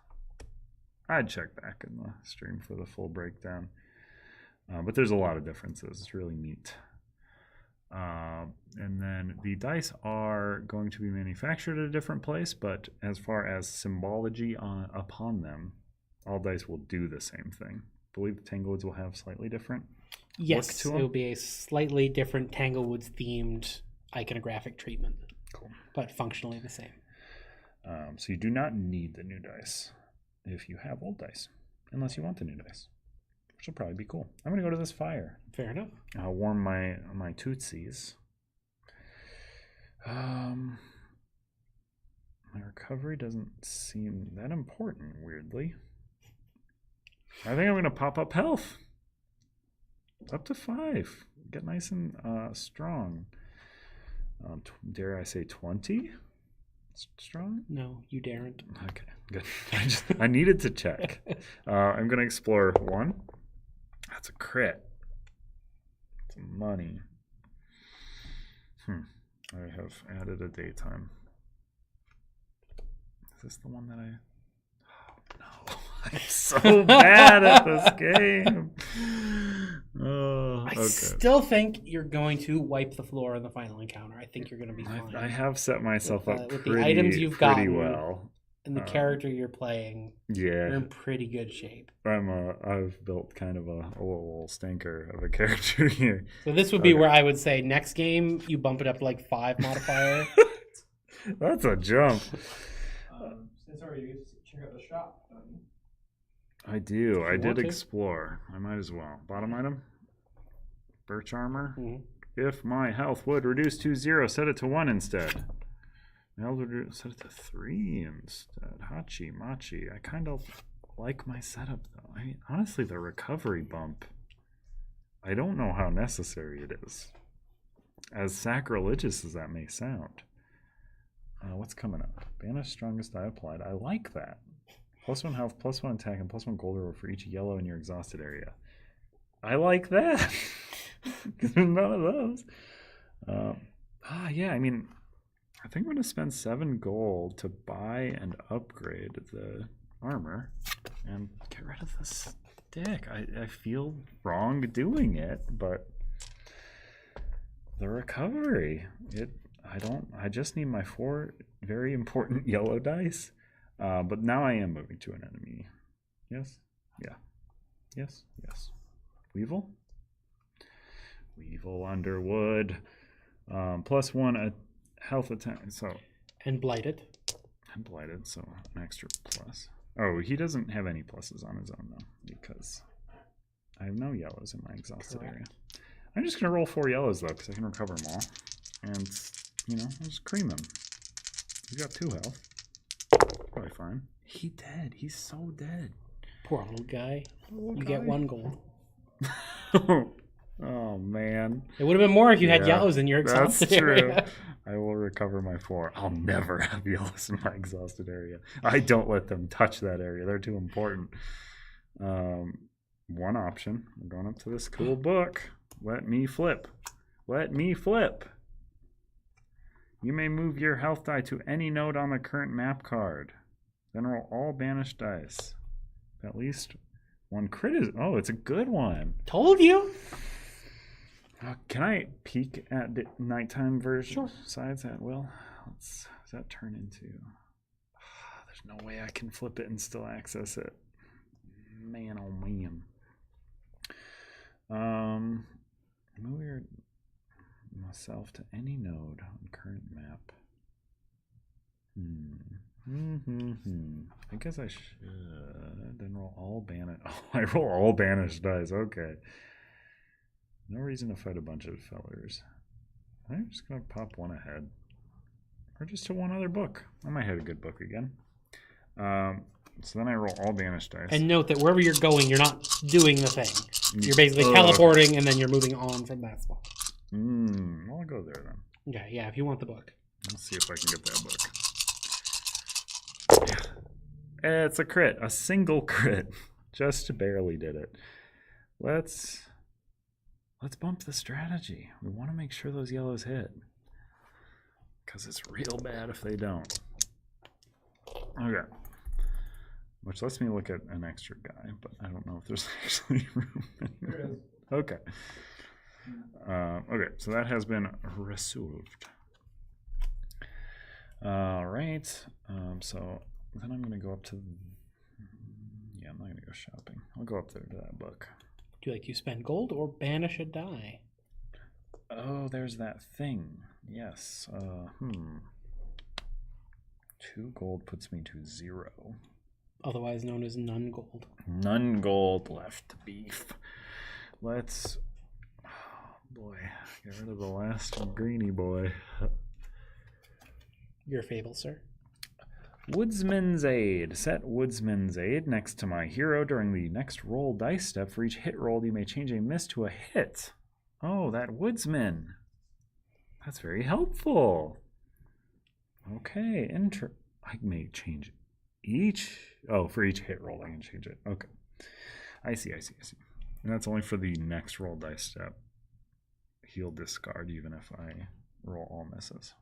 I'd check back in the stream for the full breakdown. But there's a lot of differences. It's really neat. And then the dice are going to be manufactured at a different place, but as far as symbology upon them, all dice will do the same thing. I believe the Tanglewoods will have slightly different Yes, to it 'em? will be a slightly different Tanglewoods themed iconographic treatment. Cool. But functionally the same. So you do not need the new dice if you have old dice, unless you want the new dice, which will probably be cool. I'm going to go to this fire. Fair enough. I'll warm my tootsies. My recovery doesn't seem that important, weirdly. I think I'm going to pop up health. Up to 5. Get nice and strong. Dare I say 20? strong? No, you daren't. Okay, good. I needed to check. I'm going to explore 1. That's a crit. It's money. I have added a daytime. Is this the one that I... Oh, no. I'm so bad at this game. Oh, I okay. still think you're going to wipe the floor in the final encounter. I think you're going to be fine. I have set myself up with pretty, the items you've pretty gotten well. and the character you're playing, Yeah. you're in pretty good shape. I've built kind of a little stinker of a character here. So this would be where I would say next game you bump it up to like 5 modifier. That's a jump. Since already you get to check out the shop, don't you? I do. I did want to. explore. I might as well. Bottom item. Birch armor. Mhm. If my health would reduce to 0, set it to 1 instead. My health would set it to 3 instead. Hachi machi. I kind of like my setup though. I mean, honestly, the recovery bump, I don't know how necessary it is. As sacrilegious as that may sound. What's coming up? Banish strongest die applied. I like that. +1 health, +1 attack, and +1 gold reward for each yellow in your exhausted area. I like that. Because there's none of those. Yeah, I mean, I think I'm going to spend 7 gold to buy and upgrade the armor and get rid of the stick. I feel wrong doing it, but the recovery, I just need my 4 very important yellow dice. But now I am moving to an enemy. Yes? Yeah. Yes? Yes. Weevil? Weevil Underwood. +1 health attack. So And blighted. I'm blighted, so an extra plus. Oh, he doesn't have any pluses on his own though, because I have no yellows in my exhausted area. I'm just gonna roll 4 yellows though, because I can recover them all. And I'll just cream him. He's got 2 health. Probably fine. He dead. He's so dead. Poor little guy. You get 1 gold. Oh man. It would have been more if you had yellows in your exhausted That's true. area. I will recover my 4. I'll never have yellows in my exhausted area. I don't let them touch that area. They're too important. One option. We're going up to this cool book. Let me flip. Let me flip. You may move your health die to any node on the current map card. Then roll all banished dice. At least 1 crit is... Oh, it's a good one. Told you. Can I peek at the nighttime version? Sure. Sides at will? Does that turn into... there's no way I can flip it and still access it. Man, oh man. Move myself to any node on current map. I guess I should. Then roll all banished. Oh, I roll all banished dice. Okay. No reason to fight a bunch of fellers. I'm just gonna pop 1 ahead, or just to 1 other book. I might have a good book again. So then I roll all banished dice. And note that wherever you're going, you're not doing the thing. You're basically teleporting, and then you're moving on from that spot. I'll go there then. Okay, yeah, if you want the book. Let's see if I can get that book. Yeah. It's a crit. A single crit. Just barely did it. Let's bump the strategy. We want to make sure those yellows hit. Because it's real bad if they don't. Okay. Which lets me look at an extra guy, but I don't know if there's actually room anywhere. There is. Okay. Okay, so that has been resolved. All right. So then I'm going to go up to... Yeah, I'm not going to go shopping. I'll go up there to that book. Do you like you spend gold or banish a die? Oh, there's that thing. Yes. 2 gold puts me to 0. Otherwise known as none gold. None gold left beef. Let's... Oh, boy. Get rid of the last greeny boy. Your fable, sir. Woodsman's Aid. Set Woodsman's Aid next to my hero during the next roll dice step. For each hit roll, you may change a miss to a hit. Oh, that Woodsman. That's very helpful. Okay, I may change each. Oh, for each hit roll, I can change it. Okay. I see. And that's only for the next roll dice step. He'll discard even if I roll all misses.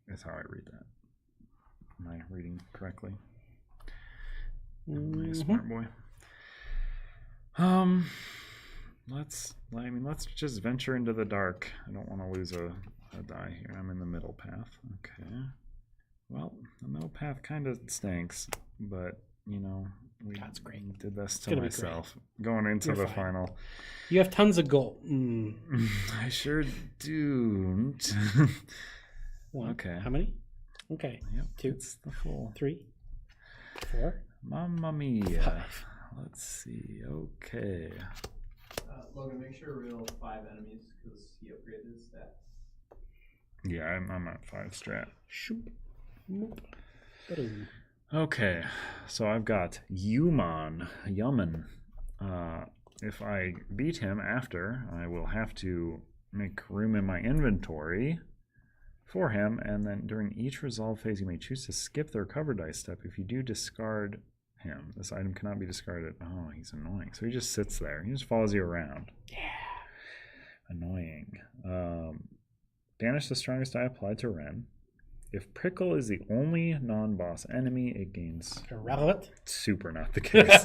That's how I read that. Am I reading correctly? Am I a smart boy? Let's just venture into the dark. I don't want to lose a die here. I'm in the middle path. Okay. Well, the middle path kind of stinks, but we That's great. did this to gonna be myself. Going into You're the fine. final. You have tons of gold. I sure do. One. Okay. How many? Okay. Yep. 2, It's the full. 3, 4. Mamma mia. 5. Let's see. Okay. Logan, make sure to reveal 5 enemies because he upgraded his stats. Yeah, I'm at 5 strat. Shoop. Moop. Boom. Okay, so I've got Yuman. If I beat him after, I will have to make room in my inventory for him, and then during each resolve phase, you may choose to skip the recover dice step. If you do, discard him. This item cannot be discarded. Oh, he's annoying. So he just sits there. He just follows you around. Yeah. Annoying. Banish the strongest die applied to Ren. If Prickle is the only non-boss enemy, it gains... Irrelevant. Super not the case.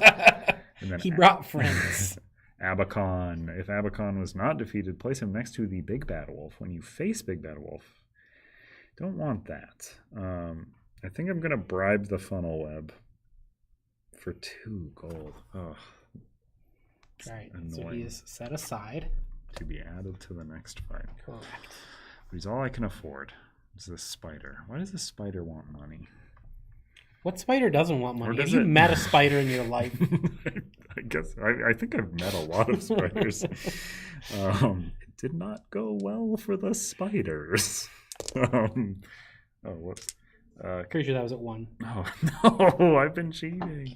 And then He brought friends. Abacon. If Abacon was not defeated, place him next to the Big Bad Wolf. When you face Big Bad Wolf, don't want that. I think I'm going to bribe the funnel web for 2 gold. Oh, Right. annoying. So he is set aside. To be added to the next fight. Correct. But he's all I can afford. Is this spider. Why does this spider want money? What spider doesn't want money? Have does you it- met a spider in your life? I guess I think I've met a lot of spiders. It did not go well for the spiders. What? Pretty sure that was at 1. Oh no! I've been cheating.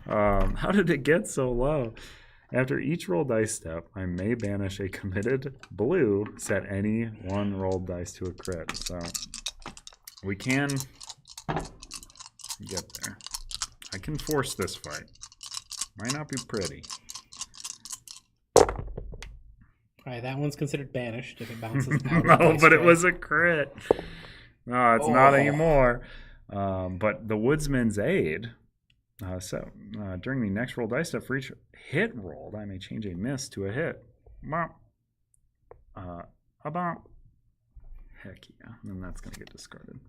How did it get so low? After each roll dice step, I may banish a committed blue, set any 1 rolled dice to a crit. So we can get there. I can force this fight. Might not be pretty. Alright, that one's considered banished if it bounces out. of No, the dice but it tray. was a crit. No, it's not Oh. anymore. But the Woodsman's Aid. During the next roll dice step, for each hit rolled, I may change a miss to a hit. Bomp. A bump. Heck yeah. And that's going to get discarded.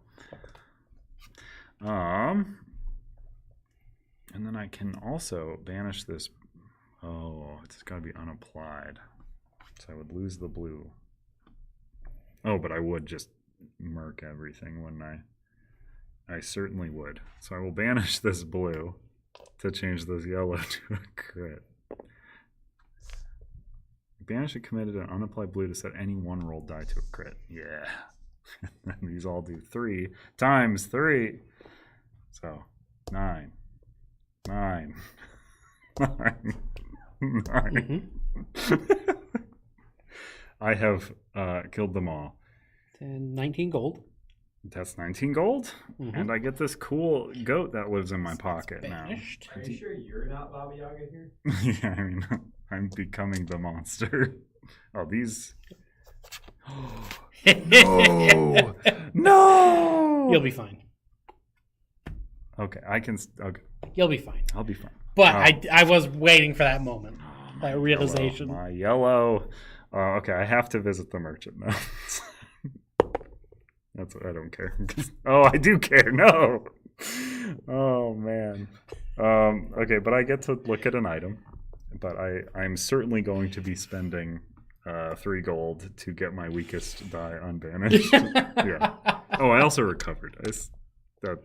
And then I can also banish this. Oh, it's got to be unapplied. So I would lose the blue. Oh, but I would just murk everything, wouldn't I? I certainly would. So I will banish this blue to change this yellow to a crit. Banish a committed and unapplied blue to set any 1 rolled die to a crit. Yeah. And these all do 3 times 3. So 9. 9. 9. 9. I have killed them all. 19 gold. That's 19 gold, Mhm. and I get this cool goat that lives in my pocket now. Banished. Are you sure you're not Baba Yaga here? Yeah, I mean, I'm becoming the monster. Oh, these. No! No! You'll be fine. Okay, I can. Okay, You'll be fine. I'll be fine. But Oh. I was waiting for that moment. My That realization. Yellow, my yellow. Okay, I have to visit the merchant now. That's I don't care. Oh, I do care. No. Oh man. Okay, but I get to look at an item. But I'm certainly going to be spending 3 gold to get my weakest die unbanished. Yeah. Oh, I also recovered. That's a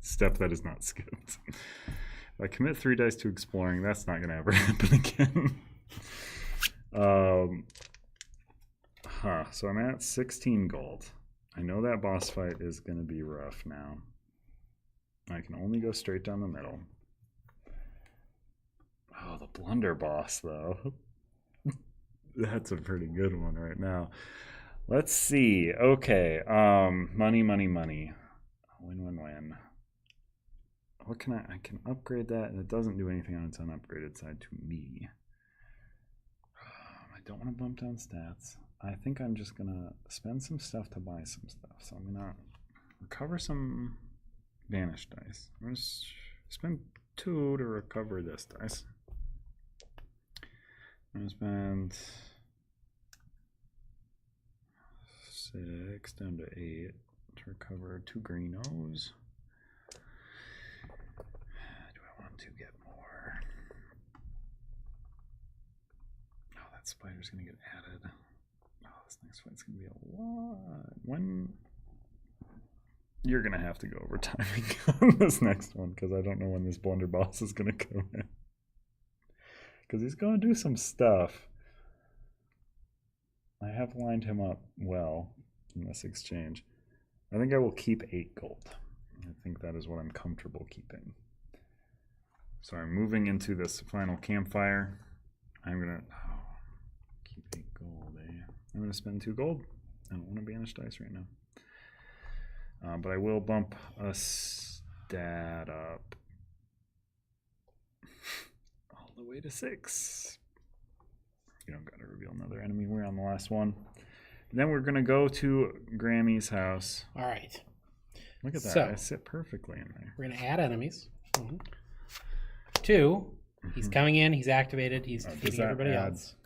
step that is not skipped. If I commit 3 dice to exploring, that's not going to ever happen again. So I'm at 16 gold. I know that boss fight is going to be rough now. I can only go straight down the middle. Oh, the blunder boss, though. That's a pretty good one right now. Let's see. Okay. Money. Win. What can I can upgrade that, and it doesn't do anything on its unupgraded side to me. I don't want to bump down stats. I think I'm just gonna spend some stuff to buy some stuff. So I'm gonna recover some banished dice. I'm gonna spend 2 to recover this dice. I'm gonna spend 6 down to 8 to recover 2 greenos. Do I want to get more? Oh, that spider's gonna get added. Oh, this next fight's gonna be a lot. When you're gonna have to go over timing on this next one, because I don't know when this blunderboss is gonna go in. Because he's gonna do some stuff. I have lined him up well in this exchange. I think I will keep 8 gold. I think that is what I'm comfortable keeping. So I'm moving into this final campfire. I'm gonna keep 8 gold, eh? I'm gonna spend 2 gold. I don't want to banish dice right now. But I will bump a stat up all the way to 6. You don't gotta reveal another enemy. We're on the last one. And then we're gonna go to Grammy's house. All right. Look at that. So, I sit perfectly in there. We're going to add enemies. 2, he's coming in, he's activated, he's defeating everybody else.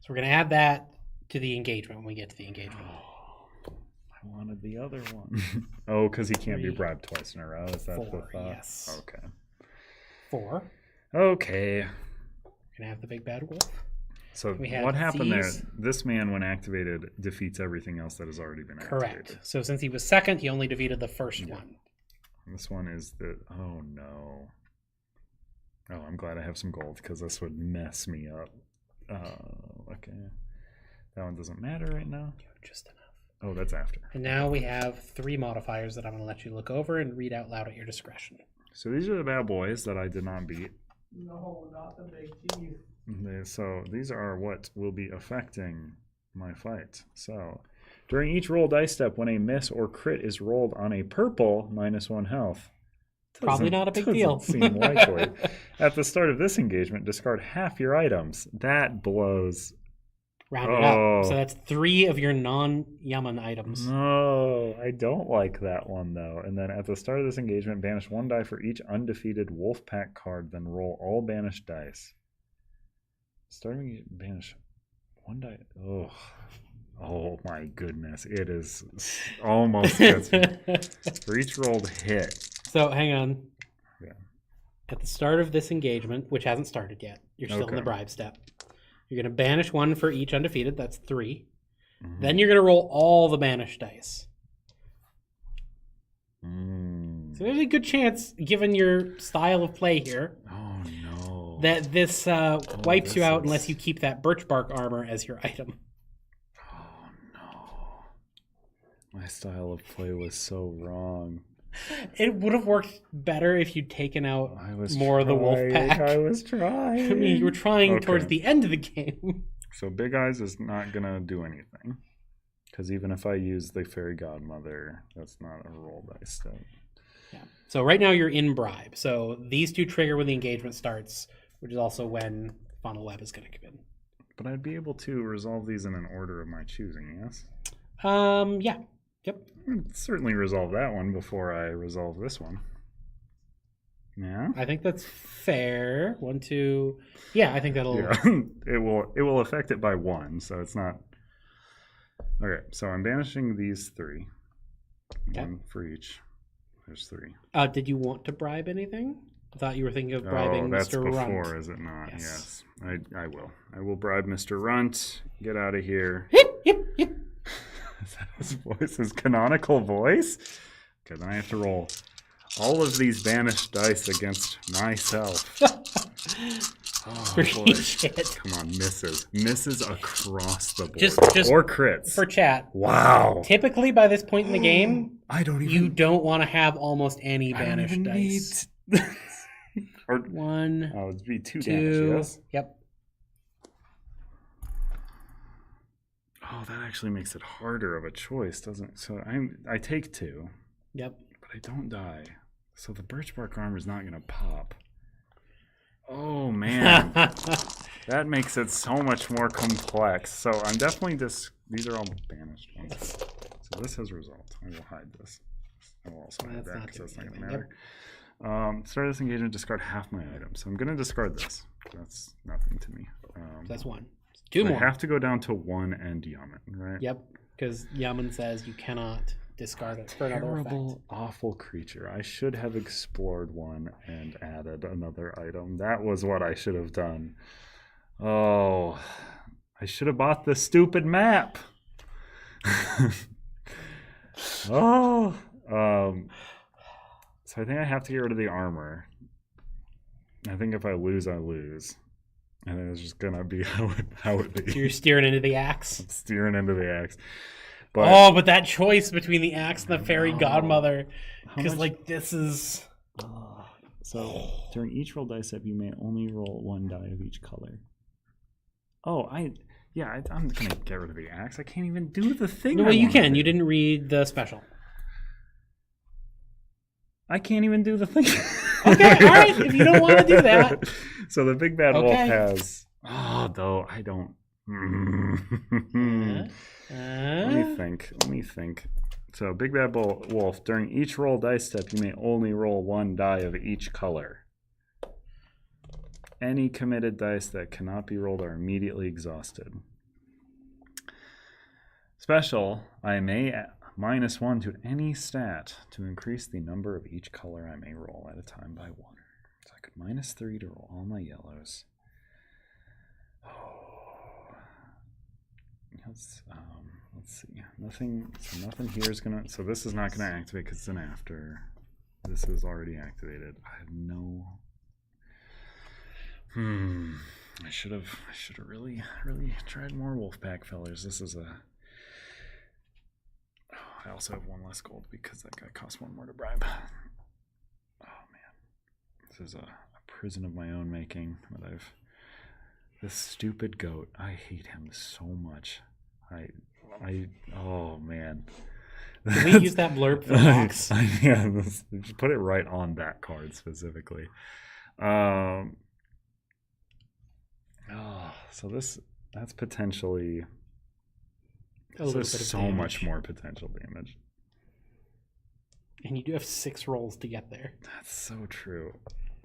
So we're going to add that to the engagement when we get to the engagement. I wanted the other one. Oh, because he can't be 3, bribed twice in a row. Is that 4, the thought? yes. Okay. 4. Okay. We're going to have the big bad wolf. So We have what happened there? these. This man, when activated, defeats everything else that has already been activated. Correct. So since he was second, he only defeated the first one. This one is the... Oh, no. Oh, I'm glad I have some gold, because this would mess me up. Okay. That one doesn't matter right now. Just enough. Oh, that's after. And now we have 3 modifiers that I'm going to let you look over and read out loud at your discretion. So these are the bad boys that I did not beat. No, not the big teeth. So these are what will be affecting my fight. So during each roll dice step, when a miss or crit is rolled on a purple, -1 health. Probably not a big deal. Doesn't seem likely. At the start of this engagement, discard half your items. That blows. Round it up. So that's 3 of your non-Yaman items. No, I don't like that one though. And then at the start of this engagement, banish 1 die for each undefeated wolf pack card, then roll all banished dice. Starting banish 1 die. Oh my goodness. It is almost gets me. For each rolled hit. So hang on. Yeah. At the start of this engagement, which hasn't started yet, you're still in the Okay. bribe step. You're going to banish 1 for each undefeated. That's 3. Then you're going to roll all the banished dice. So there's a good chance, given your style of play here, Oh no. that this wipes this you out is- unless you keep that birch bark armor as your item. Oh no. My style of play was so wrong. It would have worked better if you'd taken out I was more of the wolf trying, pack. I was trying. I mean, you were trying Okay. towards the end of the game. So Big Eyes is not gonna do anything. Because even if I use the Fairy Godmother, that's not a roll dice step. Yeah. So right now you're in bribe. So these 2 trigger when the engagement starts, which is also when Funnel Web is going to come in. But I'd be able to resolve these in an order of my choosing, yes? Yeah. Yep. I'd certainly resolve that one before I resolve this one. Yeah? I think that's fair. 1, 2. Yeah, I think that'll. Yeah. it will affect it by 1, so it's not. Okay, so I'm banishing these 3. Okay. 1 for each. There's 3. Did you want to bribe anything? I thought you were thinking of bribing Oh, that's Mr. before, Runt. is it not? Yes. Yes. I will. I will bribe Mr. Runt. Get out of here. Yep. Is that his voice? His canonical voice? Okay, then I have to roll all of these banished dice against myself. Oh, boy. Each hit. Come on, misses. Misses across the board. Just or crits. For chat. Wow. Typically, by this point in the game, I don't even... you don't want to have almost any I don't banished even dice. need... or, 1, oh, it'd be 2 2. damage, yes? Yep. Oh, Oh, that actually makes it harder of a choice, doesn't it? So I take 2. Yep. But I don't die. So the birch bark armor is not going to pop. Oh, man. That makes it so much more complex. So I'm definitely these are all banished ones. So this has result. I will hide this. I will also hide that because that's not going to matter. Start this engagement, discard half my items. So I'm going to discard this. That's nothing to me. That's 1. 2 more. I have to go down to 1 and Yaman, right? Yep, because Yaman says you cannot discard it for another effect. Terrible, awful creature. I should have explored 1 and added another item. That was what I should have done. Oh, I should have bought the stupid map. So I think I have to get rid of the armor. I think if I lose, I lose. And then it's just gonna be how it be. So you're steering into the axe. Steering into the axe. But, but that choice between the axe and the fairy godmother, because like this is. So during each roll dice step, you may only roll 1 die of each color. Oh, I'm gonna get rid of the axe. I can't even do the thing. No, well, you can. You didn't read the special. I can't even do the thing. Okay, all right. If you don't want to do that. So the big bad wolf has. Though I don't. Let me think. So big bad wolf. During each roll dice step, you may only roll 1 die of each color. Any committed dice that cannot be rolled are immediately exhausted. Special, I may -1 to any stat to increase the number of each color I may roll at a time by 1. So I could -3 to roll all my yellows. Let's see. Nothing here is gonna. So this is not gonna activate because it's an after. This is already activated. I have no. I should have really tried more Wolfpack fellers. This is a. I also have 1 less gold because that guy costs 1 more to bribe. Oh man, this is a prison of my own making. But this stupid goat. I hate him so much. Oh man. Can we use that blurb for the box? Yeah, just put it right on that card specifically. So that's potentially. There's so much more potential damage. And you do have 6 rolls to get there. That's so true.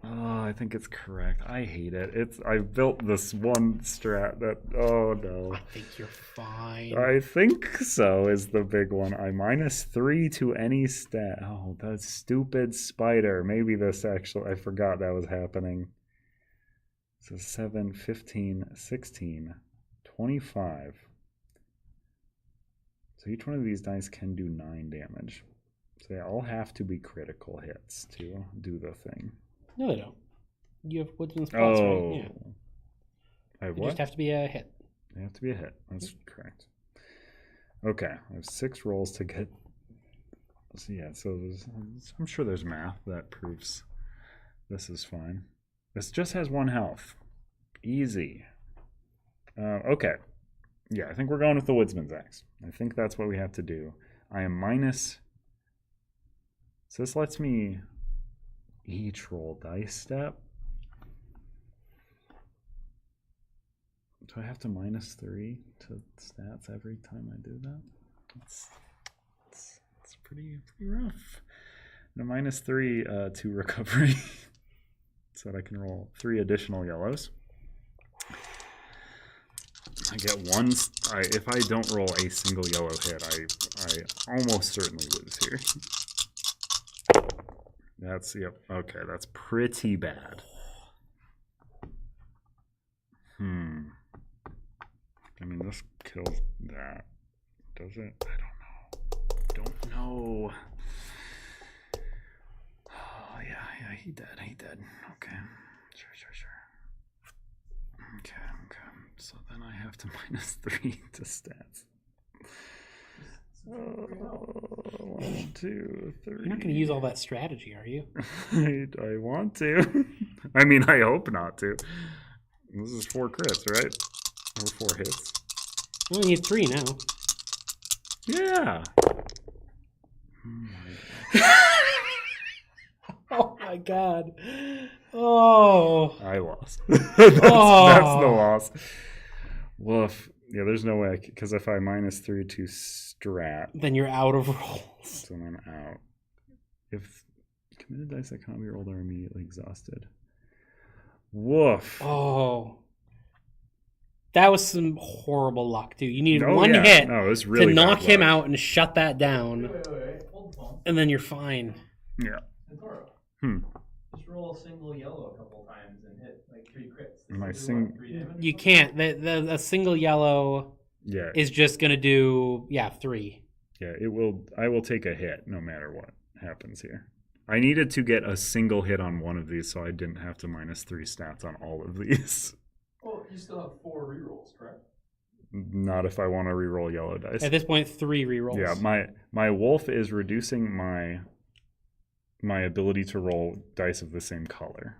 Oh, I think it's correct. I hate it. I built this one strat that. Oh no. I think you're fine. I think so is the big one. I -3 to any stat. Oh, that stupid spider. Maybe this actually. I forgot that was happening. So 7, 15, 16, 25. So each one of these dice can do 9 damage. So they all have to be critical hits to do the thing. No, they don't. You have woods and spots, right? Yeah. I have They what? just have to be a hit. They have to be a hit. That's correct. Okay, I have 6 rolls to get. So yeah, I'm sure there's math that proves this is fine. This just has 1 health. Easy. Okay. Yeah, I think we're going with the Woodsman's Axe. I think that's what we have to do. I am -. So this lets me each roll dice step. Do I have to -3 to stats every time I do that? It's pretty rough. And a -3 to recovery, so that I can roll 3 additional yellows. I get 1. If I don't roll a single yellow hit, I almost certainly lose here. Yep. Okay, that's pretty bad. I mean, this kills that. Does it? I don't know. Oh, yeah, he dead. Okay. Sure. Okay. So then I have to -3 to stats. 1, 2, 3. You're not going to use all that strategy, are you? I want to. I mean, I hope not to. This is 4 crits, right? Or 4 hits. We only need 3 now. Yeah. Oh my god. Oh. I lost. That's the loss. Woof. Yeah, there's no way because if I -3 to strat, Then you're out of rolls. so I'm out. If committed dice that cannot be rolled are immediately exhausted. Woof. Oh. That was some horrible luck, dude. You needed Oh, one yeah. hit No, it was really to knock bad him luck. out and shut that down, Wait. Hold the phone. and then you're fine. Yeah. Santoro, Hmm. just roll a single yellow a couple times and hit like 3 crits. Does My it do, sing- 3 damage? You can't. A single yellow Yeah. is just gonna do 3. Yeah, it will. I will take a hit no matter what happens here. I needed to get a single hit on one of these, so I didn't have to -3 stats on all of these. Well, you still have 4 rerolls, correct? Not if I want to reroll yellow dice. At this point, 3 rerolls. Yeah, my wolf is reducing my ability to roll dice of the same color,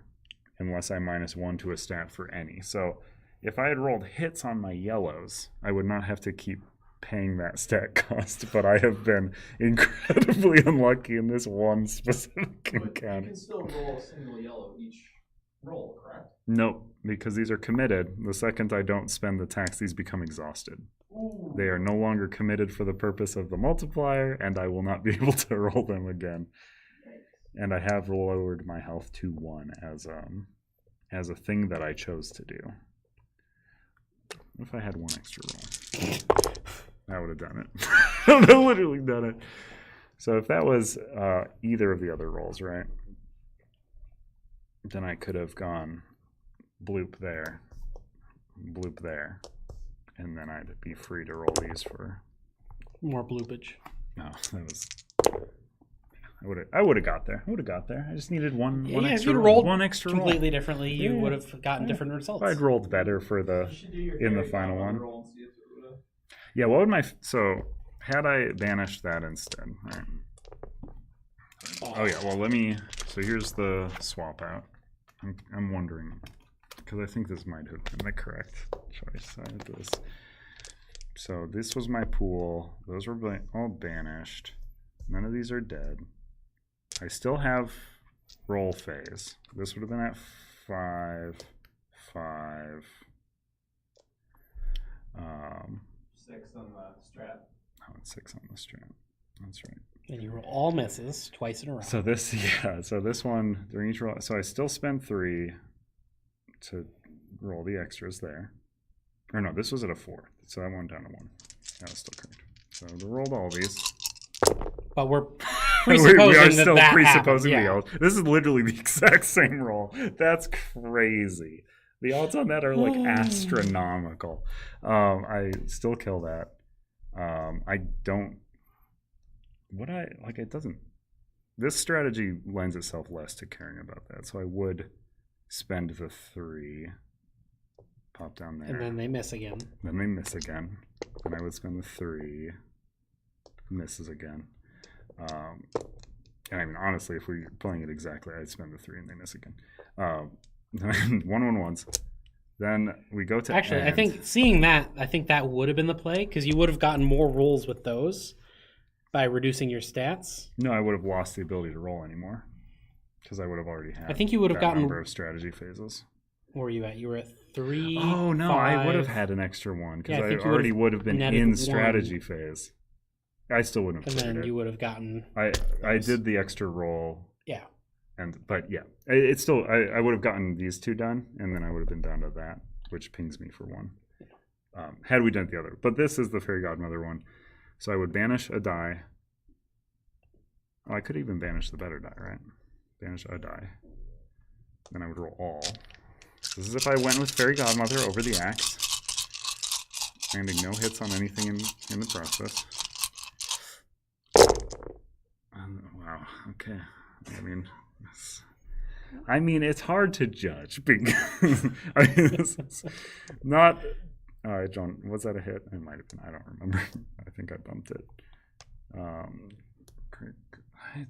unless I -1 to a stat for any. So if I had rolled hits on my yellows, I would not have to keep paying that stat cost, but I have been incredibly unlucky in this one specific But you encounter. can still roll a single yellow each roll, correct? Nope, because these are committed. The second I don't spend the tax, these become exhausted. Ooh. They are no longer committed for the purpose of the multiplier, and I will not be able to roll them again. And I have lowered my health to 1 as a thing that I chose to do. What if I had 1 extra roll? I would have done it. I would have literally done it. So if that was either of the other rolls, right? Then I could have gone bloop there, and then I'd be free to roll these for. More bloopage. No, that was. I would have got there. I just needed one If extra you'd roll. rolled One extra roll. completely differently, you Yeah. would have gotten different results. If I'd rolled better for the You should do your in the fairy final godmother one. roll and see if it would've- Yeah, what would my so had I banished that instead? Right. Oh yeah, well let me. So here's the swap out. I'm wondering because I think this might have been the correct choice. I had this. So this was my pool. Those were all banished. None of these are dead. I still have roll phase. This would have been at 5, 5. 6 on the strat. Oh, it's 6 on the strat. That's right. And you roll all misses twice in a row. So this, so this one during each roll. So I still spend 3 to roll the extras there. Or no, this was at a 4, so that went down to 1. That was still correct. So to roll all these. But we're we presupposing are that still that presupposing happened. the odds. This is literally the exact same roll. That's crazy. The odds on that are like astronomical. I still kill that. I don't. It doesn't. This strategy lends itself less to caring about that. So I would spend the 3. Pop down there. And then they miss again. Then they miss again. And I would spend the 3. Misses again. And I mean, honestly, if we're playing it exactly, I'd spend the 3 and they miss again. 1/1s. Then we go to Actually, I end. think seeing that, I think that would have been the play because you would have gotten more rolls with those by reducing your stats. No, I would have lost the ability to roll anymore because I would have already had. I think you would have that gotten. number of strategy phases. Where were you at? You were at 3. Oh no, 5. I would have had an extra 1 because Yeah, I I think you already would've would have been netted in 1. strategy phase. I still wouldn't have And played then it. you would have gotten. I did the extra roll. Yeah. But yeah, it's still I would have gotten these 2 done, and then I would have been down to that, which pings me for 1. Had we done the other, but this is the fairy godmother one, so I would banish a die. Oh, I could even banish the better die, right? Banish a die. Then I would roll all. This is if I went with fairy godmother over the axe, landing no hits on anything in the process. Wow. Okay. I mean, it's hard to judge because this is not. All right, John. Was that a hit? It might have been. I don't remember. I think I bumped it. I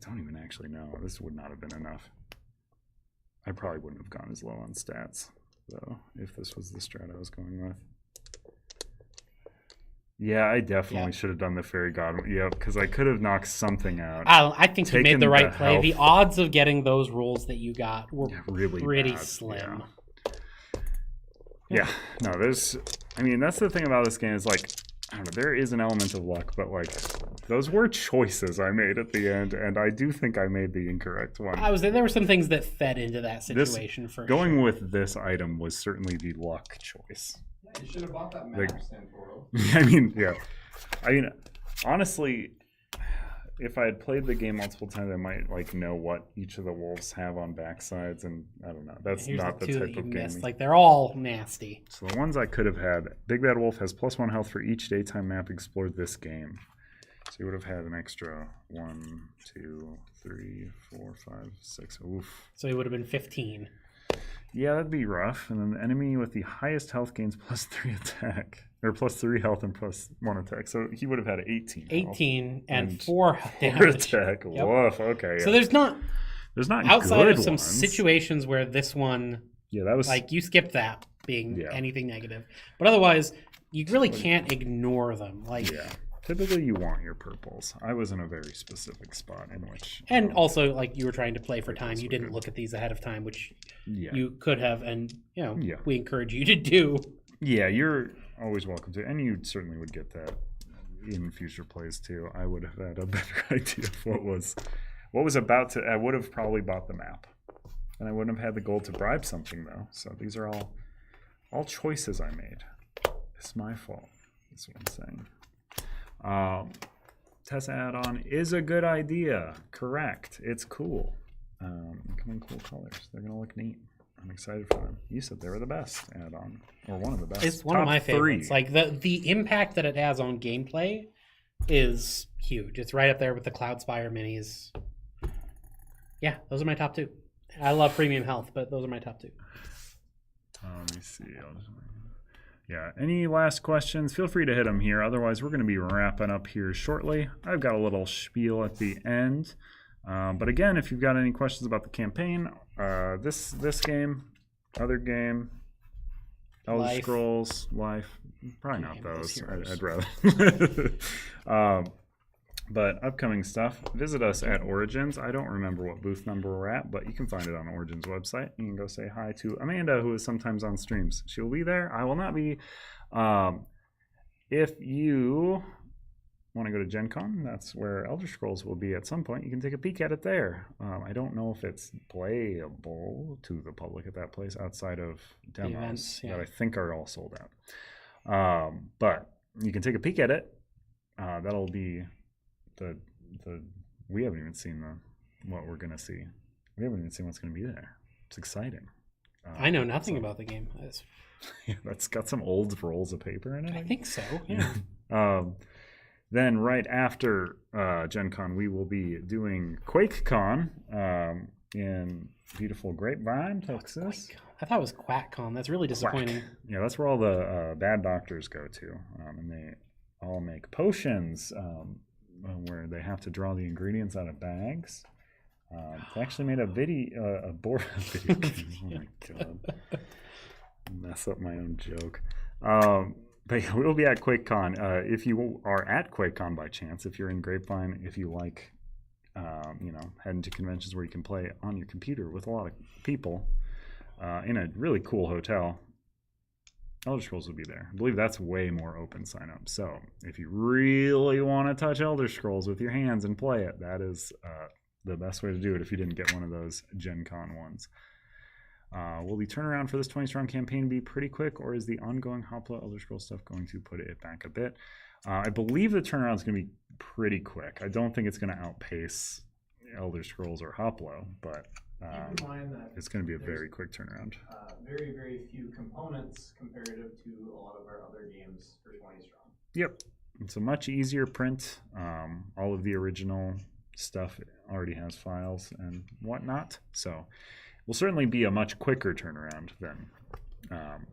don't even actually know. This would not have been enough. I probably wouldn't have gone as low on stats though if this was the strat I was going with. Yeah, I definitely should have done the fairy god. Yeah, because I could have knocked something out. I think you made Taken the right the play. health. The odds of getting those rolls that you got were Really pretty bad, slim. Yeah, no, there's. I mean, that's the thing about this game is like, I don't know, there is an element of luck, but like, those were choices I made at the end, and I do think I made the incorrect one. There were some things that fed into that situation for Going sure. with this item was certainly the luck choice. Yeah, you should have bought that map Like- stand photo. I mean, yeah. I mean, honestly, if I had played the game multiple times, I might like know what each of the wolves have on backsides, and I don't know. That's Here's not the two that type you of missed. game. Like they're all nasty. So the ones I could have had, Big Bad Wolf has +1 health for each daytime map explored this game. So you would have had an extra 1, 2, 3, 4, 5, 6. Oof. So it would have been 15. Yeah, that'd be rough. And then the enemy with the highest health gains +3 attack. Or +3 health and +1 attack. So he would have had 18 health. 18 and And 4 4 damage. attack. Yep. Woof. Okay. So Yeah. there's not outside outside good of some ones. situations where this one, Yeah, that was like you skipped that being Yeah. anything negative, but otherwise you really can't ignore them. Like, yeah. Typically, you want your purples. I was in a very specific spot in which. and also like you were trying to play for time. Purples You were didn't good. look at these ahead of time, which Yeah. you could have, and Yeah. we encourage you to do. Yeah, you're always welcome to, and you certainly would get that in future plays too. I would have had a better idea of what was about to. I would have probably bought the map, and I wouldn't have had the gold to bribe something though. So these are all choices I made. It's my fault. That's what I'm saying. Tessa add-on is a good idea. Correct. It's cool. Come in cool colors. They're gonna look neat. I'm excited for them. You said they were the best add-on, or one of the best. It's one of Top my favorites. 3. Like the impact that it has on gameplay is huge. It's right up there with the Cloudspire minis. Yeah, those are my top 2. I love premium health, but those are my top 2. Let me see. Yeah. Any last questions? Feel free to hit them here. Otherwise, we're going to be wrapping up here shortly. I've got a little spiel at the end. But again, if you've got any questions about the campaign, this game, other game, Elder Life. Scrolls, Life, probably not Those those. heroes. I'd rather. But upcoming stuff, visit us at Origins. I don't remember what booth number we're at, but you can find it on Origins website. You can go say hi to Amanda, who is sometimes on streams. She will be there. I will not be. If you want to go to Gen Con, that's where Elder Scrolls will be at some point. You can take a peek at it there. I don't know if it's playable to the public at that place outside of demos events, yeah. that I think are all sold out. But you can take a peek at it. That'll be the we haven't even seen what we're gonna see. We haven't even seen what's gonna be there. It's exciting. I know nothing about the game. That's got some old rolls of paper in it. I think so. Yeah. Then right after Gen Con, we will be doing QuakeCon in beautiful Grapevine, Texas. I thought it was QuackCon. That's really disappointing. Yeah, that's where all the bad doctors go to, and they all make potions where they have to draw the ingredients out of bags. They actually made a video game. Oh my god, mess up my own joke. But yeah, we'll be at QuakeCon. If you are at QuakeCon by chance, if you're in Grapevine, if you like, heading to conventions where you can play on your computer with a lot of people in a really cool hotel, Elder Scrolls will be there. I believe that's way more open sign up. So if you really want to touch Elder Scrolls with your hands and play it, that is the best way to do it if you didn't get one of those Gen Con ones. Will the turnaround for this 20 strong campaign be pretty quick, or is the ongoing Hopla Elder Scrolls stuff going to put it back a bit? I believe the turnaround is going to be pretty quick. I don't think it's going to outpace Elder Scrolls or Hoplo, but Keep in mind that it's going to be a there's, very quick turnaround. very, very few components comparative to a lot of our other games for 20 strong. Yep. It's a much easier print. All of the original stuff already has files and whatnot. So will certainly be a much quicker turnaround than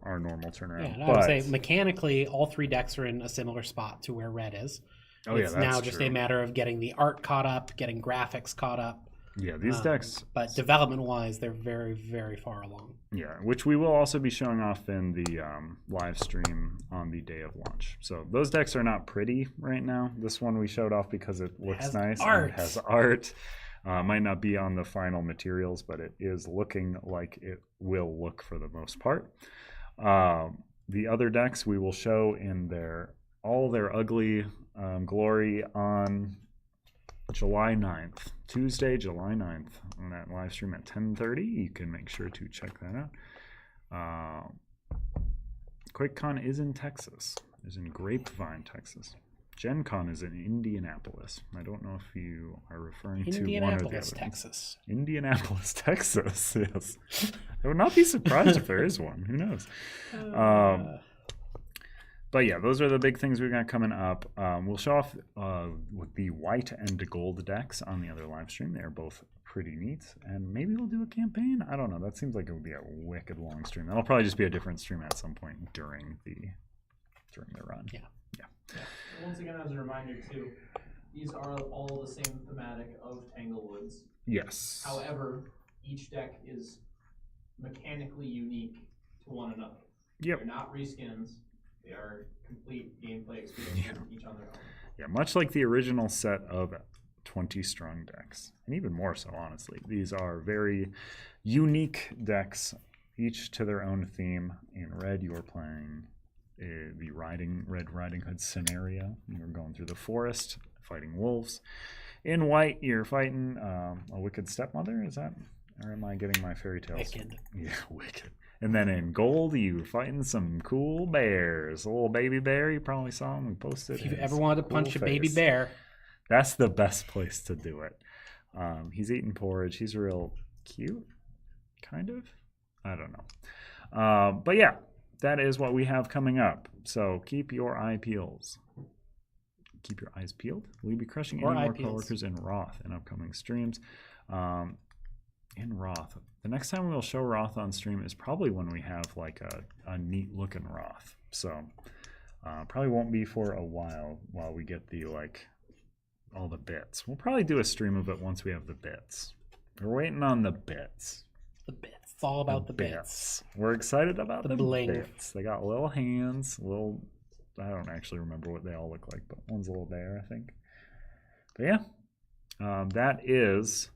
our normal turnaround. Yeah, and I would say mechanically, all 3 decks are in a similar spot to where Red is. Oh, It's yeah, now that's just true. a matter of getting the art caught up, getting graphics caught up. Yeah, these decks. But development-wise, they're very, very far along. Yeah, which we will also be showing off in the live stream on the day of launch. So those decks are not pretty right now. This one we showed off because it looks has nice. art. And it has art. Might not be on the final materials, but it is looking like it will look for the most part. The other decks we will show in all their ugly glory on July 9th, Tuesday, July 9th, on that live stream at 10:30. You can make sure to check that out. QuakeCon is in Texas, is in Grapevine, Texas. Gen Con is in Indianapolis. I don't know if you are referring to one or the Indianapolis, other. Texas. Indianapolis, Texas, yes. I would not be surprised if there is one. Who knows? But yeah, those are the big things we got coming up. We'll show off with the white and gold decks on the other live stream. They're both pretty neat. And maybe we'll do a campaign. I don't know. That seems like it would be a wicked long stream. That'll probably just be a different stream at some point during the run. Yeah. Once again, as a reminder too, these are all the same thematic of Tanglewoods. Yes. However, each deck is mechanically unique to one another. Yep. They're not reskins. They are complete gameplay experiences each on their own. Yeah, much like the original set of 20 strong decks, and even more so, honestly. These are very unique decks, each to their own theme. In red, you are playing the Red Riding Hood scenario. You're going through the forest, fighting wolves. In white, you're fighting a wicked stepmother. Is that, or am I getting my fairy tales? Wicked. Yeah, wicked. And then in gold, you're fighting some cool bears. A little baby bear, you probably saw him. We posted. If you've his ever wanted to cool punch a baby face. bear, That's the best place to do it. He's eating porridge. He's real cute, kind of. I don't know. But yeah, that is what we have coming up. So keep your eye peels. Keep your eyes peeled. We'll be crushing Or any eye more peels. coworkers in Roth in upcoming streams. In Roth, the next time we'll show Roth on stream is probably when we have like a neat looking Roth. So probably won't be for a while we get the all the bits. We'll probably do a stream of it once we have the bits. We're waiting on the bits. the bits. It's all about the bits. We're excited about The the bling. bits. They got little hands, I don't actually remember what they all look like, but one's a little bear, I think. But yeah, that is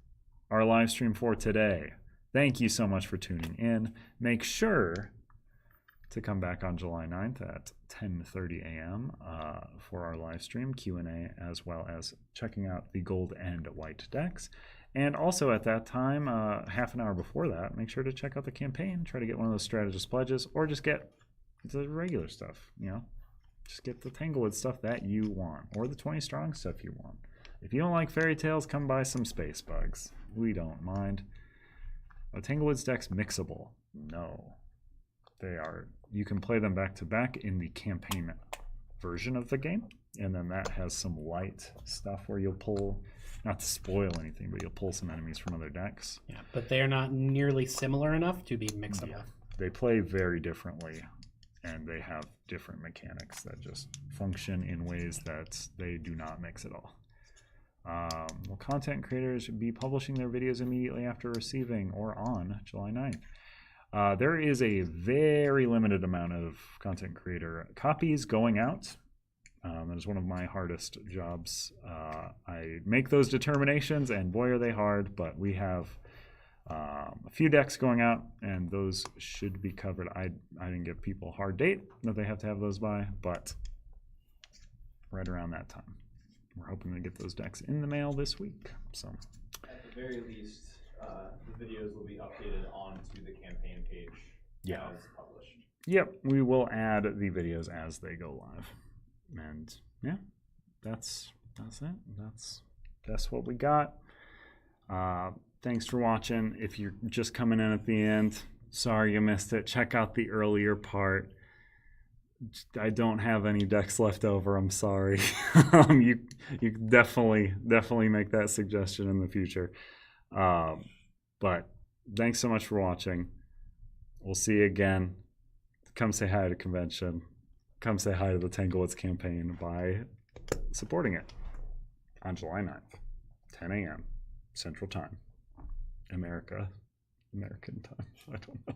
our live stream for today. Thank you so much for tuning in. Make sure to come back on July 9th at 10:30 a.m. For our live stream Q&A, as well as checking out the gold and white decks. And also at that time, half an hour before that, make sure to check out the campaign. Try to get one of those strategist pledges, or just get the regular stuff, Just get the Tanglewood stuff that you want, or the 20 strong stuff you want. If you don't like fairy tales, come buy some space bugs. We don't mind. Are Tanglewoods decks mixable? No. They are. You can play them back to back in the campaign version of the game, and then that has some light stuff where you'll pull, not to spoil anything, but you'll pull some enemies from other decks. Yeah, but they are not nearly similar enough to be mixable. Yeah. They play very differently, and they have different mechanics that just function in ways that they do not mix at all. Will content creators be publishing their videos immediately after receiving or on July 9th? There is a very limited amount of content creator copies going out. That is one of my hardest jobs. I make those determinations, and boy are they hard, but we have a few decks going out, and those should be covered. I didn't give people a hard date that they have to have those by, but right around that time. We're hoping to get those decks in the mail this week. So, At the very least, the videos will be updated onto the campaign page as published. yep, we will add the videos as they go live. And yeah, that's it. That's what we got. Thanks for watching. If you're just coming in at the end, sorry you missed it. Check out the earlier part. I don't have any decks left over. I'm sorry. You definitely make that suggestion in the future. But thanks so much for watching. We'll see you again. Come say hi to convention. Come say hi to the Tanglewoods campaign by supporting it on July 9th, 10 a.m. Central Time. American time. I don't know.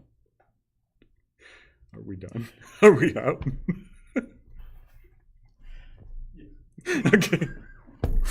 Are we done? Are we out? Okay.